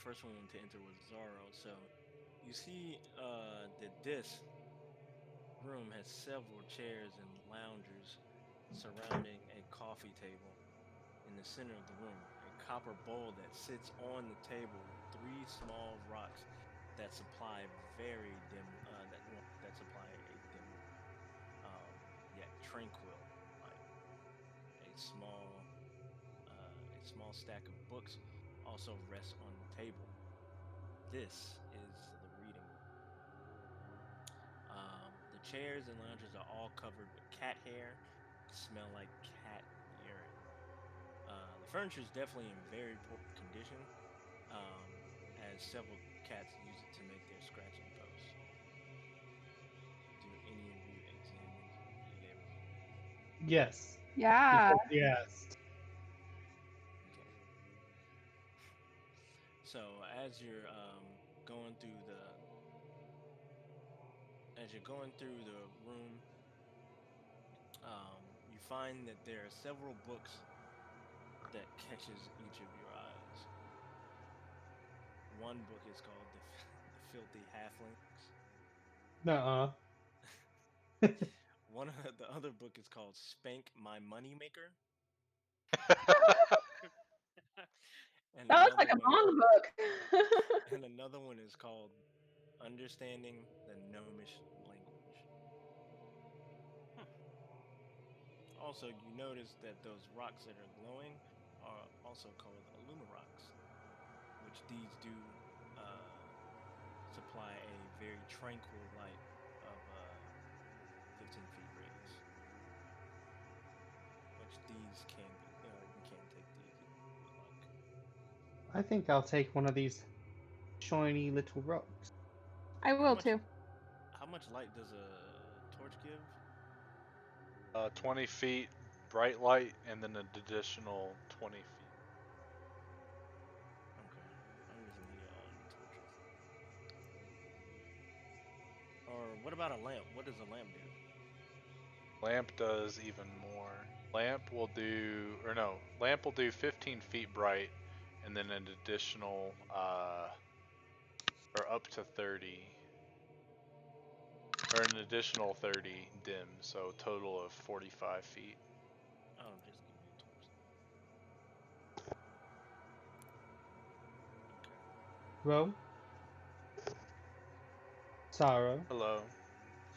first one to enter was Zaro. So you see that this room has several chairs and loungers surrounding a coffee table in the center of the room. A copper bowl that sits on the table with three small rocks that supply very dim that supply a dim yet tranquil light. A small stack of books also rests on the table. This is the reading room. The chairs and lounges are all covered with cat hair, smell like cat urine. The furniture is definitely in very poor condition, um, as several cats use it to make their scratching posts. Do any of you examine the room? Yes. Yeah. Because he asked. Okay. So going through the as you're going through the room, you find that there are several books that catches each of your eyes. One book is called the Filthy Halflings. Nuh-uh. One of the other book is called Spank My Moneymaker, and That looks like a manga book. another one is called Understanding the Gnomish Language. Hmm. Also, you notice that those rocks that are glowing are also called Illuma rocks, which these do uh, supply a very tranquil light of 15 feet radius. Which these can be, you can take these if you would like. I think I'll take one of these shiny little rocks. I How will much? too. How much light does a torch give? 20 feet bright light and then an additional 20 feet. Okay, I'm just gonna need all your torches. Or what about a lamp? What does a lamp do? Lamp does even more. Lamp will do 15 feet bright, and then an additional, or up to 30, or an additional 30 dim, so total of 45 feet. I'll just give you a torch. Okay. Well, Sorrow, Hello.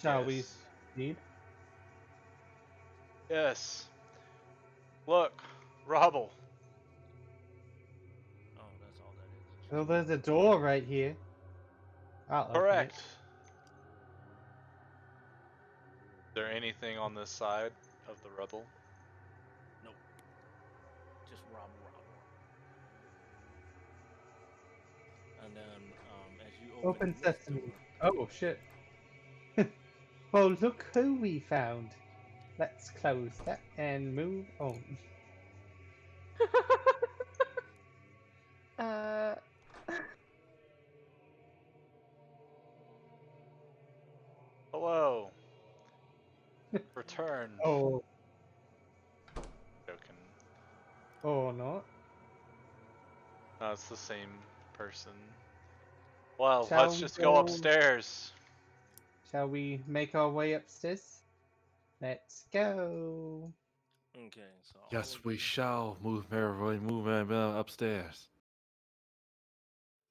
shall we Yes. proceed? Yes. Look, rubble. Oh, that's all that is. Well, there's a door right here. I'll open it. Correct. Is there anything on this side of the rubble? Nope. Just rubble. And then, as you Open this sesame. door, Oh, shit. Well, look who we found. Let's close that and move on. uh, Hello. Return. Oh, Joking. or not. No, it's the same person. Well, Shall let's we just go go- upstairs. Shall we make our way upstairs? Let's go. okay. So all Yes, of we you- shall move upstairs.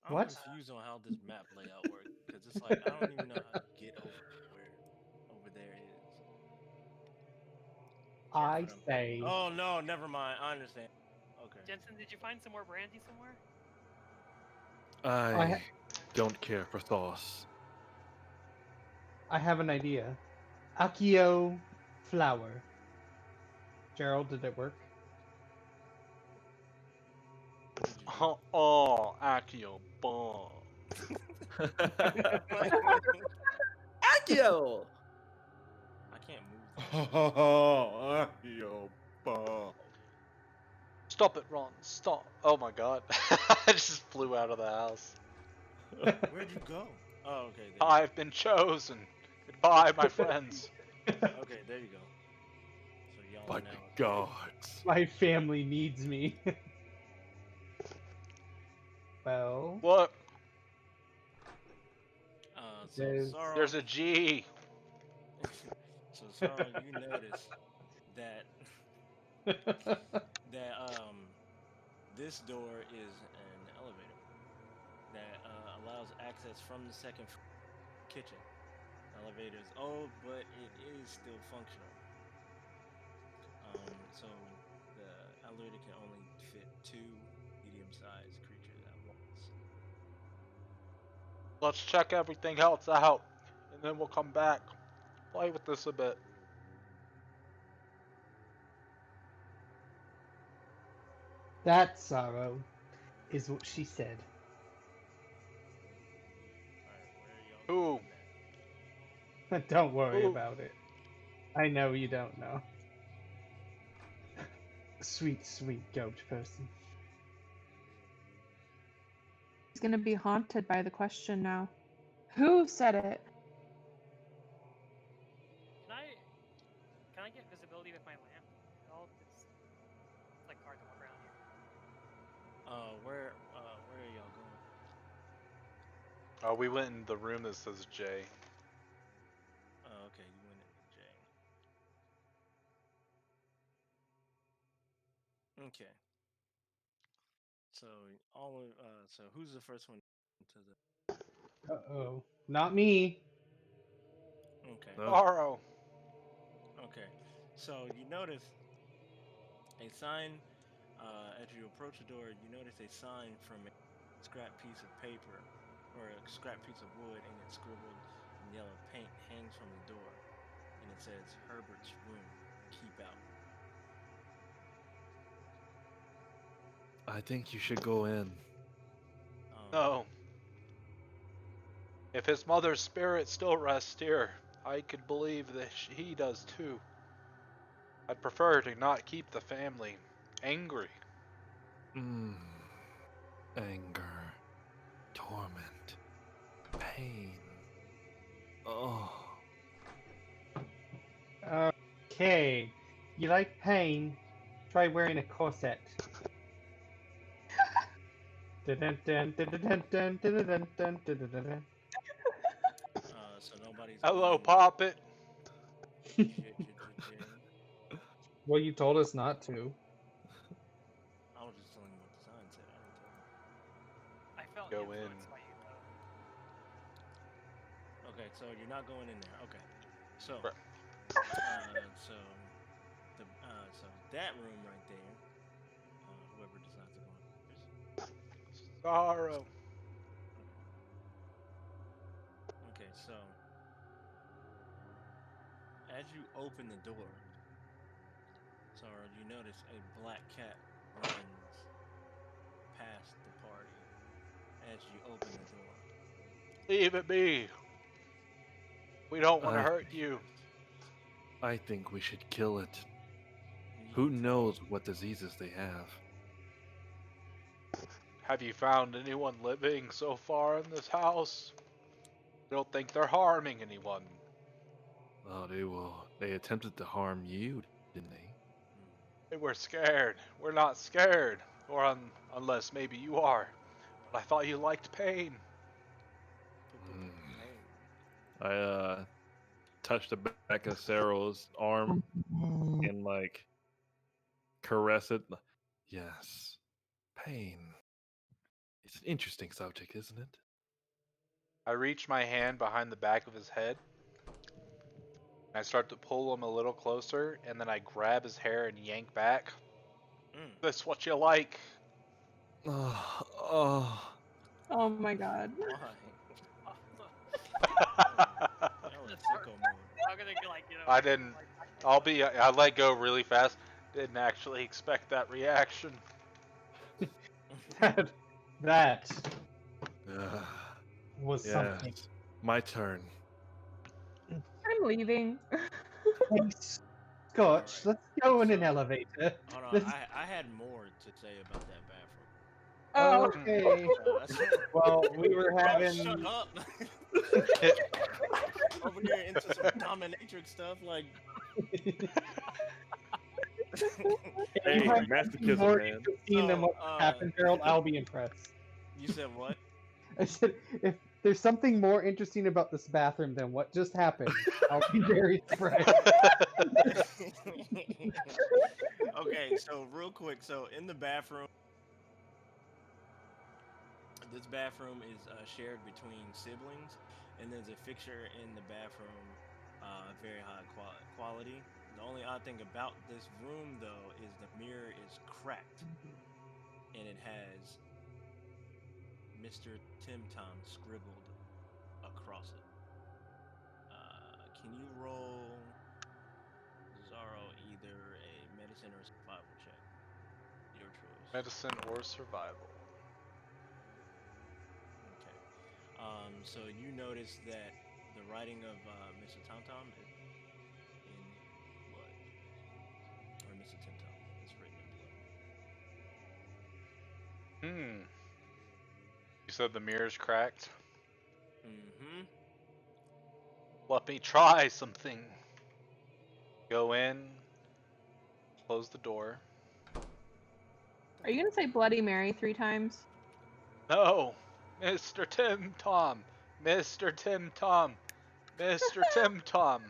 I'm What? confused on how this map layout works because it's like I don't even know how to get over where over there is. I But I'm- say. Oh no, never mind. I understand. Okay. Jensen, did you find some more brandy somewhere? I ha- don't care for sauce. I have an idea. Accio flower. Jerrald, did it work? What did you do? Oh, Akio bomb. Accio! I can't move. Oh, Accio bomb. Stop it, Ron. Stop. Oh my god. I just flew out of the house. Where'd you go? Oh, okay. There I've been chosen. Goodbye, my friends. Okay, there you go. So y'all By are the now. gods. My family needs me. Well, Look, So There's- Sorrow. there's a G. So Sorrow, you notice that this door is an elevator that allows access from the second kitchen. The elevator is old, but it is still functional. So the elevator can only fit 2 medium-sized creatures at once. Let's check everything else out, and then we'll come back. Play with this a bit. that sorrow is what she said. Alright, where are y'all Ooh. going at? Don't worry Ooh. about it. I know you don't know. Sweet, sweet goat person. he's gonna be haunted by the question now. Who said it? Can I get visibility with my lamp at all? 'Cause it's like hard to walk around here. Where are y'all going? We went in the room that says J. Oh, okay, you went into J. Okay. So so who's the first one to the? Uh-oh. Not me. Okay. No. Sorrow. Okay. So you notice a sign as you approach the door. You notice a sign from a scrap piece of paper or a scrap piece of wood, and it's scribbled in yellow paint hangs from the door, and it says Herbert's room. Keep out. I think you should go in. No. If his mother's spirit still rests here, I could believe that he does too. I'd prefer to not keep the family angry. Anger, torment, pain. Oh. Okay. You like pain? Try wearing a corset. Dun-dun-dun-dun-dun-dun-dun-dun-dun-dun-dun. So nobody's Hello, going. Poppet. Well, you told us not to. I was just telling you what the sign said. I didn't tell you. I felt Go in. influenced by you though. Okay, so you're not going in there. Okay, so Right. so so that room right there. Whoever decides to go in first. Sorrow. Okay, so as you open the door, Sarah, you notice a black cat runs past the party as you open the door. Leave it be. We don't want to I hurt you. I think we should kill it. You Who tell- knows what diseases they have? Have you found anyone living so far in this house? I don't think they're harming anyone. Oh, they attempted to harm you, didn't they? Hey, we're scared. We're not scared. Or unless maybe you are. But I thought you liked pain. I touched the back of Cyril's arm and like caress it. Yes, pain. It's an interesting subject, isn't it? I reach my hand behind the back of his head. I start to pull him a little closer, and then I grab his hair and yank back. That's what you like. Oh, Oh my god. Why? Y'all in sicko mode. I'm gonna like I didn't. I let go really fast. Didn't actually expect that reaction. That oh. was Yes, something. my turn. I'm leaving. Hey, Scotch, let's go in an elevator. Hold on, This- I had more to say about that bathroom. Oh, Okay. So Well, we were Bro, having. shut up. Over here into some dominatrix stuff, like. Hey, you have masochism, more man. interesting than what happened, Jerrald, I'll be impressed. You said what? I said, if there's something more interesting about this bathroom than what just happened, I'll be very surprised. Okay, so real quick, so in the bathroom, this bathroom is shared between siblings, and there's a fixture in the bathroom, very high quality. The only odd thing about this room, though, is the mirror is cracked, and it has Mr. Tim Tom scribbled across it. Can you roll, Zaro, either a medicine or survival check? Your choice. Medicine or survival. Okay. So you notice that the writing of Mr. Tom Tom is in blood, or Mr. Tim Tom is written in blood. You said the mirror's cracked? Mm-hmm. Let me try something. Go in, close the door. are you gonna say Bloody Mary 3 times? No! Mr. Tim Tom! Mr. Tim Tom! Mr. Tim Tom!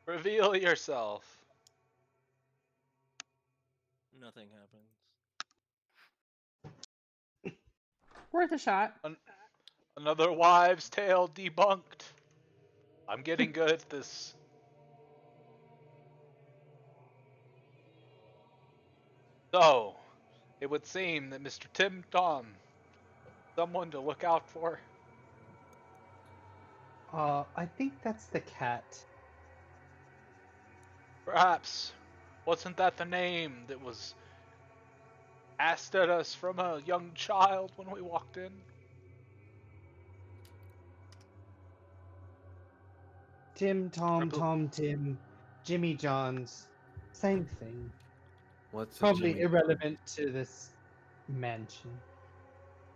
Reveal yourself. Nothing happens. Worth a shot. Another wives' tale debunked. I'm getting good at this. So, it would seem that Mr. Tim Tom, someone to look out for. I think that's the cat. Perhaps, wasn't that the name that was asked at us from a young child when we walked in? Tim, Tom, Tim, Jimmy John's. Same thing. What's a Probably Jimmy? irrelevant to this mansion.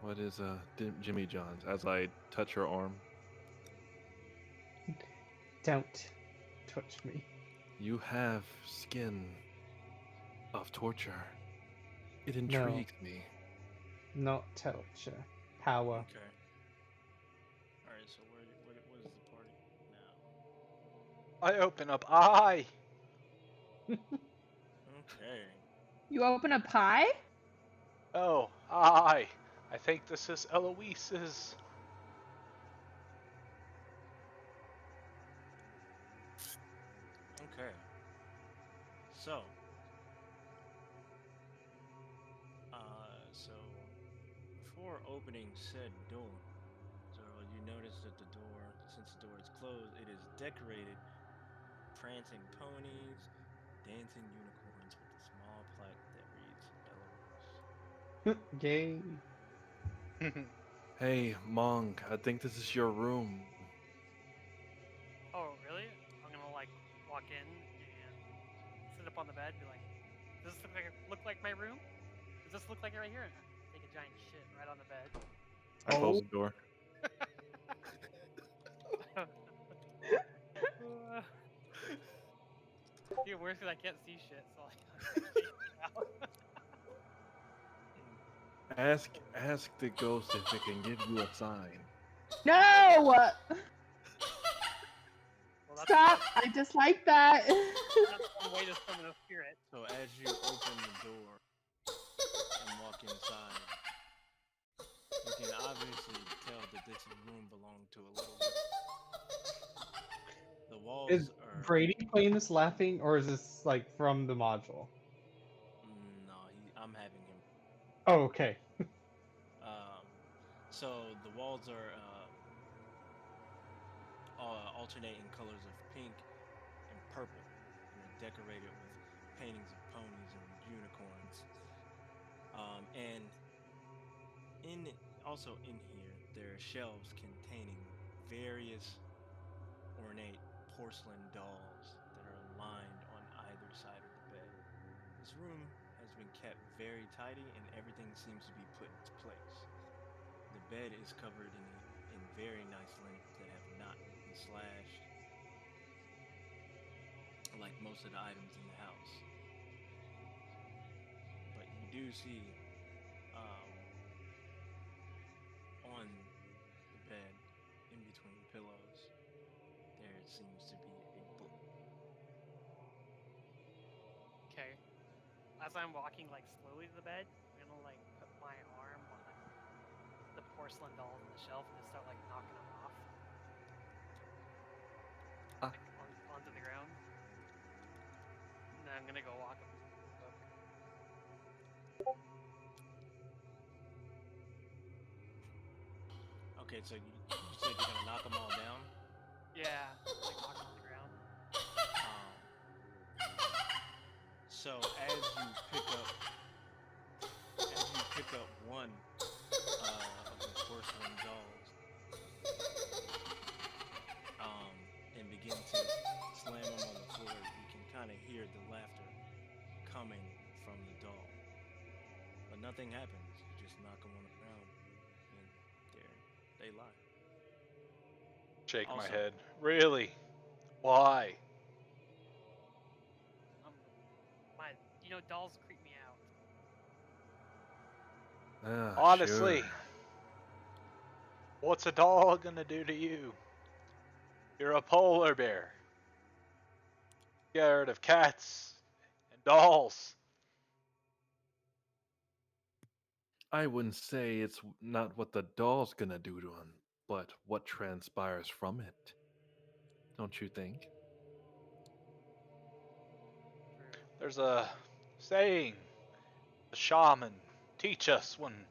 What is Jimmy John's? As I touch her arm. Don't touch me. You have skin of torture. It No. intrigues me. Not torture. Power. Okay. All right. So what is the party now? I open up eye. Okay. You open a pie? Oh, eye. I think this is Eloise's. Okay. So. So before opening said door, Jerrald, you notice that the door, since the door is closed, it is decorated prancing ponies, dancing unicorns with a small plaque that reads Eloise. Gay. Hey, Monk, I think this is your room. Oh, really? I'm gonna like walk in and sit up on the bed, and be like, "Does this look like my room? Does this look like it right here?" And take a giant shit right on the bed. I close the door. Dude, worse because I can't see shit, so like. Ask the ghost if it can give you a sign. No! Well, Stop! I dislike that. That's one way to summon a spirit. So as you open the door and walk inside, you can obviously tell that this room belonged to a little girl. The walls Is are Brady playing this laughing, or is this like from the module? no, I'm having him. Oh, okay. So the walls are alternating colors of pink and purple, and they're decorated with paintings of ponies and unicorns. And also in here, there are shelves containing various ornate porcelain dolls that are lined on either side of the bed. This room has been kept very tidy, and everything seems to be put into place. The bed is covered in very nice linens that have not been slashed, like most of the items in the house. But you do see on the bed, in between pillows, there seems to be a book. Okay. As I'm walking like slowly to the bed, I'm gonna like put my arm on the porcelain dolls on the shelf and just start like knocking them off. Like, onto the ground. And then I'm gonna go walk up to the book. Okay, so you said you're gonna knock them all down. Yeah, like knock them on the ground. So as you pick up one of the porcelain dolls, and begin to slam them on the floor, you can kind of hear the laughter coming from the doll. But nothing happens. You just knock them on the ground, and there they lie. Shake my Also- head. Really? Why? Dolls creep me out. Honestly, Sure. what's a doll gonna do to you? You're a polar bear. Scared of cats and dolls. I wouldn't say it's not what the doll's gonna do to him, but what transpires from it. Don't you think? There's a saying the shaman teach us when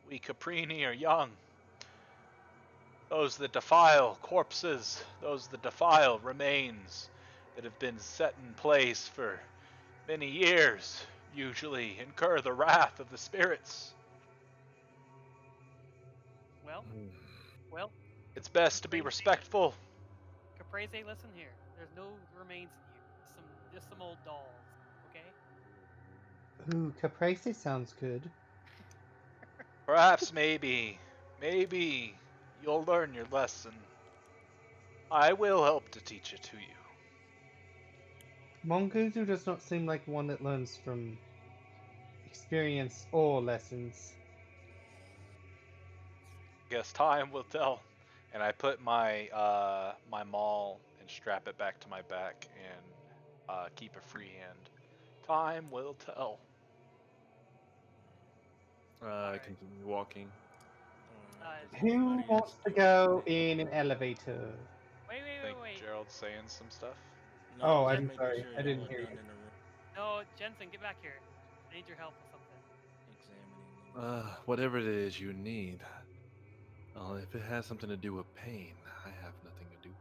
we Caprini are young. Those that defile corpses, those that defile remains that have been set in place for many years, usually incur the wrath of the spirits. Well, It's best to be respectful. Caprese, listen here. There's no remains in you. Just some old dolls. Okay? Ooh, caprese sounds good. Perhaps maybe you'll learn your lesson. I will help to teach it to you. Mongoose does not seem like one that learns from experience or lessons. Guess time will tell. And I put my my maul and strap it back to my back and keep a free hand. Time will tell. Alright. Continue walking. Does Who anybody wants else to do go anything? in an elevator? Wait, I wait, think wait, wait. Gerald's saying some stuff. No, Oh, I'm just I'm making sorry. sure I y'all didn't are hear done you. in the room No, Jensen, get back here. I need your help with something. examining. Whatever it is you need. If it has something to do with pain, I have nothing to do.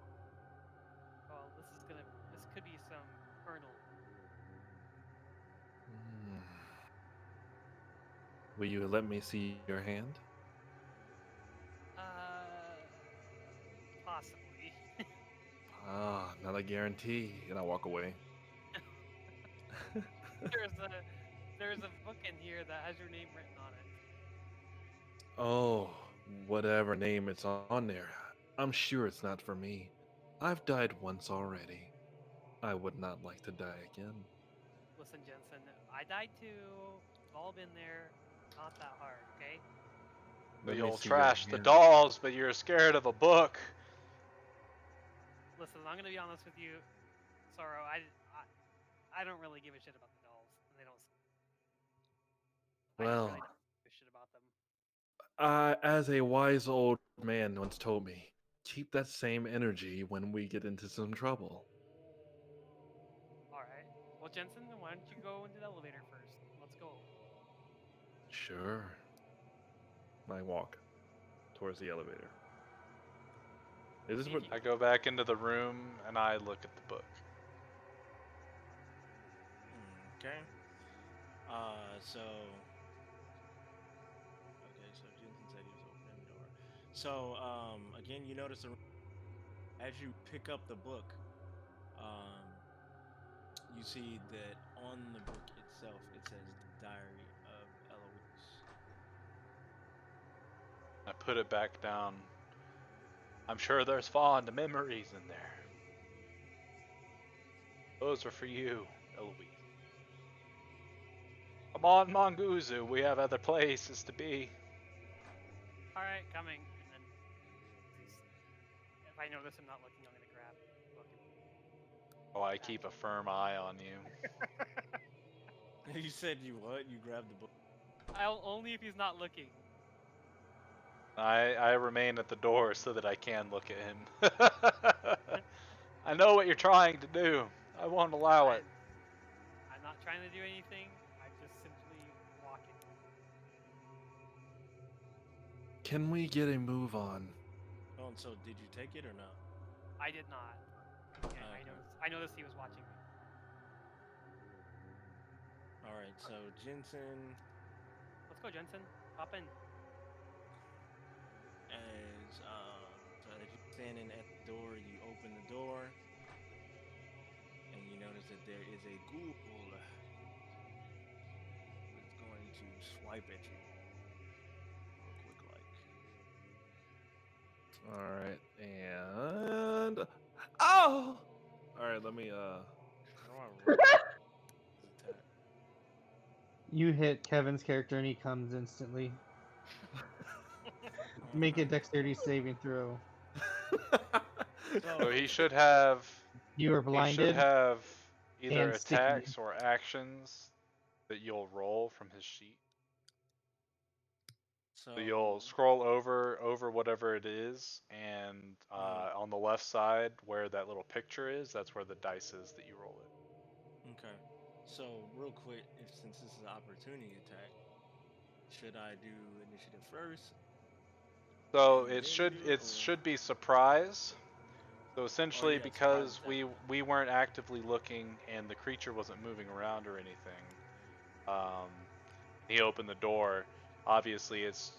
Well, this could be some kernel. Hmm. Will you let me see your hand? Possibly. Not a guarantee. And I walk away. There's a book in here that has your name written on it. Oh, whatever name it's on there. I'm sure it's not for me. I've died once already. I would not like to die again. Listen, Jensen, I died too. We've all been there. Not that hard, okay? Let me You'll see your trash the hand. dolls, but you're scared of a book. Listen, I'm gonna be honest with you, Sorrow. I don't really give a shit about the dolls, and they don't. I just really Well, don't give a shit about them. as a wise old man once told me, keep that same energy when we get into some trouble. All right. Well, Jensen, why don't you go into the elevator first? Let's go. Sure. I walk towards the elevator. Is this See if what? you I go back into the room and I look at the book. Okay. So. Okay, so Jensen said he was opening the door. So, again, you notice as you pick up the book, um, you see that on the book itself it says the Diary of Eloise. I put it back down. I'm sure there's fond memories in there. Those are for you, Eloise. Come on, Monguzu, we have other places to be. All right, coming. And then, if I notice him not looking, I'm gonna grab the book. Oh, I keep a firm eye on you. You said you what? You grabbed the book. I'll only if he's not looking. I remain at the door so that I can look at him. I know what you're trying to do. I won't allow it. I'm not trying to do anything. I'm just simply walking. Can we get a move on? Oh, so did you take it or not? I did not. Okay, I noticed he was watching me. All right, so Jensen, Let's go, Jensen. Hop in. as you're standing at the door, you open the door, and you notice that there is a ghoul that's going to swipe at you real quick, like. All right, and oh! All right, let me How do I roll his attack? You hit Kevin's character and he comes instantly. Make a dexterity saving throw. So he should have. You are He should blinded have either and sticky. attacks or actions that you'll roll from his sheet. So So you'll scroll over whatever it is, and on the left side where that little picture is, that's where the dice is that you roll it. okay. So real quick, since this is an opportunity attack, should I do initiative first? So And it then do it, or should be surprise. So oh essentially, yeah, surprise because attack. we weren't actively looking and the creature wasn't moving around or anything, um, he opened the door. Obviously, it's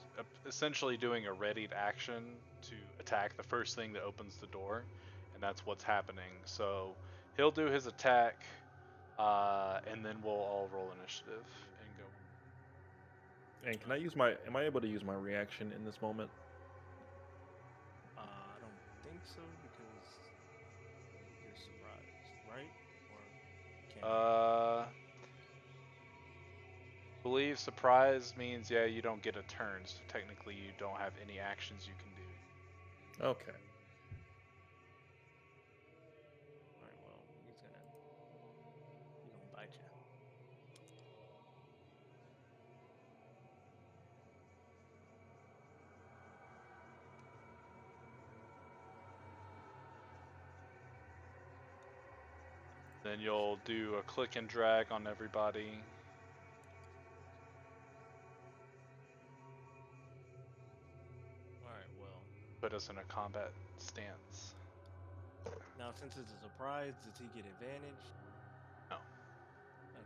essentially doing a readied action to attack the first thing that opens the door, and that's what's happening. So he'll do his attack, and then we'll all roll initiative and go. And can I use my? Am I able to use my reaction in this moment? I don't think so because you're surprised, right? Or Believe surprise means you don't get a turn, so technically you don't have any actions you can do. Okay. Alright, well, he's gonna bite you. Then you'll do a click and drag on everybody. Alright, well. Put us in a combat stance. Now, since it's a surprise, does he get advantage? No.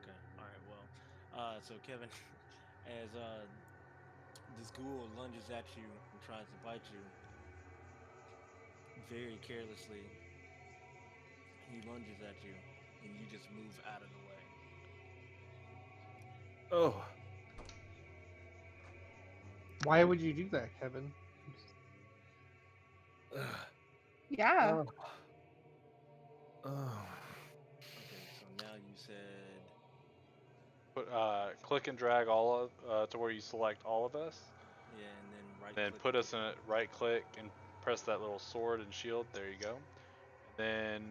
Okay. Alright, well. So Kevin, as this ghoul lunges at you and tries to bite you, very carelessly, he lunges at you, and you just move out of the way. Oh. Why would you do that, Kevin? Yeah. Okay, so now you said Put click and drag all of to where you select all of us. yeah, and then right. Then put us in a right click and press that little sword and shield. There you go. And then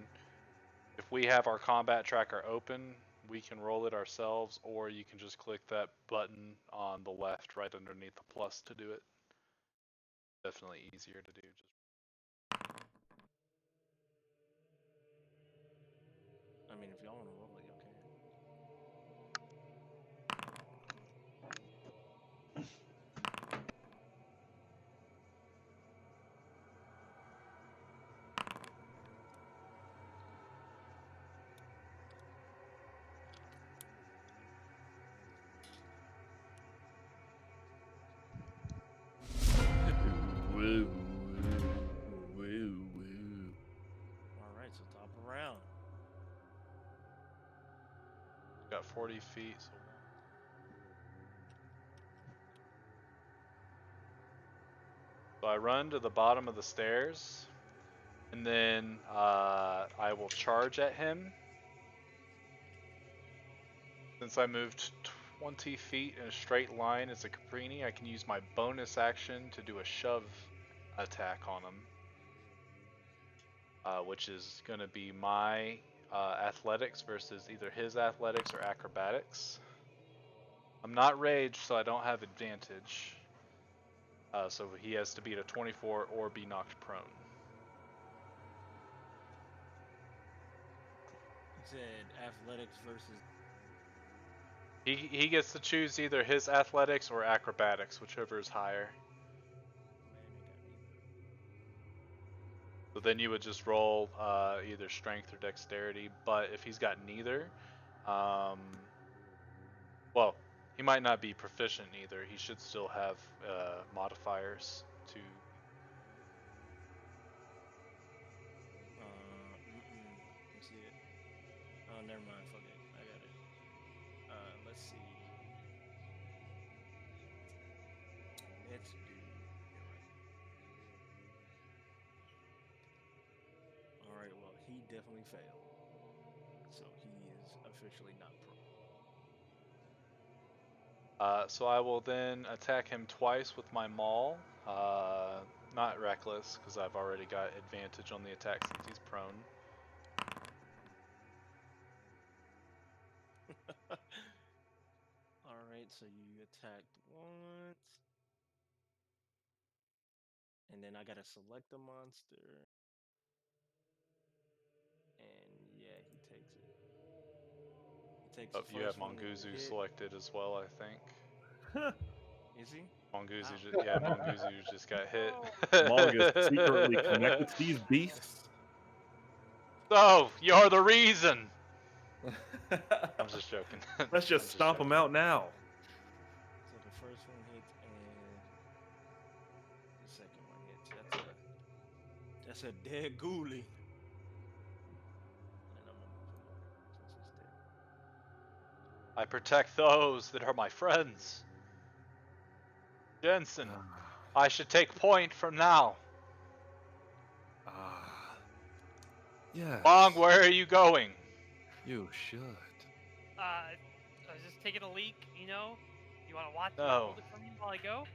if we have our combat tracker open, we can roll it ourselves, or you can just click that button on the left right underneath the plus to do it. Definitely easier to do. I mean, if y'all want to roll it, you can. Woo. All right, so top of round. Got 40 feet, so I run to the bottom of the stairs, and then I will charge at him. Since I moved 20 feet in a straight line as a Caprini, I can use my bonus action to do a shove attack on him, which is going to be my athletics versus either his athletics or acrobatics. I'm not raged, so I don't have advantage. So he has to beat a 24 or be knocked prone. You said athletics versus. He gets to choose either his athletics or acrobatics, whichever is higher. So then you would just roll either strength or dexterity, but if he's got neither, well, he might not be proficient in either. He should still have modifiers to. Let's see it. Oh, never mind. Fuck it. I got it. Let's see. Let's do. All right. Well, he definitely failed. So he is officially not prone. So I will then attack him twice with my maul. Not reckless, because I've already got advantage on the attack since he's prone. Alright, so you attacked once. And then I gotta select a monster. And yeah, he takes it. He takes the You have first one Monguzu hit. selected as well, I think. Is he? Monguzu, Wow. Monguzu just got hit. Mong is secretly connected to these beasts. So, you're the reason! I'm just joking. Let's just stomp them out now. So the first one hits and the second one hits. That's a dead ghoulie. And I'm gonna move him over since he's dead. I protect those that are my friends. Jensen, I should take point from now. Yes. Mong, where are you going? You should. I was just taking a leak, you know. You want to watch? You want to No. hold it for me while I go?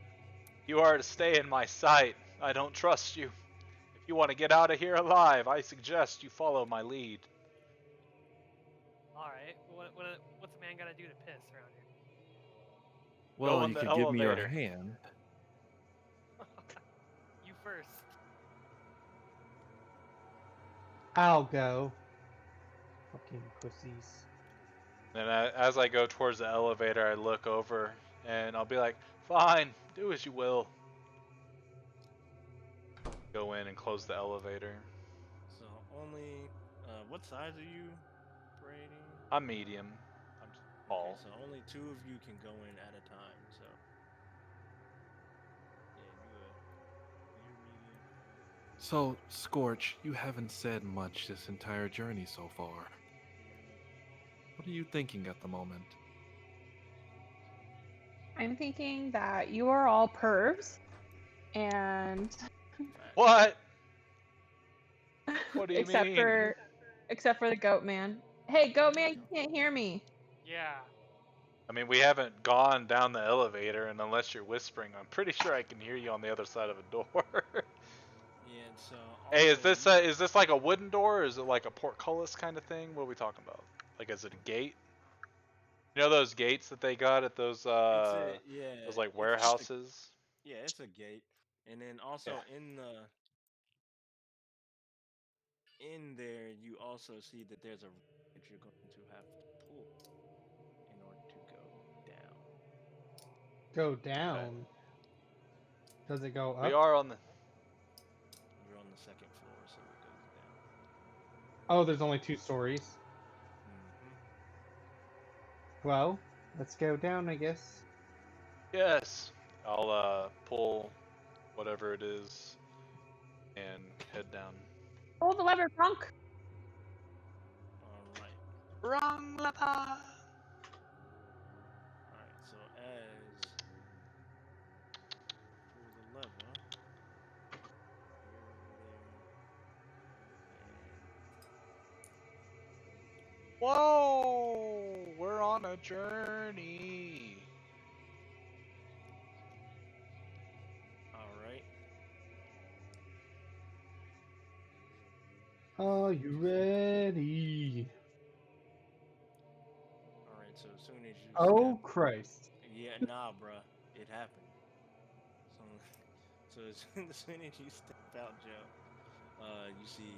You are to stay in my sight. I don't trust you. If you want to get out of here alive, I suggest you follow my lead. All right. What's a man got to do to piss around here? Well, in you the could give me your elevator. hand. You first. I'll go. Fucking pussies. And as I go towards the elevator, I look over and I'll be like, fine, do as you will. Go in and close the elevator. So only, what size are you, Brady? I'm medium. I'm just Okay, tall. so only 2 of you can go in at a time. So yeah, you're medium. So, Scorch, you haven't said much this entire journey so far. What are you thinking at the moment? I'm thinking that you are all pervs, and What? What do you except mean? for the goat man. Hey, goat man, you can't hear me. Yeah. I mean, we haven't gone down the elevator, and unless you're whispering, I'm pretty sure I can hear you on the other side of a door. Yeah. So Hey, also is this like a wooden door, or is it like a portcullis kind of thing? What are we talking about? Like, is it a gate? You know those gates that they got at those it's a yeah, like it's a warehouses? yeah, it's a gate, and then also Yeah. in there you also see that there's a rope that you're going to have to pull in order to go down. Go Okay. down. Does it go We up? are on the. You're on the 2nd floor, so it goes down. Oh, there's only 2 stories. Mm-hmm. Well, let's go down, I guess. Yes. I'll pull whatever it is and head down. Pull the lever, drunk. All right. Wrong lever. All right. So as pull the lever, you're over there, Whoa! We're on a journey. and all right. Are you ready? All right. So as soon as you step, Oh, Christ. yeah, nah, bruh, it happened. So, so as soon as you step out, Joe, you see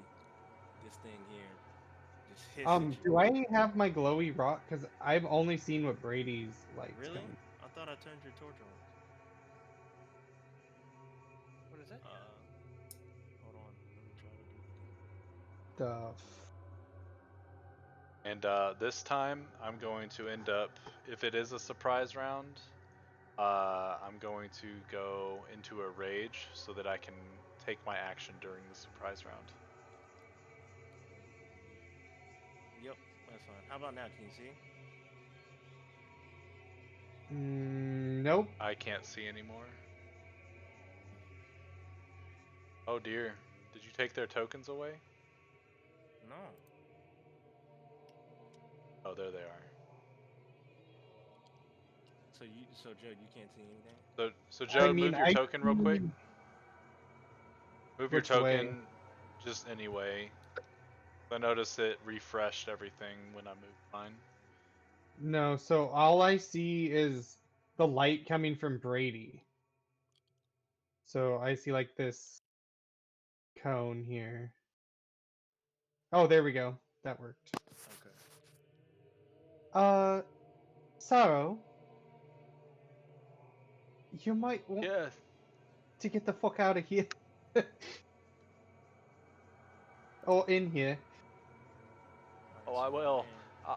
this thing here just hiss at you. Do I have my glowy rock? Because I've only seen what Brady's lights Really? coming. I thought I turned your torch on. What is it? Hold on. Let me try to do it again. The And this time, I'm going to end up, if it is a surprise round, I'm going to go into a rage so that I can take my action during the surprise round. Yep, that's fine. How about now? Can you see? Nope. I can't see anymore. Oh dear. Did you take their tokens away? No. Oh, there they are. So Joe, you can't see anything? So I Joe, mean, move your I token real quick. see Move your which way. token just anyway. I noticed it refreshed everything when I moved mine. No, so all I see is the light coming from Brady. So I see like this cone here. Oh, there we go. That worked. Okay. Sorrow, you might want Yes. to get the fuck out of here. Or in here. All Oh, right. I So will. and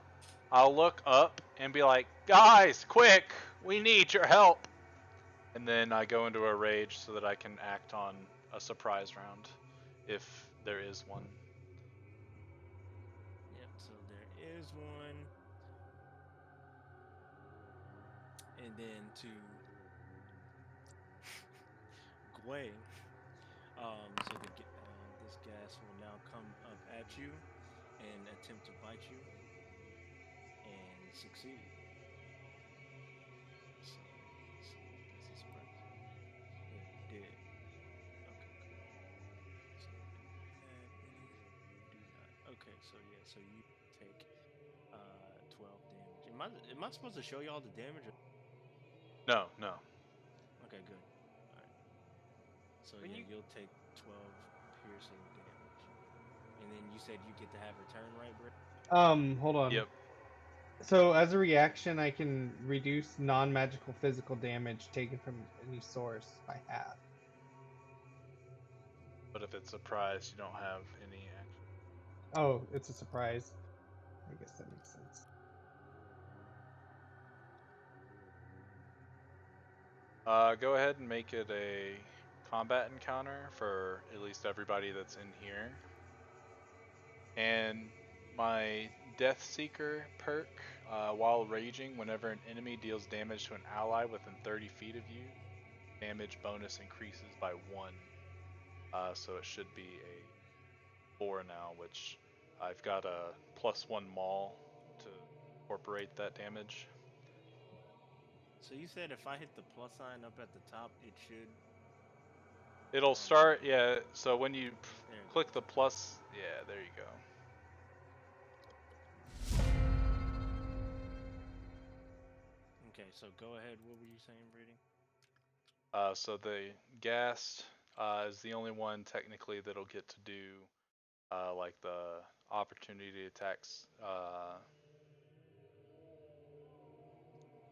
I'll look up and be like, guys, quick! We need your help! And then I go into a rage so that I can act on a surprise round, if there is one. yep. So there is one, and then to Gway, so this gas will now come up at you and attempt to bite you, and succeed. So, let's see, does this work? It did. Okay, cool. So, do we have any? We do not. Okay, so yeah, so you take 12 damage. Am I supposed to show y'all the damage? No, no. Okay, good. All right. So When yeah, you you'll take 12 piercing damage, and then you said you get to have return, right, Britt? Hold on. Yep. So as a reaction, I can reduce non-magical physical damage taken from any source by half. But if it's a prize, you don't have any action. Oh, it's a surprise. I guess that makes sense. Go ahead and make it a combat encounter for at least everybody that's in here. And my Death Seeker perk, while raging, whenever an enemy deals damage to an ally within 30 feet of you, damage bonus increases by 1. So it should be a 4 now, which I've got a +1 maul to incorporate that damage. So you said if I hit the plus sign up at the top, it should. It'll start, yeah, so when you There it click goes. the plus, yeah, there you go. Okay, so go ahead. What were you saying, Breeding? So the Ghast is the only one technically that'll get to do like the opportunity attacks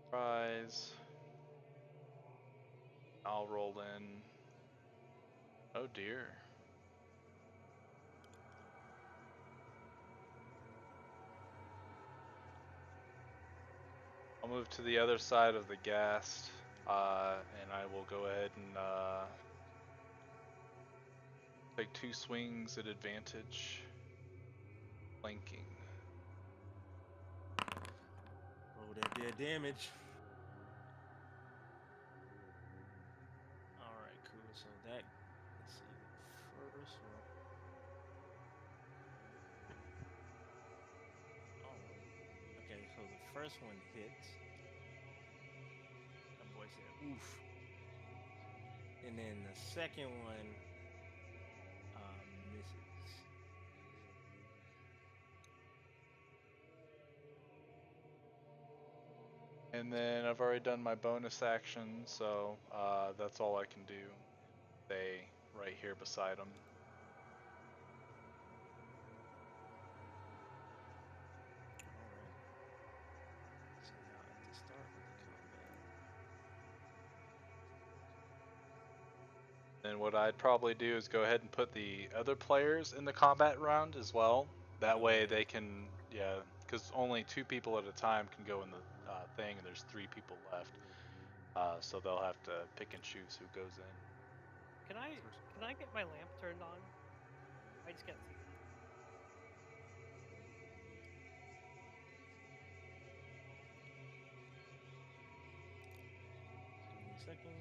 prize. I'll roll in. Oh dear. I'll move to the other side of the Ghast, and I will go ahead and take 2 swings at advantage. Flanking. Roll that dead damage. All right, cool. So that, let's see, the first one. All right. Okay, so the first one hits. That boy said, "Oof." And then the second one misses. And then I've already done my bonus action, so that's all I can do. Stay right here beside him. Alright. So now at the start of the combat. And what I'd probably do is go ahead and put the other players in the combat round as well. That Go way ahead. they can, yeah, because only 2 people at a time can go in the thing, and there's 3 people left. So they'll have to pick and choose who goes in. Can I get my lamp turned on? I just can't see anything. Give me a second.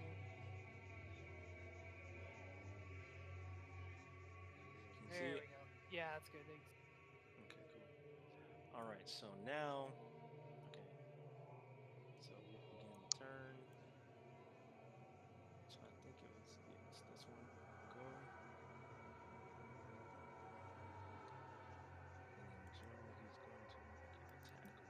Can you see There it? we go. Yeah, that's good. Thanks. Okay, cool. Alright, so now. Okay. So we'll begin the turn. So I think it was, yes, this one. Go. And then Jerrald, he's going to make an attack on you.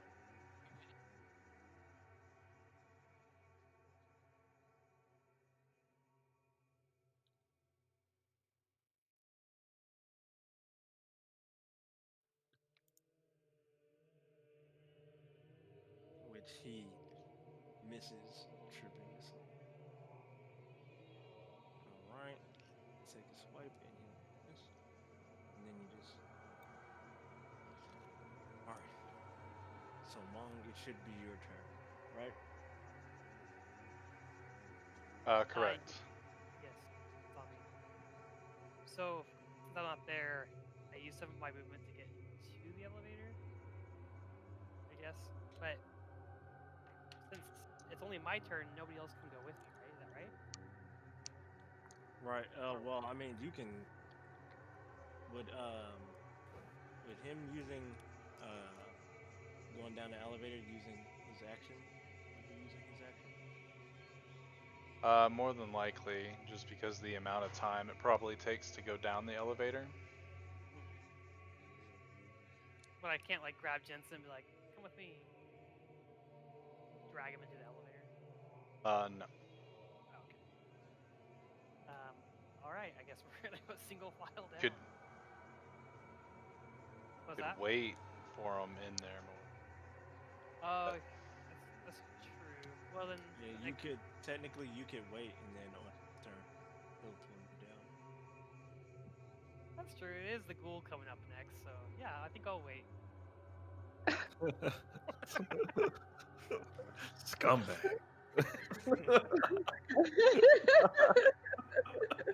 Which he misses tremendously. Alright. Take a swipe and he'll miss. And then you just. Alright. So Mong, it should be your turn, right? Correct. Yes, it's on me. So, since I'm not there, I use some of my movement to get to the elevator, I guess. But since it's only my turn, nobody else can go with me, right? Is that right? Right. Well, I mean, you can. With him using. Go going down the elevator using his action? Like you're using his action? More than likely, just because the amount of time it probably takes to go down the elevator. But I can't like grab Jensen and be like, "Come with me." Drag him into the elevator. No. Oh, okay. All right. I guess we're gonna go single file down. Could What's could that? wait for them in there more. Oh, that's true. Well then, Yeah, you could technically you could wait and then on his turn he'll pull you down. that's true. It is the ghoul coming up next, so yeah, I think I'll wait. Scumbag.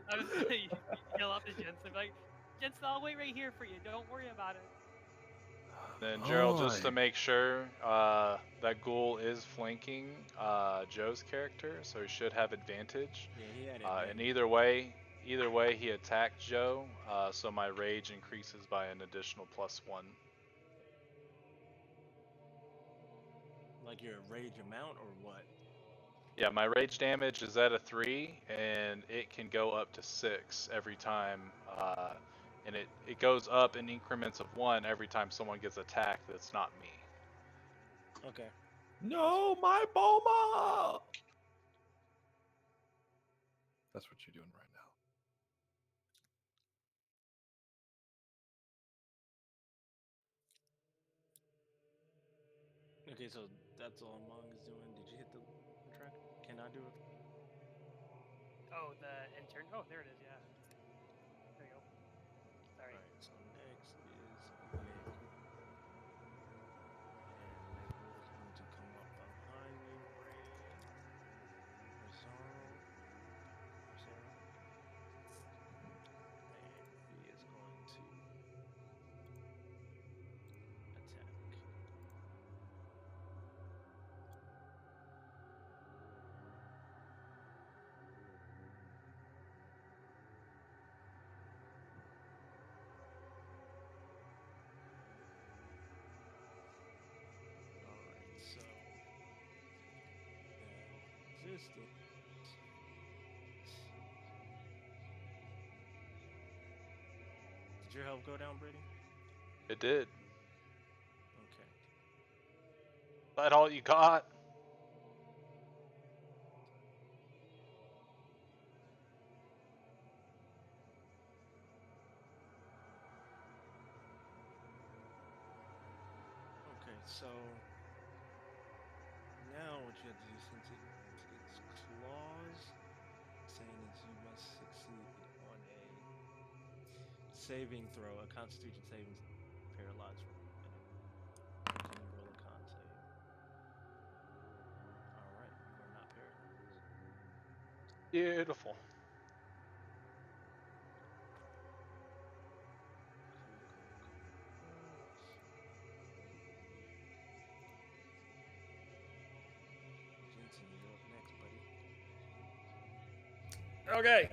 I was gonna yell out to Jensen, like, Jensen, I'll wait right here for you. Don't worry about it. Then Jerrald, just to Fine. make sure, that ghoul is flanking Joe's character, so he should have advantage. Yeah, he had And advantage. either way, he attacked Joe, so my rage increases by an additional +1. Like your rage amount or what? Yeah, my rage damage is at a 3, and it can go up to 6 every time, and it goes up in increments of 1 every time someone gets attacked that's not me. Okay. No, my Bulma! That's what you're doing right now. Okay, so that's all Mong is doing. Did you hit the track? Can I do it? Oh, the intern. Oh, there it is. Yeah. There you go. Sorry. Alright, so next is Meg. And Meg is going to come up behind me, Ray. Rizaro. And he is going to attack. Alright, so that resistance. Did your health go down, Brady? It did. Okay. That all you got? Okay, so now what you have to do, since its claws, saying is you must succeed on a saving throw, a Constitution saving paralyzed for a minute. Can you roll a con save? All right, you are not paralyzed. Beautiful. Jensen, you're up next, buddy. Okay.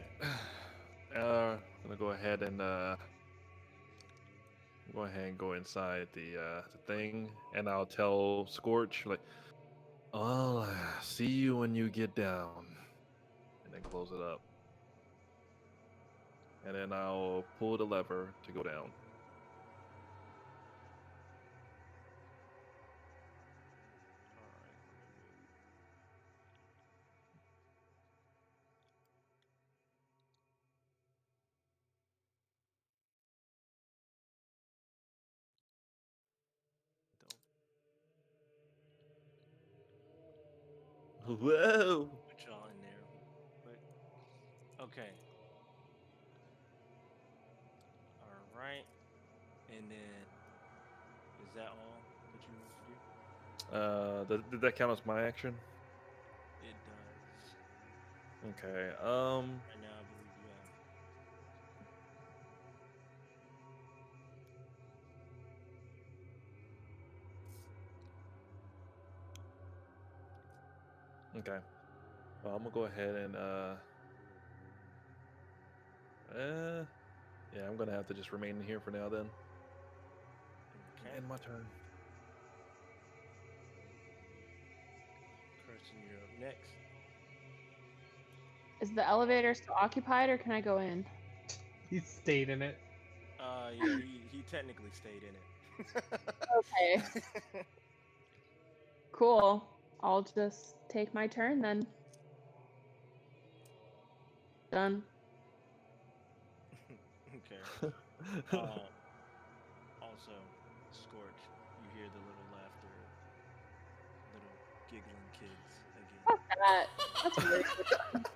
Gonna go ahead and go inside the thing, and I'll tell Scorch like, "I'll see you when you get down," and then close it up. And then I'll pull the lever to go down. All right, let me move. Don't Whoa! put y'all in there, but okay. All right, and then is that all that you want to do? Did that count as my action? It does. Okay. Right now, I believe you have. Okay. Well, I'm gonna go ahead and yeah, I'm gonna have to just remain in here for now then. Okay. End my turn. next? Is the elevator still occupied, or can I go in? He stayed in it. Yeah, he technically stayed in it. Okay. Cool. I'll just take my turn then. Done. Okay. Also, Scorch, you hear the little laughter, little giggling kids again. Fuck that. That's rude.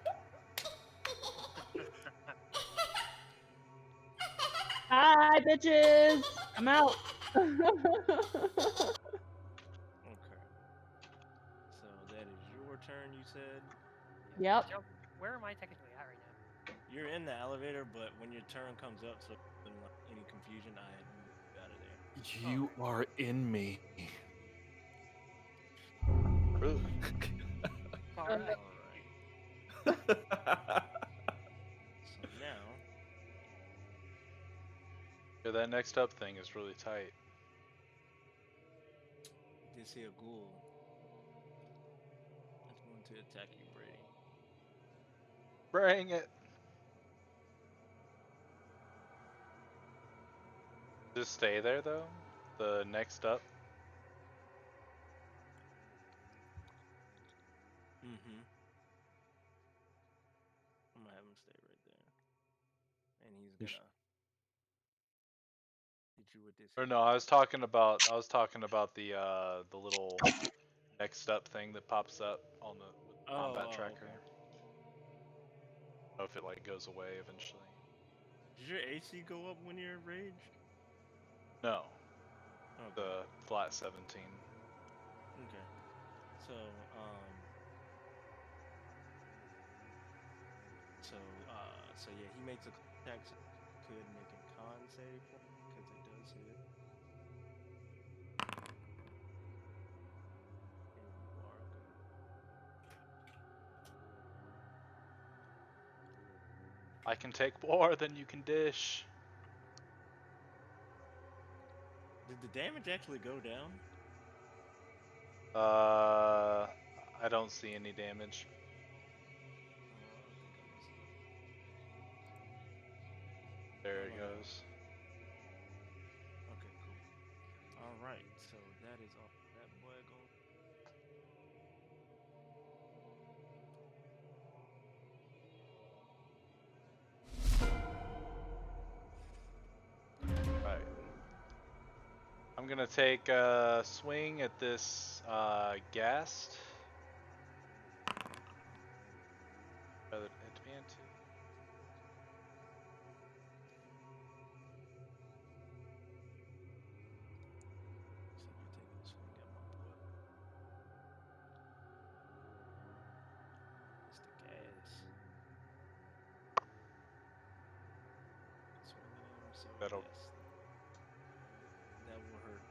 Hi, bitches. I'm out. Okay. So that is your turn, you said? Yep. Joe, where am I technically at right now? You're in the elevator, but when your turn comes up, so in like any confusion, I had moved you out of there. You are in me. Really? All Uh, right. Alright. So now, Yeah, that next up thing is really tight. you did see a ghoul. That's going to attack you, Brady. Bring it. Just stay there though. The next up. Mm-hmm. I'm gonna have him stay right there. And he's You sh- gonna hit you with this Or hit. no, I was talking about the little next up thing that pops up on the with the combat tracker. Okay. I don't know if it like goes away eventually. Does your AC go up when you're enraged? No, Okay. the flat 17. Okay. So, so yeah, he makes a attack. So could make a con save because it does hit. And you are good. I can take more than you can dish. Did the damage actually go down? I don't see any damage. I think I messed up. There it Hold on. goes. Okay, cool. All right, so that is all. That boy going. Right. I'm gonna take a swing at this ghast. Rather advantage. So you're taking a swing at my boy. It's the gas. Swinging at him, so That'll. yes, that will hurt.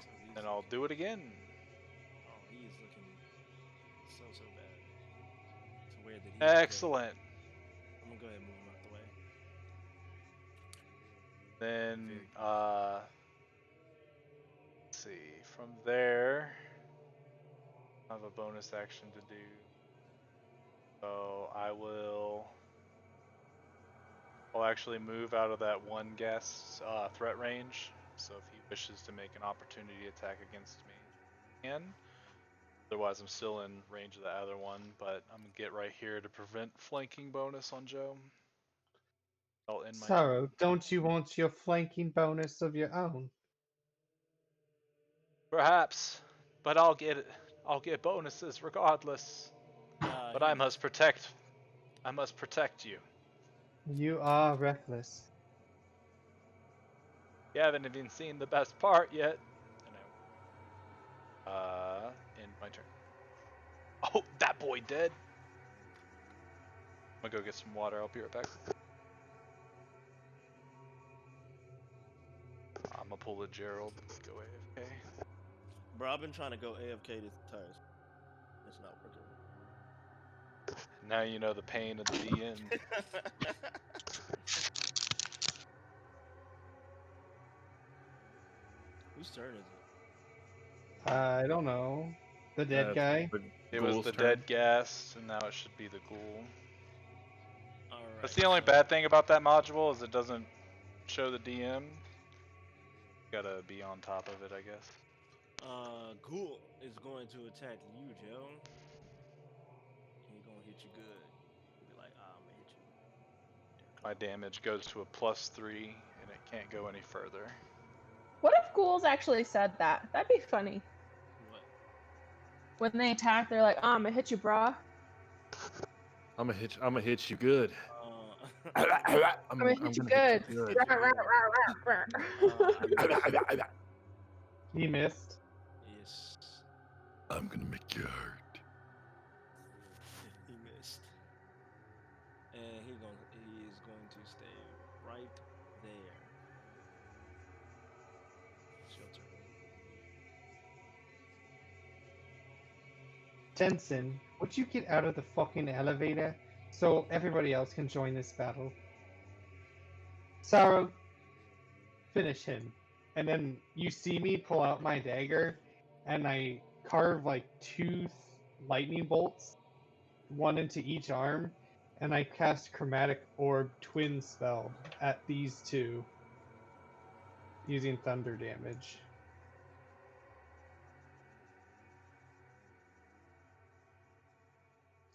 So he's Then I'll looking. do it again. Oh, he is looking so bad. It's weird that he's dead. Excellent. I'm gonna go ahead and move him out the way. Then Very good. let's see. From there, I have a bonus action to do. So I'll actually move out of that one ghast's threat range. So if he wishes to make an opportunity attack against me, he can. Otherwise, I'm still in range of the other one, but I'm gonna get right here to prevent flanking bonus on Joe. I'll end my turn. Sorrow, don't you want your flanking bonus of your own? Perhaps, but I'll get it. I'll get bonuses regardless. But I must protect. I must protect you. You are reckless. You haven't even seen the best part yet. And end my turn. Oh, that boy dead. I'm gonna go get some water. I'll be right back. I'm gonna pull a Jerrald. Go AFK. Bro, I've been trying to go AFK this entire. It's not working. Now you know the pain of the DM. Whose turn is it? I don't know. The dead That's guy. the It was ghoul's the turn. dead ghast, and now it should be the ghoul. All right. That's the only bad thing about that module is it doesn't show the DM. Gotta be on top of it, I guess. Ghoul is going to attack you, Joe. He's gonna hit you good. He'll be like, I'm gonna hit you. My damage goes to a +3, and it can't go any further. What if ghouls actually said that? That'd be funny. What? When they attack, they're like, I'm gonna hit you, brah. I'm gonna hit you good. Uh, I'm gonna hit you gonna good. hit you good. Rah, rah, rah, rah, rah. He missed. yes, I'm gonna make you hurt. he missed. And he is going to stay right there. Shelter. Jensen, would you get out of the fucking elevator so everybody else can join this battle? Sorrow, finish him. And then you see me pull out my dagger, and I carve like 2 lightning bolts, 1 into each arm, and I cast Chromatic Orb Twin Spell at these 2, using thunder damage.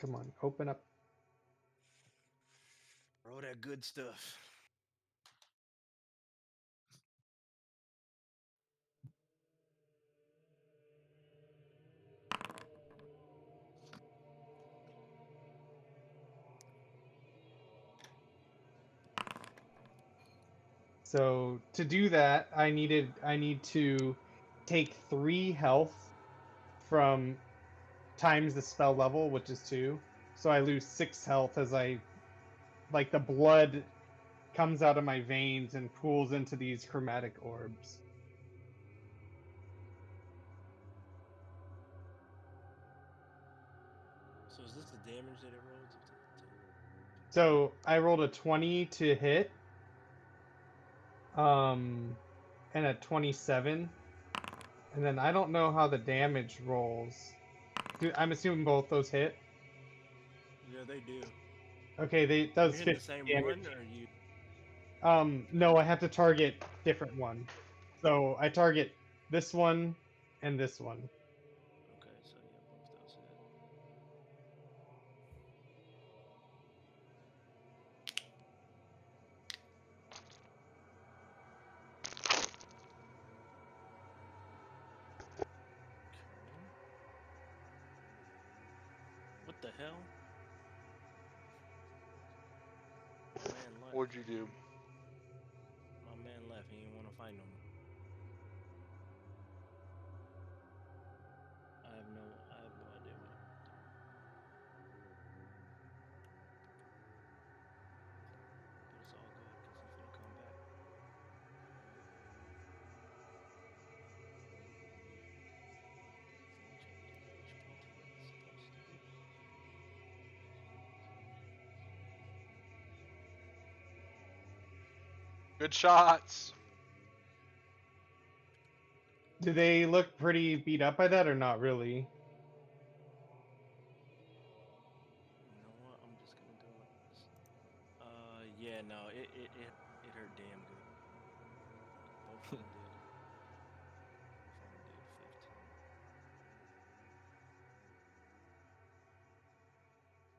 Come on, open up. Bro, that good stuff. So to do that, I need to take 3 health from times the spell level, which is 2. So I lose 6 health as the blood comes out of my veins and pools into these chromatic orbs. So is this the damage that it rolls? So I rolled a 20 to hit, and a 27, and then I don't know how the damage rolls. I'm assuming both those hit. Yeah, they do. Okay, You does hit the 50 same damage. one, or you? No, I have to target different one. So I target this one and this one. Okay, so yeah, both those hit. Okay. What the hell? My man left. What'd you do? My man left. He didn't want to fight no more. I have no idea what I'm doing. But it's all good because he's gonna come back. Good shots. Do they look pretty beat up by that or not really? You know what? I'm just gonna do it like this. Yeah, no, it hurt damn good. Both of them did. Both of them did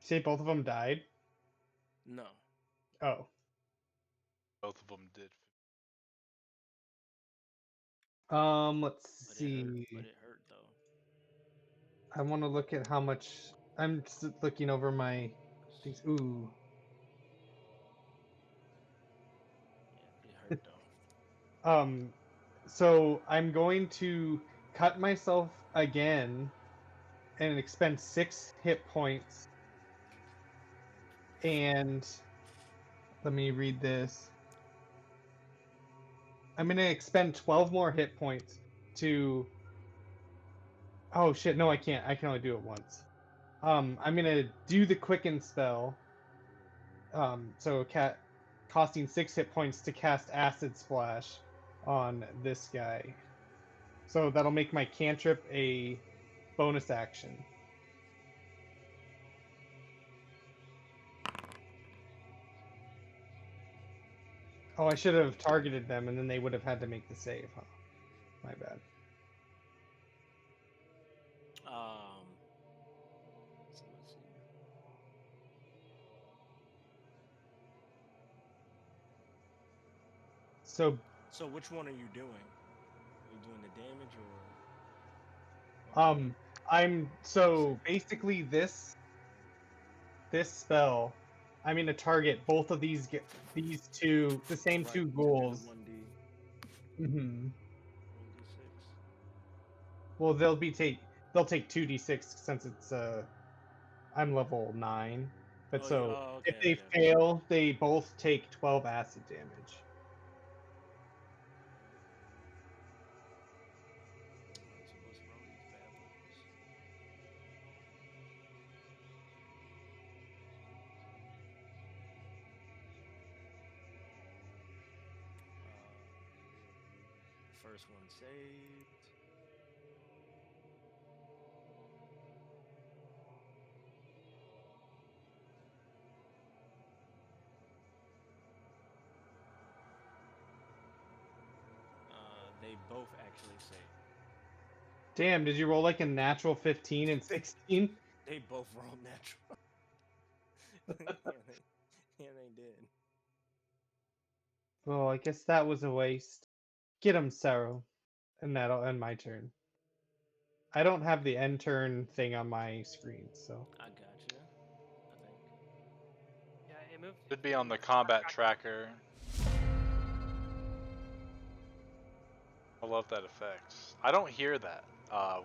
15. Say both of them died? No. Oh. Both of them did. Let's But see. it hurt though. I want to look at how much. I'm just looking over my things. Ooh. Yeah, it hurt though. So I'm going to cut myself again and expend 6 hit points. And let me read this. I'm going to expend 12 more hit points to... Oh shit, no I can't. I can only do it once. I'm going to do the quicken spell. So costing 6 hit points to cast Acid Splash on this guy. So that'll make my cantrip a bonus action. Oh, I should have targeted them, and then they would have had to make the save, huh? My bad. So let's see. So which one are you doing? Are you doing the damage or So basically this spell, I'm gonna target both of these the same right, two to do the ghouls. 1d Mm-hmm. 1d6? Well, they'll take 2d6 since it's I'm level 9. But Oh, so if okay, they okay. fail, they both take 12 acid damage. Alright, so let's roll these bad boys. First one saved. They both actually saved. Damn, did you roll like a natural 15 and 16? They both rolled natural. yeah, they did. Well, I guess that was a waste. Get him, Sarah. And that'll end my turn. I don't have the end turn thing on my screen, so. I gotcha. I think. Yeah, it moved. Should be on the combat tracker. I love that effect. I don't hear that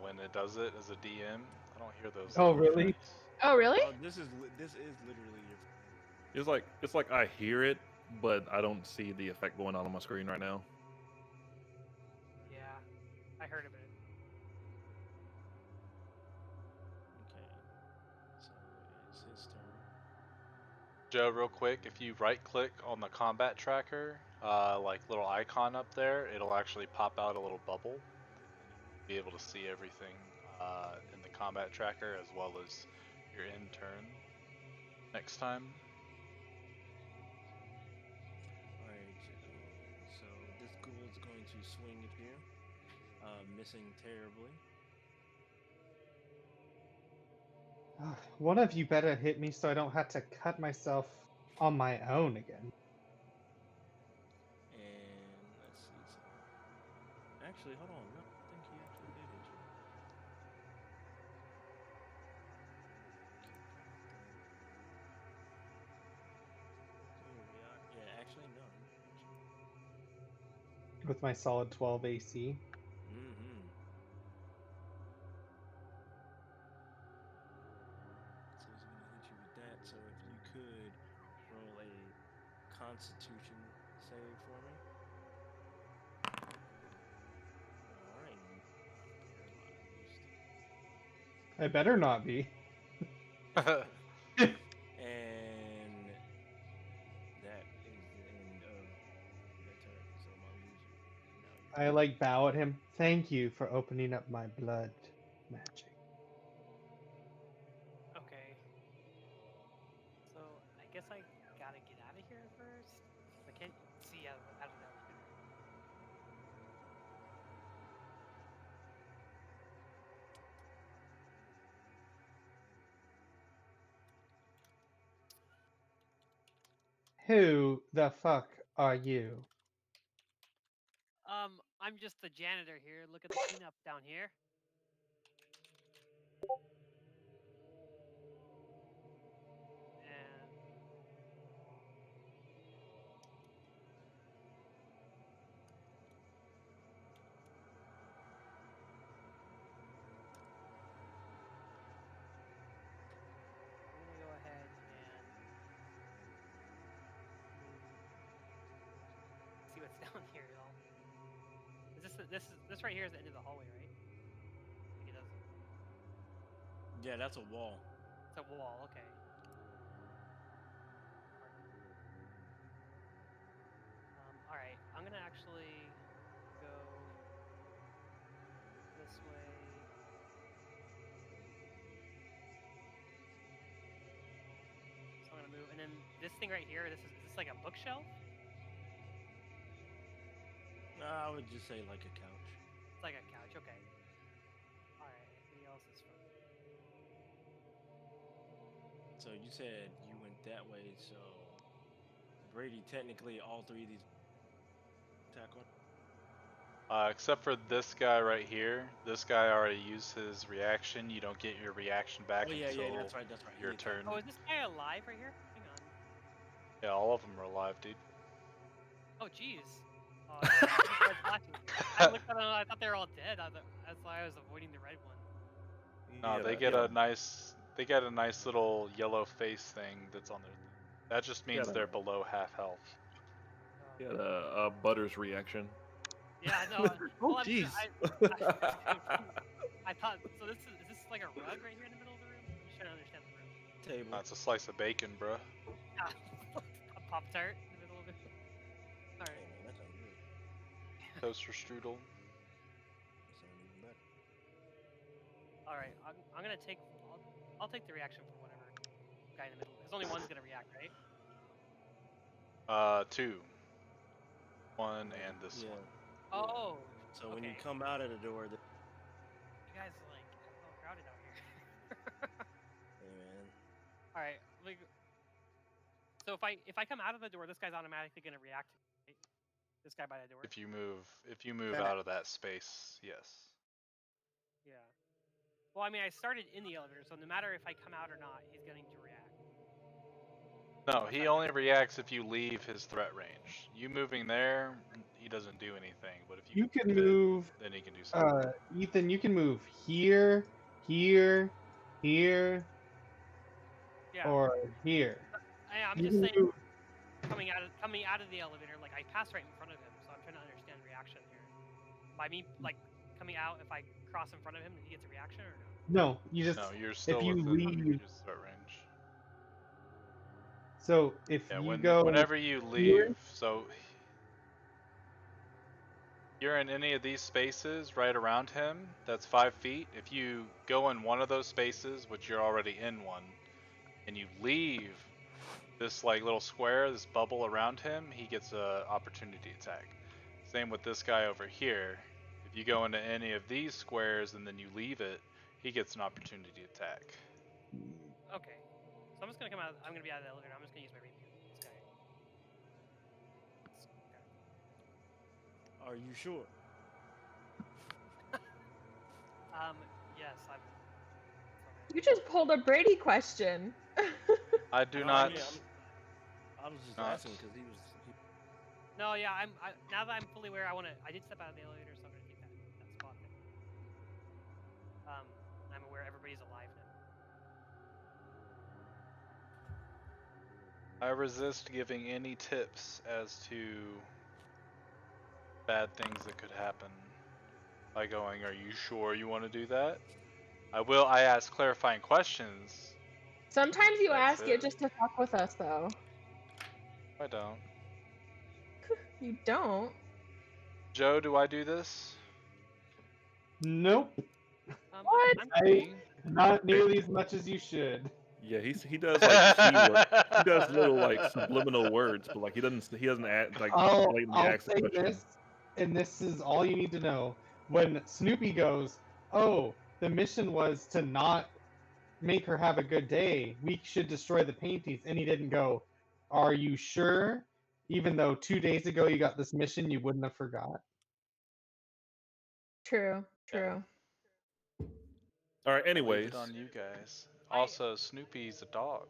when it does it as a DM. I don't hear those Oh, little really? effects. Oh, really? Oh, this is literally your. It's like I hear it, but I don't see the effect going on my screen right now. Yeah, I heard of it. Okay. So it's his turn. Joe, real quick, if you right click on the combat tracker, like little icon up there, it'll actually pop out a little bubble, and you'll be able to see everything in the combat tracker as well as your end turn next time. Alright, so this ghoul is going to swing at you. Missing terribly. One of you better hit me so I don't have to cut myself on my own again. And let's see. So, actually, hold on. No, I think he actually did hit you. Here we are. Yeah, actually, no. With my solid 12 AC. Mm-hmm. So he's gonna hit you with that. So if you could roll a Constitution save for me. All right, you are paralyzed. I better not be. And that is the end of your turn. So I'm gonna lose you. Now I like bow at him. Thank you for opening up my blood magic. Okay. So I guess I gotta get out of here first. I can't see out of the elevator. Who the fuck are you? I'm just the janitor here. Look at the cleanup down here. And I'm gonna go ahead and see what's down here, y'all. Is this right here is the end of the hallway, right? I think it does. Yeah, that's a wall. It's a wall. Okay. All right. I'm gonna actually go this way. this thing right here. Is this like a bookshelf? I would just say like a couch. It's like a couch. Okay. All right. Anything else is fun? So you said you went that way, so Brady, technically all three of these attack on. Except for this guy right here. This guy already used his reaction. You don't get your reaction back Oh yeah, until yeah, that's right. your He attacked. turn. Oh, is this guy alive right here? Hang on. Yeah, all of them are alive, dude. Oh, jeez. Oh, I just tried flashing. I looked at them. I thought they were all dead. That's why I was avoiding the red one. No, they get a nice little yellow face thing that's on their. That just means Yeah, they're below half health. He had a Butters reaction. Yeah, no. Oh, well, jeez. I thought so. Is this like a rug right here in the middle of the room? I'm just trying to understand the room. Table. That's a slice of bacon, bruh. Yeah. A Pop Tart in the middle of it. All Hey, right. man, that sounds good. Toaster strudel. That sounds even better. All right. I'm gonna take. I'll take the reaction from whatever guy in the middle. Because only one's gonna react, right? 2. 1 and this Yeah. one. Oh. So when you okay. come out of the door, You guys like a little crowded out here. hey man, All right. Like. So if I come out of the door, this guy's automatically gonna react. Right? This guy by the door. If you move Kinda- out of that space, yes. Yeah. Well, I mean, I started in the elevator, so no matter if I come out or not, he's going to react. No, he only reacts if you leave his threat range. You moving there, he doesn't do anything. But if You you can it, move. then he can do something. Ethan, you can move here, here, here, Yeah. or here. I'm You just can saying, move- coming out of the elevator, like I passed right in front of him, so I'm trying to understand reaction here. By me, like coming out, if I cross in front of him, he gets a reaction or no? No, you just No, you're still you within leave- his threat range. so if Yeah, you go whenever you leave, so you're in any of these spaces right around him, that's 5 feet. If you go in one of those spaces, which you're already in one, and you leave this like little square, this bubble around him, he gets a opportunity attack. Same with this guy over here. If you go into any of these squares and then you leave it, he gets an opportunity attack. Okay. So I'm just gonna come out. I'm gonna be out of the elevator. I'm just gonna use my rapier. This guy. are you sure? Yes, I'm. You just pulled a Brady question. I do No, not. I mean, I was just not- asking because he was. No, yeah, now that I'm fully aware, I did step out of the elevator, so I'm gonna take that spot there. I'm aware everybody's alive now. I resist giving any tips as to bad things that could happen by going, are you sure you want to do that? I ask clarifying questions. Sometimes you That's ask it. it just to fuck with us, though. I don't. You don't. Joe, do I do this? Nope, What? not nearly as much as you should. Yeah, he does like keyword. He does little like subliminal words, but like he doesn't add like blatantly I'll ask the say question. this, and this is all you need to know. When Snoopy goes, "Oh, the mission was to not make her have a good day. We should destroy the paintings," and he didn't go, "Are you sure?" Even though 2 days ago you got this mission, you wouldn't have forgot. True. True. All right. Leave Anyways, it on you guys. Also, Snoopy's a dog.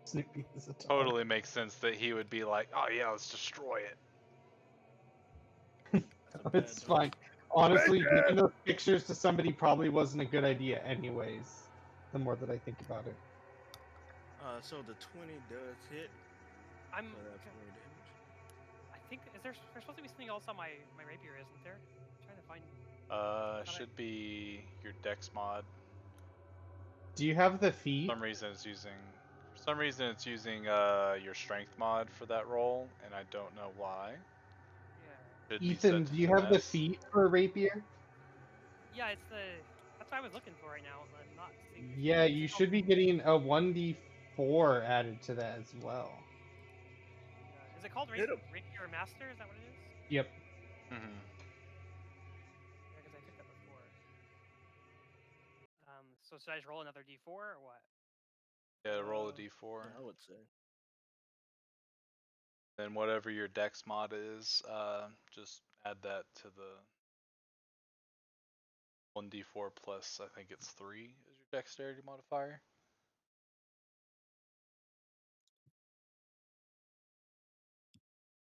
Snoopy is a dog. Totally makes sense that he would be like, oh yeah, let's destroy it. It's fine. Honestly, giving those pictures to somebody probably wasn't a good idea anyways, the more that I think about it. So the 20 does hit. I'm. So that's 4 damage. I think there's supposed to be something else on my rapier, isn't there? I'm trying to find. Should be your dex mod. Do you have the feat? For some reason it's using your strength mod for that roll, and I don't know why. Yeah. Should be Ethan, set do to you have the finesse. feat for rapier? Yeah, it's the. That's what I was looking for right now. I'm not seeing. Yeah, you should be getting a 1d4 4 added to that as well. Is it called Hit 'em. Rapier Master? Is that what it is? Yep. Mm-hmm. Yeah, because I took that before. So should I just roll another d4 or what? Yeah, roll a Yeah, d4. I would say. Then whatever your dex mod is, just add that to the 1d4 plus, I think it's 3 is your dexterity modifier.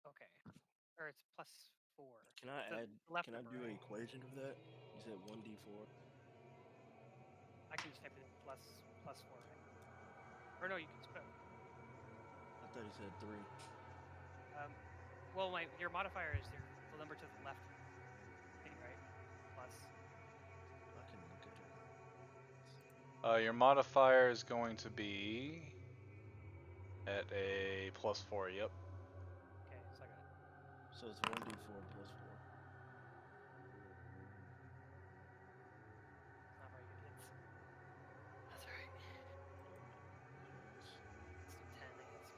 Okay. Or it's +4. Can I The add? left Can I number, do an right? equation of that? You said 1d4. I can just type it in +4, right? Or no, you can spell. I thought he said 3. Well, your modifier is the number to the left thing, right? Plus. I can look at it. Your modifier is going to be at a +4. Yep. Okay, so I got it. So it's 1d4 plus 4. It's not very good hits. That's alright. Let's do 10, I guess.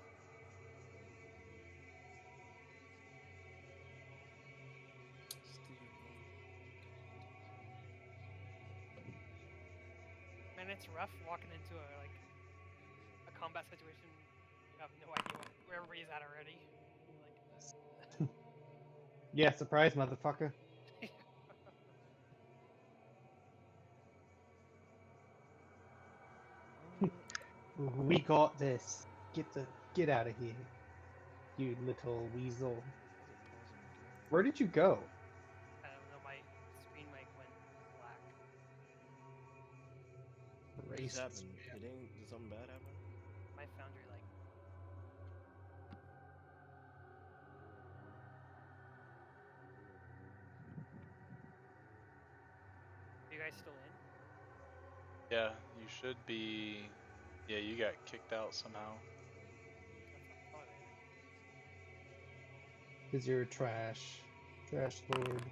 Man, it's rough walking into a combat situation. You have no idea where everybody's at already. You're like, Yeah, surprise, motherfucker. We got this. Get out of here, you little weasel. Where did you go? I don't know, my screen mic went black. What just Racist. happened? Did something bad happen? My foundry Are you guys still in? Yeah, you should be. Yeah, you got kicked out somehow. That's probably later. Because you're trash. Trash lord.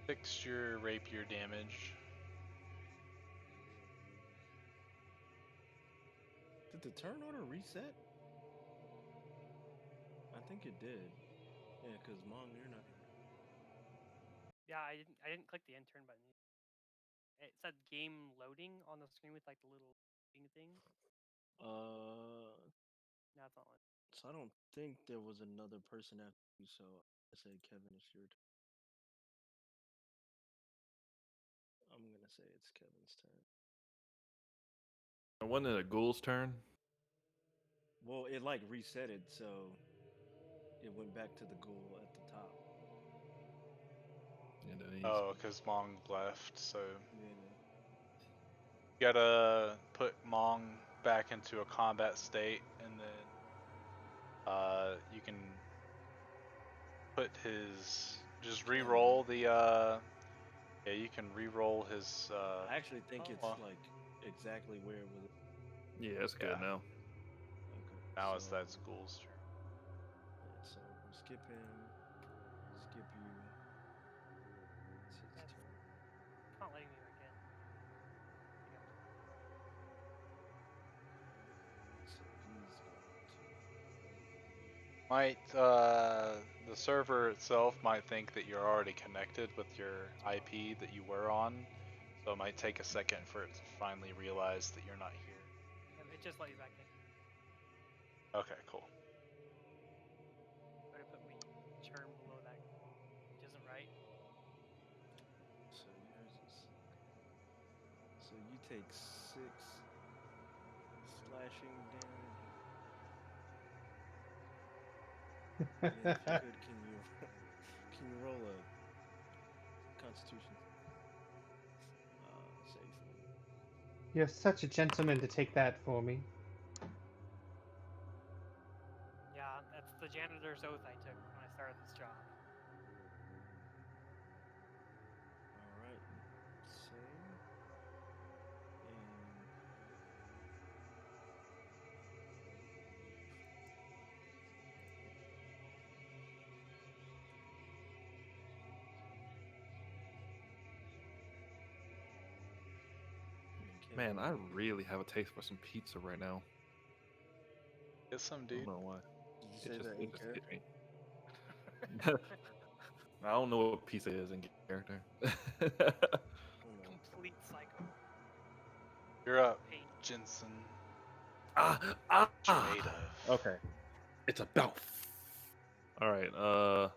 Fix your rapier damage. Did the turn order reset? I think it did. Yeah, because Mong, you're not even. Yeah, I didn't click the end turn button. It said game loading on the screen with like the little thing. Now it's not on. So I don't think there was another person after you. So I say Kevin, it's your turn. I'm gonna say it's Kevin's turn. Wasn't it a ghoul's turn? Well, it like reset it, so it went back to the ghoul at the top. And then Oh, because Mong left, so Yeah. you gotta put Mong back into a combat state, and then you can put his just re-roll the yeah, you can re-roll his I actually think it's well, like exactly where it was. yeah, it's good Yeah. now. Okay. now so, it's that school's turn. Yeah, so we'll skip him. Skip you. It's his That's- turn. It's not letting me back in. So he's going to. Might the server itself might think that you're already connected with your IP that you were on, so it might take a second for it to finally realize that you're not here. It just let me back in. Okay, cool. But it put me term below that, which isn't right. So yours is 6. So you take 6 slashing damage. And if you could, can you roll a Constitution save for me? You're such a gentleman to take that for me. Yeah, that's the janitor's oath I took when I started this job. All right, save. And Man, I really have a taste for some pizza right now. Get some, I dude. don't know why. Did you It say just, that it in just character? hit me. I don't know what pizza is in character. Who knows? Complete psycho. You're up, Pain. Jensen. ah. Trade of. Okay. It's about. All right. I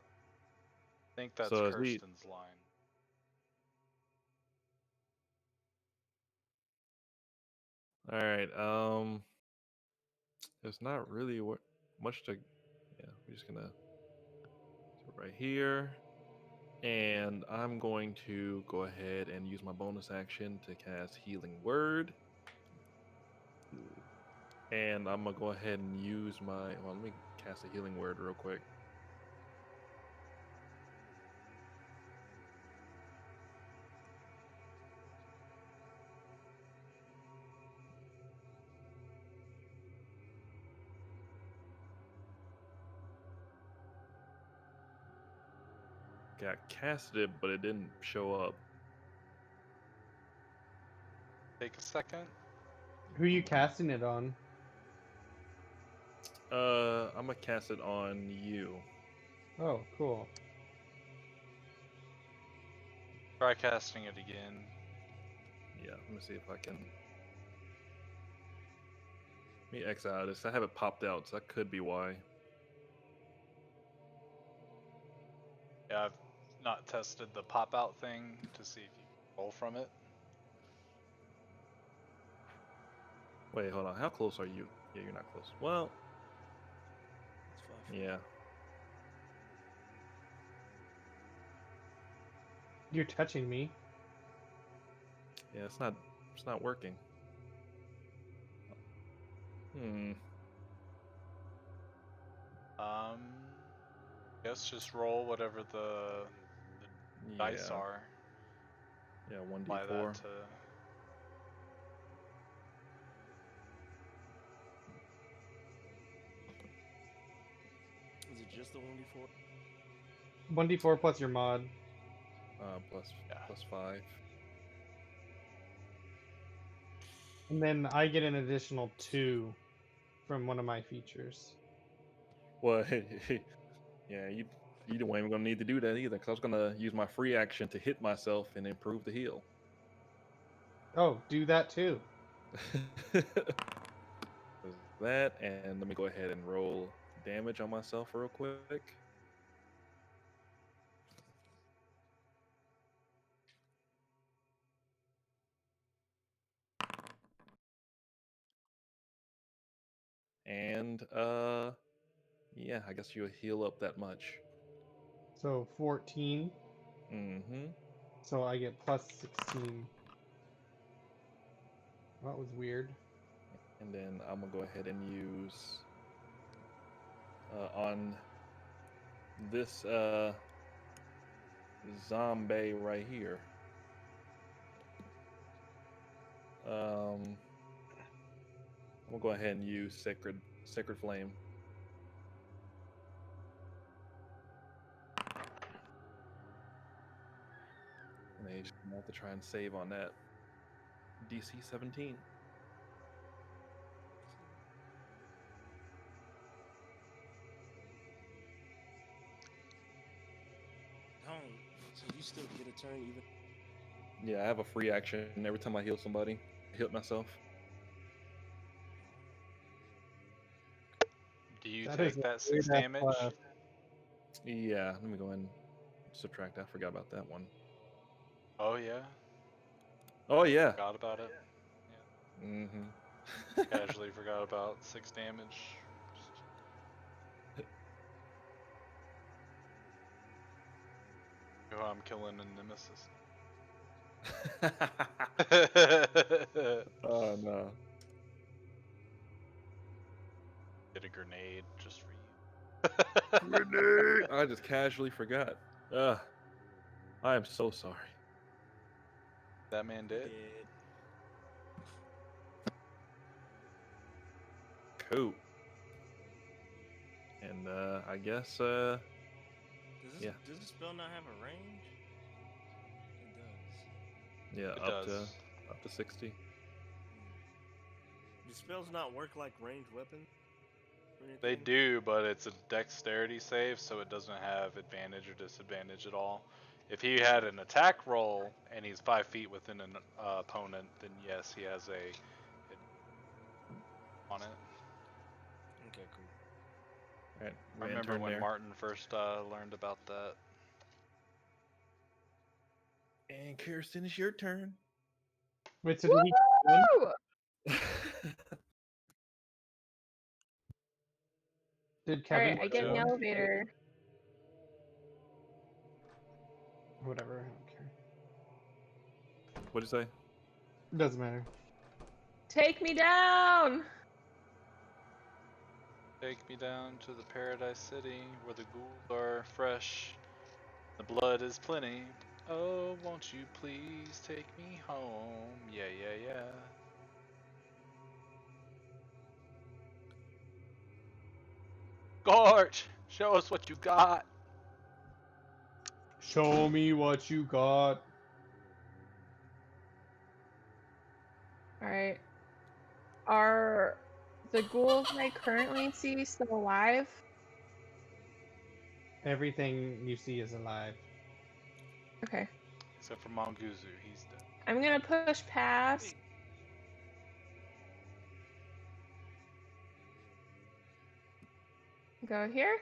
think that's So is he? Kirsten's line. All right. There's not really much to. Yeah, we're just gonna do it right here, and I'm going to go ahead and use my bonus action to cast Healing Word, and I'm gonna go ahead and use my. Well, let me cast a Healing Word real quick. Okay, I casted it, but it didn't show up. Take a second. Who are you casting it on? I'm gonna cast it on you. Oh, cool. Try casting it again. Yeah, let me see if I can. Let me X out of this. I have it popped out, so that could be why. Yeah, I've not tested the pop out thing to see if you can roll from it. Wait, hold on. How close are you? Yeah, you're not close. Well, It's 5 feet. yeah. You're touching me. Yeah, it's not working. Hmm. Guess just roll whatever the dice Yeah. are. Yeah, Apply 1d4. that to. Is it just the 1d4? 1d4 plus your mod. Plus Yeah. plus 5. And then I get an additional 2 from one of my features. Well, yeah, you don't even gonna need to do that either, because I was gonna use my free action to hit myself and improve the heal. Oh, do that too. There's that, and let me go ahead and roll damage on myself real quick. And yeah, I guess you'll heal up that much. So 14. Mm-hmm. So I get plus 16. That was weird. And then I'm gonna go ahead and use on this zombie right here. I'm gonna go ahead and use sacred flame. And they just have to try and save on that. DC 17. Don't. So you still get a turn even. Yeah, I have a free action every time I heal somebody. I heal myself. Do you That is take a that 6 weird-ass damage? class. Yeah, let me go ahead and subtract. I forgot about that one. Oh yeah. Oh yeah. Forgot about it. Mm-hmm. Casually forgot about 6 damage. Oh, I'm killing a nemesis. Oh no. Get a grenade just for you. Grenade! I just casually forgot. I am so sorry. That man did. Did. Cool. And I guess Does this, yeah. does this spell not have a range? It does. Yeah, It up does. to 60. Do spells not work like ranged weapons? or They anything? do, but it's a dexterity save, so it doesn't have advantage or disadvantage at all. If he had an attack roll and he's 5 feet within an opponent, then yes, he has a on it. Okay, cool. Alright, I remember when Martin first learned about that. And Kirsten, it's your turn. Wait, so did he get one? Woo! Did All Kevin right, I get in the one? elevator. Whatever, I don't care. What'd you say? Doesn't matter. Take me down. Take me down to the Paradise City where the ghouls are fresh, the blood is plenty. Oh, won't you please take me home? Yeah, yeah, yeah. Gorge, show us what you got. Show me what you got. All right. Are the ghouls I currently see still alive? Everything you see is alive. Okay. Except for Monguzu, he's dead. I'm gonna push past. Go here.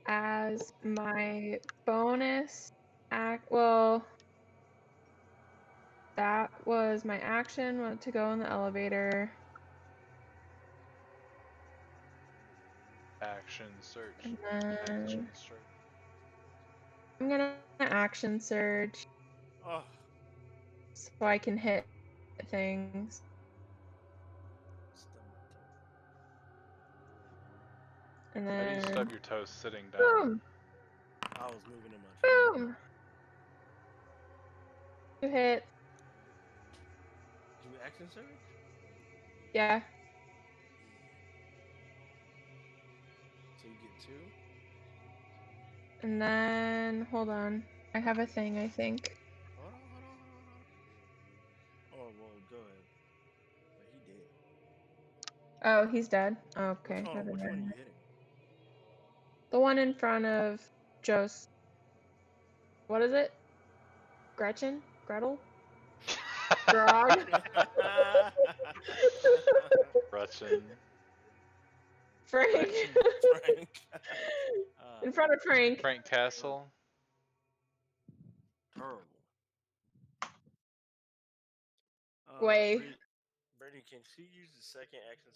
As my bonus well, that was my action to go in the elevator. Action search. And then Action search. I'm gonna action surge Oh, so I can hit things. stub my toe. And How do you then stub your toes sitting down? boom, I was moving in my chair. boom. 2 hits. Do you action surge? Yeah. So you get 2? And then hold on. I have a thing, I think. Hold on. Oh, well, go ahead. But he did. Oh, he's dead. Okay. Which never one are mind. you hitting? The one in front of Joe's. What is it? Gretchen? Gretel? Grog? Gretchen. Frank. Frank. In front of Frank. Frank Castle. Terrible. Wait. Brittany, can she use the second action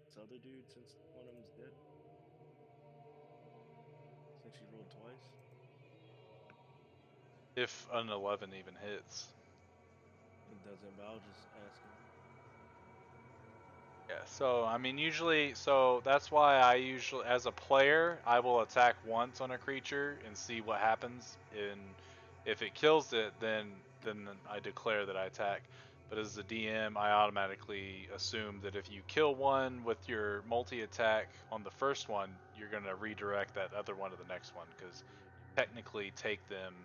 this other dude since one of them's dead? Since she rolled twice? If an 11 even hits. It doesn't, but I was just asking. Yeah, so I mean usually, so that's why I usually, as a player, I will attack once on a creature and see what happens, and if it kills it, then I declare that I attack. But as a DM, I automatically assume that if you kill one with your multi-attack on the first one, you're gonna redirect that other one to the next one, because technically take them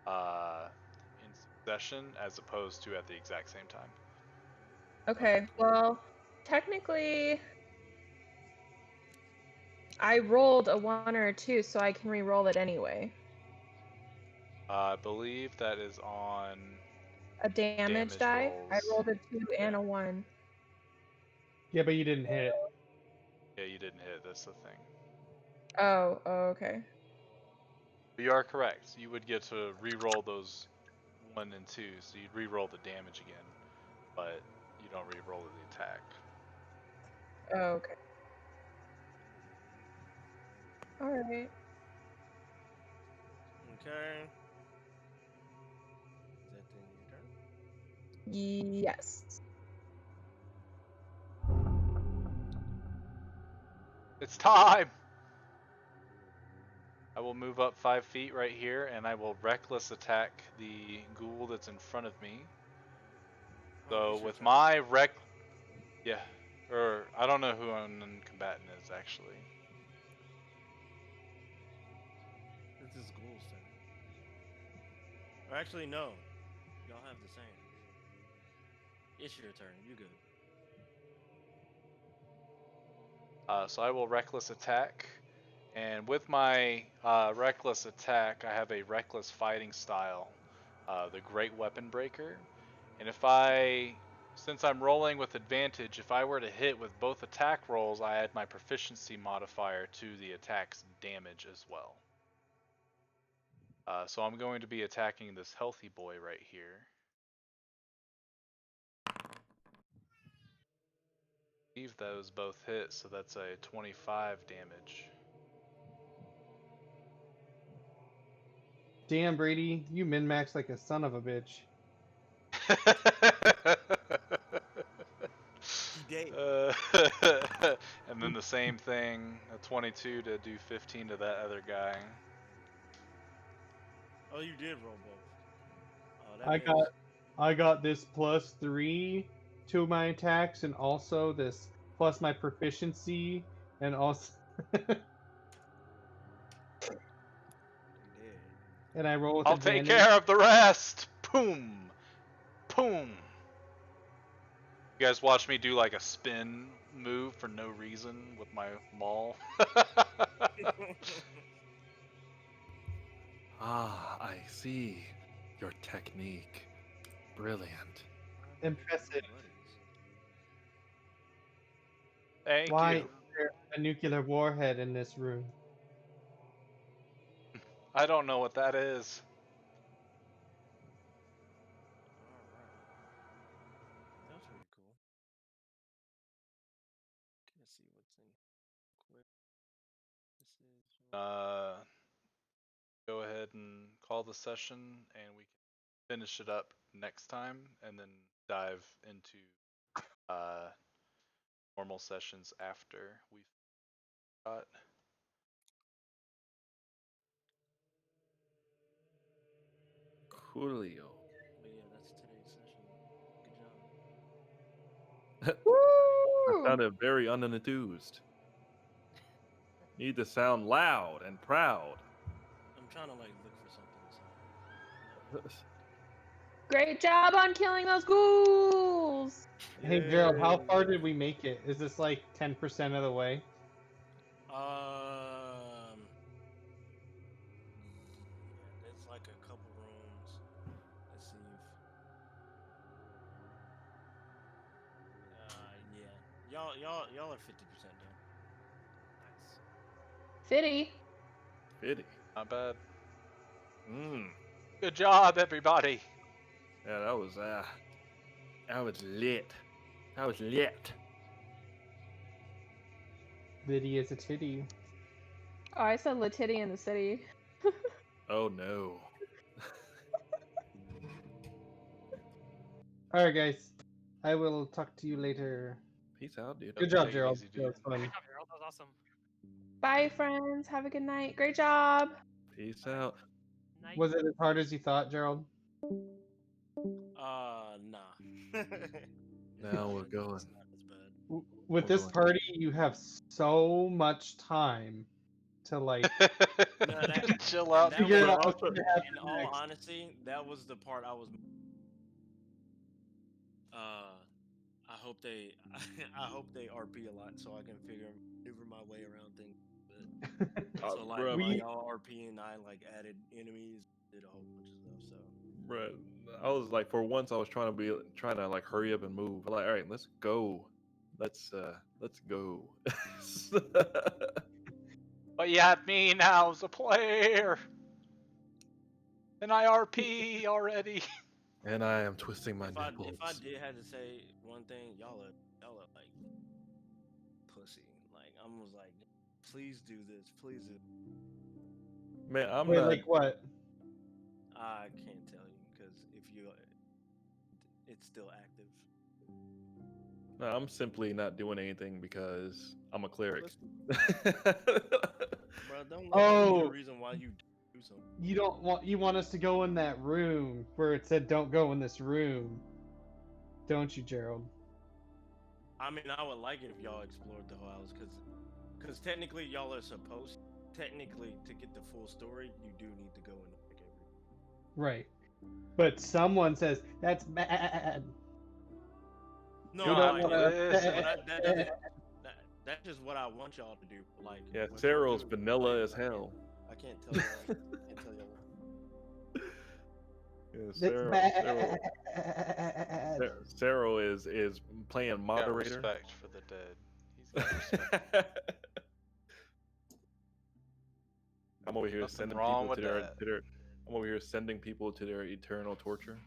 in succession as opposed to at the exact same time. Okay, well, technically, I rolled a 1 or a 2, so I can re-roll it anyway. I believe that is on A damage damage die? I rolls. rolled a 2 and a 1. Yeah, but you didn't hit. Yeah, you didn't hit. That's the thing. Oh, okay. But you are correct. You would get to re-roll those 1 and 2, so you'd re-roll the damage again, but you don't re-roll the attack. Oh, okay. Alright. Okay. Is that the end of your turn? Yes. It's time! I will move up 5 feet right here, and I will reckless attack the ghoul that's in front of me. Oh, So it's your with turn? my yeah, or I don't know who an combatant is actually. This is Ghoul's turn. Or actually, no. Y'all have the same. It's your turn. You good. So I will reckless attack, and with my reckless attack, I have a reckless fighting style, the Great Weapon Breaker. And since I'm rolling with advantage, if I were to hit with both attack rolls, I add my proficiency modifier to the attack's damage as well. So I'm going to be attacking this healthy boy right here. I believe those both hit, so that's a 25 damage. Damn, Brady, you min-max like a son of a bitch. He did. And then the same thing, a 22 to do 15 to that other guy. Oh, you did roll both. Oh, that I got this +3 to my attacks, and also this plus my proficiency, and also You did. and I roll with I'll take advantage. care of the rest. Boom, boom. You guys watch me do like a spin move for no reason with my maul. Ah, I see. Your technique. Brilliant. Impressive. Thank Why you. is there a nuclear warhead in this room? I don't know what that is. Alright. That was pretty cool. Let's see what's in quick. This is Go ahead and call the session, and we can finish it up next time, and then dive into normal sessions after we've got. Coolio. But yeah, that's today's session. Good job. Woo! Sounded very unenthused. Need to sound loud and proud. I'm trying to like look for something to say. Great job on killing those ghouls. Hey Gerald, how Yay. far did we make it? Is this like 10% of the way? Yeah, there's like a couple rooms. Let's see if. Yeah, y'all are 50% done. Nice. Fitty. Fitty. Not bad. Mmm. Good job, everybody. Yeah, that was lit. That was lit. Liddy is a titty. Oh, I said Latitty in the city. Oh no. Alright guys, I will talk to you later. Peace out, dude. Good job, Take it Gerald. easy, That dude. was fun. Good job, Harold. That was awesome. Bye, friends. Have a good night. Great job. Peace out. Night. Was it as hard as you thought, Gerald? Nah. Now we're going. It's not as bad. With We're this going. party, you have so much time to like Chill out. that figure was- out what's gonna happen In all next. honesty, that was the part I was. I hope they, I hope they RP a lot so I can maneuver my way around things. But, so like, bruh, while y'all RP and I like added enemies, did a whole bunch of stuff. So bruh, I was like, for once, I was trying to like hurry up and move. I'm like, all right, let's go. Let's go. But you have me now as a player. And I RP already. And I am twisting my if I nipples. did have to say one thing, y'all are like pussy. Like I was like, please do this, please do. Man, I'm Wait, not. like what? I can't tell you because if you, it's still active. No, I'm simply not doing anything because I'm a cleric. Bro, don't let that be Oh. the reason why you do something. You want us to go in that room where it said don't go in this room. Don't you, Gerald? I mean, I would like it if y'all explored the whole house, because technically y'all are supposed, technically to get the full story, you do need to go in like every. Right. But someone says that's bad. No, You You don't don't want wanna listen. but that doesn't. That's just what I want y'all to do. Like, Yeah, what y'all Cyril's do, vanilla like, as hell. I can't tell y'all. Can't tell y'all. Yeah, That's bad. Cyril is playing Got moderator. respect for the dead. He's got respect. I'm over here Nothing sending wrong people with to their, that. to their. I'm over here sending people to their eternal torture.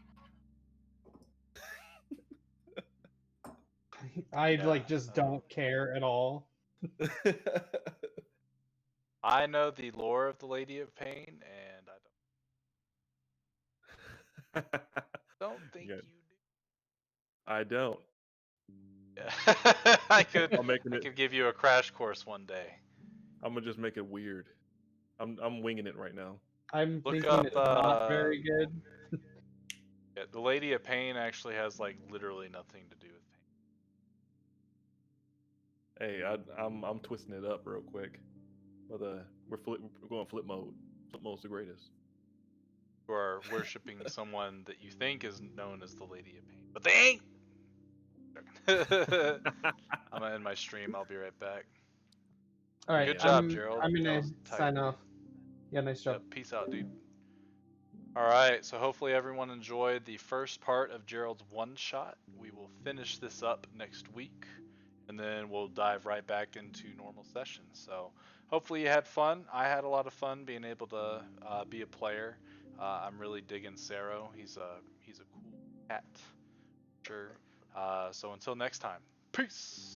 I Yeah, like just don't care at all. I know the lore of the Lady of Pain, and I don't think Yeah, you do. I don't. Yeah. I I'm making it. could give you a crash course one day. I'm gonna just make it weird. I'm winging it right now. I'm Look thinking up it's not very good. yeah, the Lady of Pain actually has like literally nothing to do with pain. Hey, I'm twisting it up real quick. But we're going flip mode. Flip mode's the greatest. You are worshiping someone that you think is known as the Lady of Pain, but they ain't. I'm gonna end my stream. I'll be right back. All right, Good job, I'm Jerrald. I'm That gonna was tight. sign off. Yeah, nice job. Yep, peace out, dude. Alright, so hopefully everyone enjoyed the first part of Jerrald's one-shot. We will finish this up next week, and then we'll dive right back into normal sessions. So hopefully you had fun. I had a lot of fun being able to be a player. I'm really digging Saro. He's a cool cat. Sure. So until next time, peace!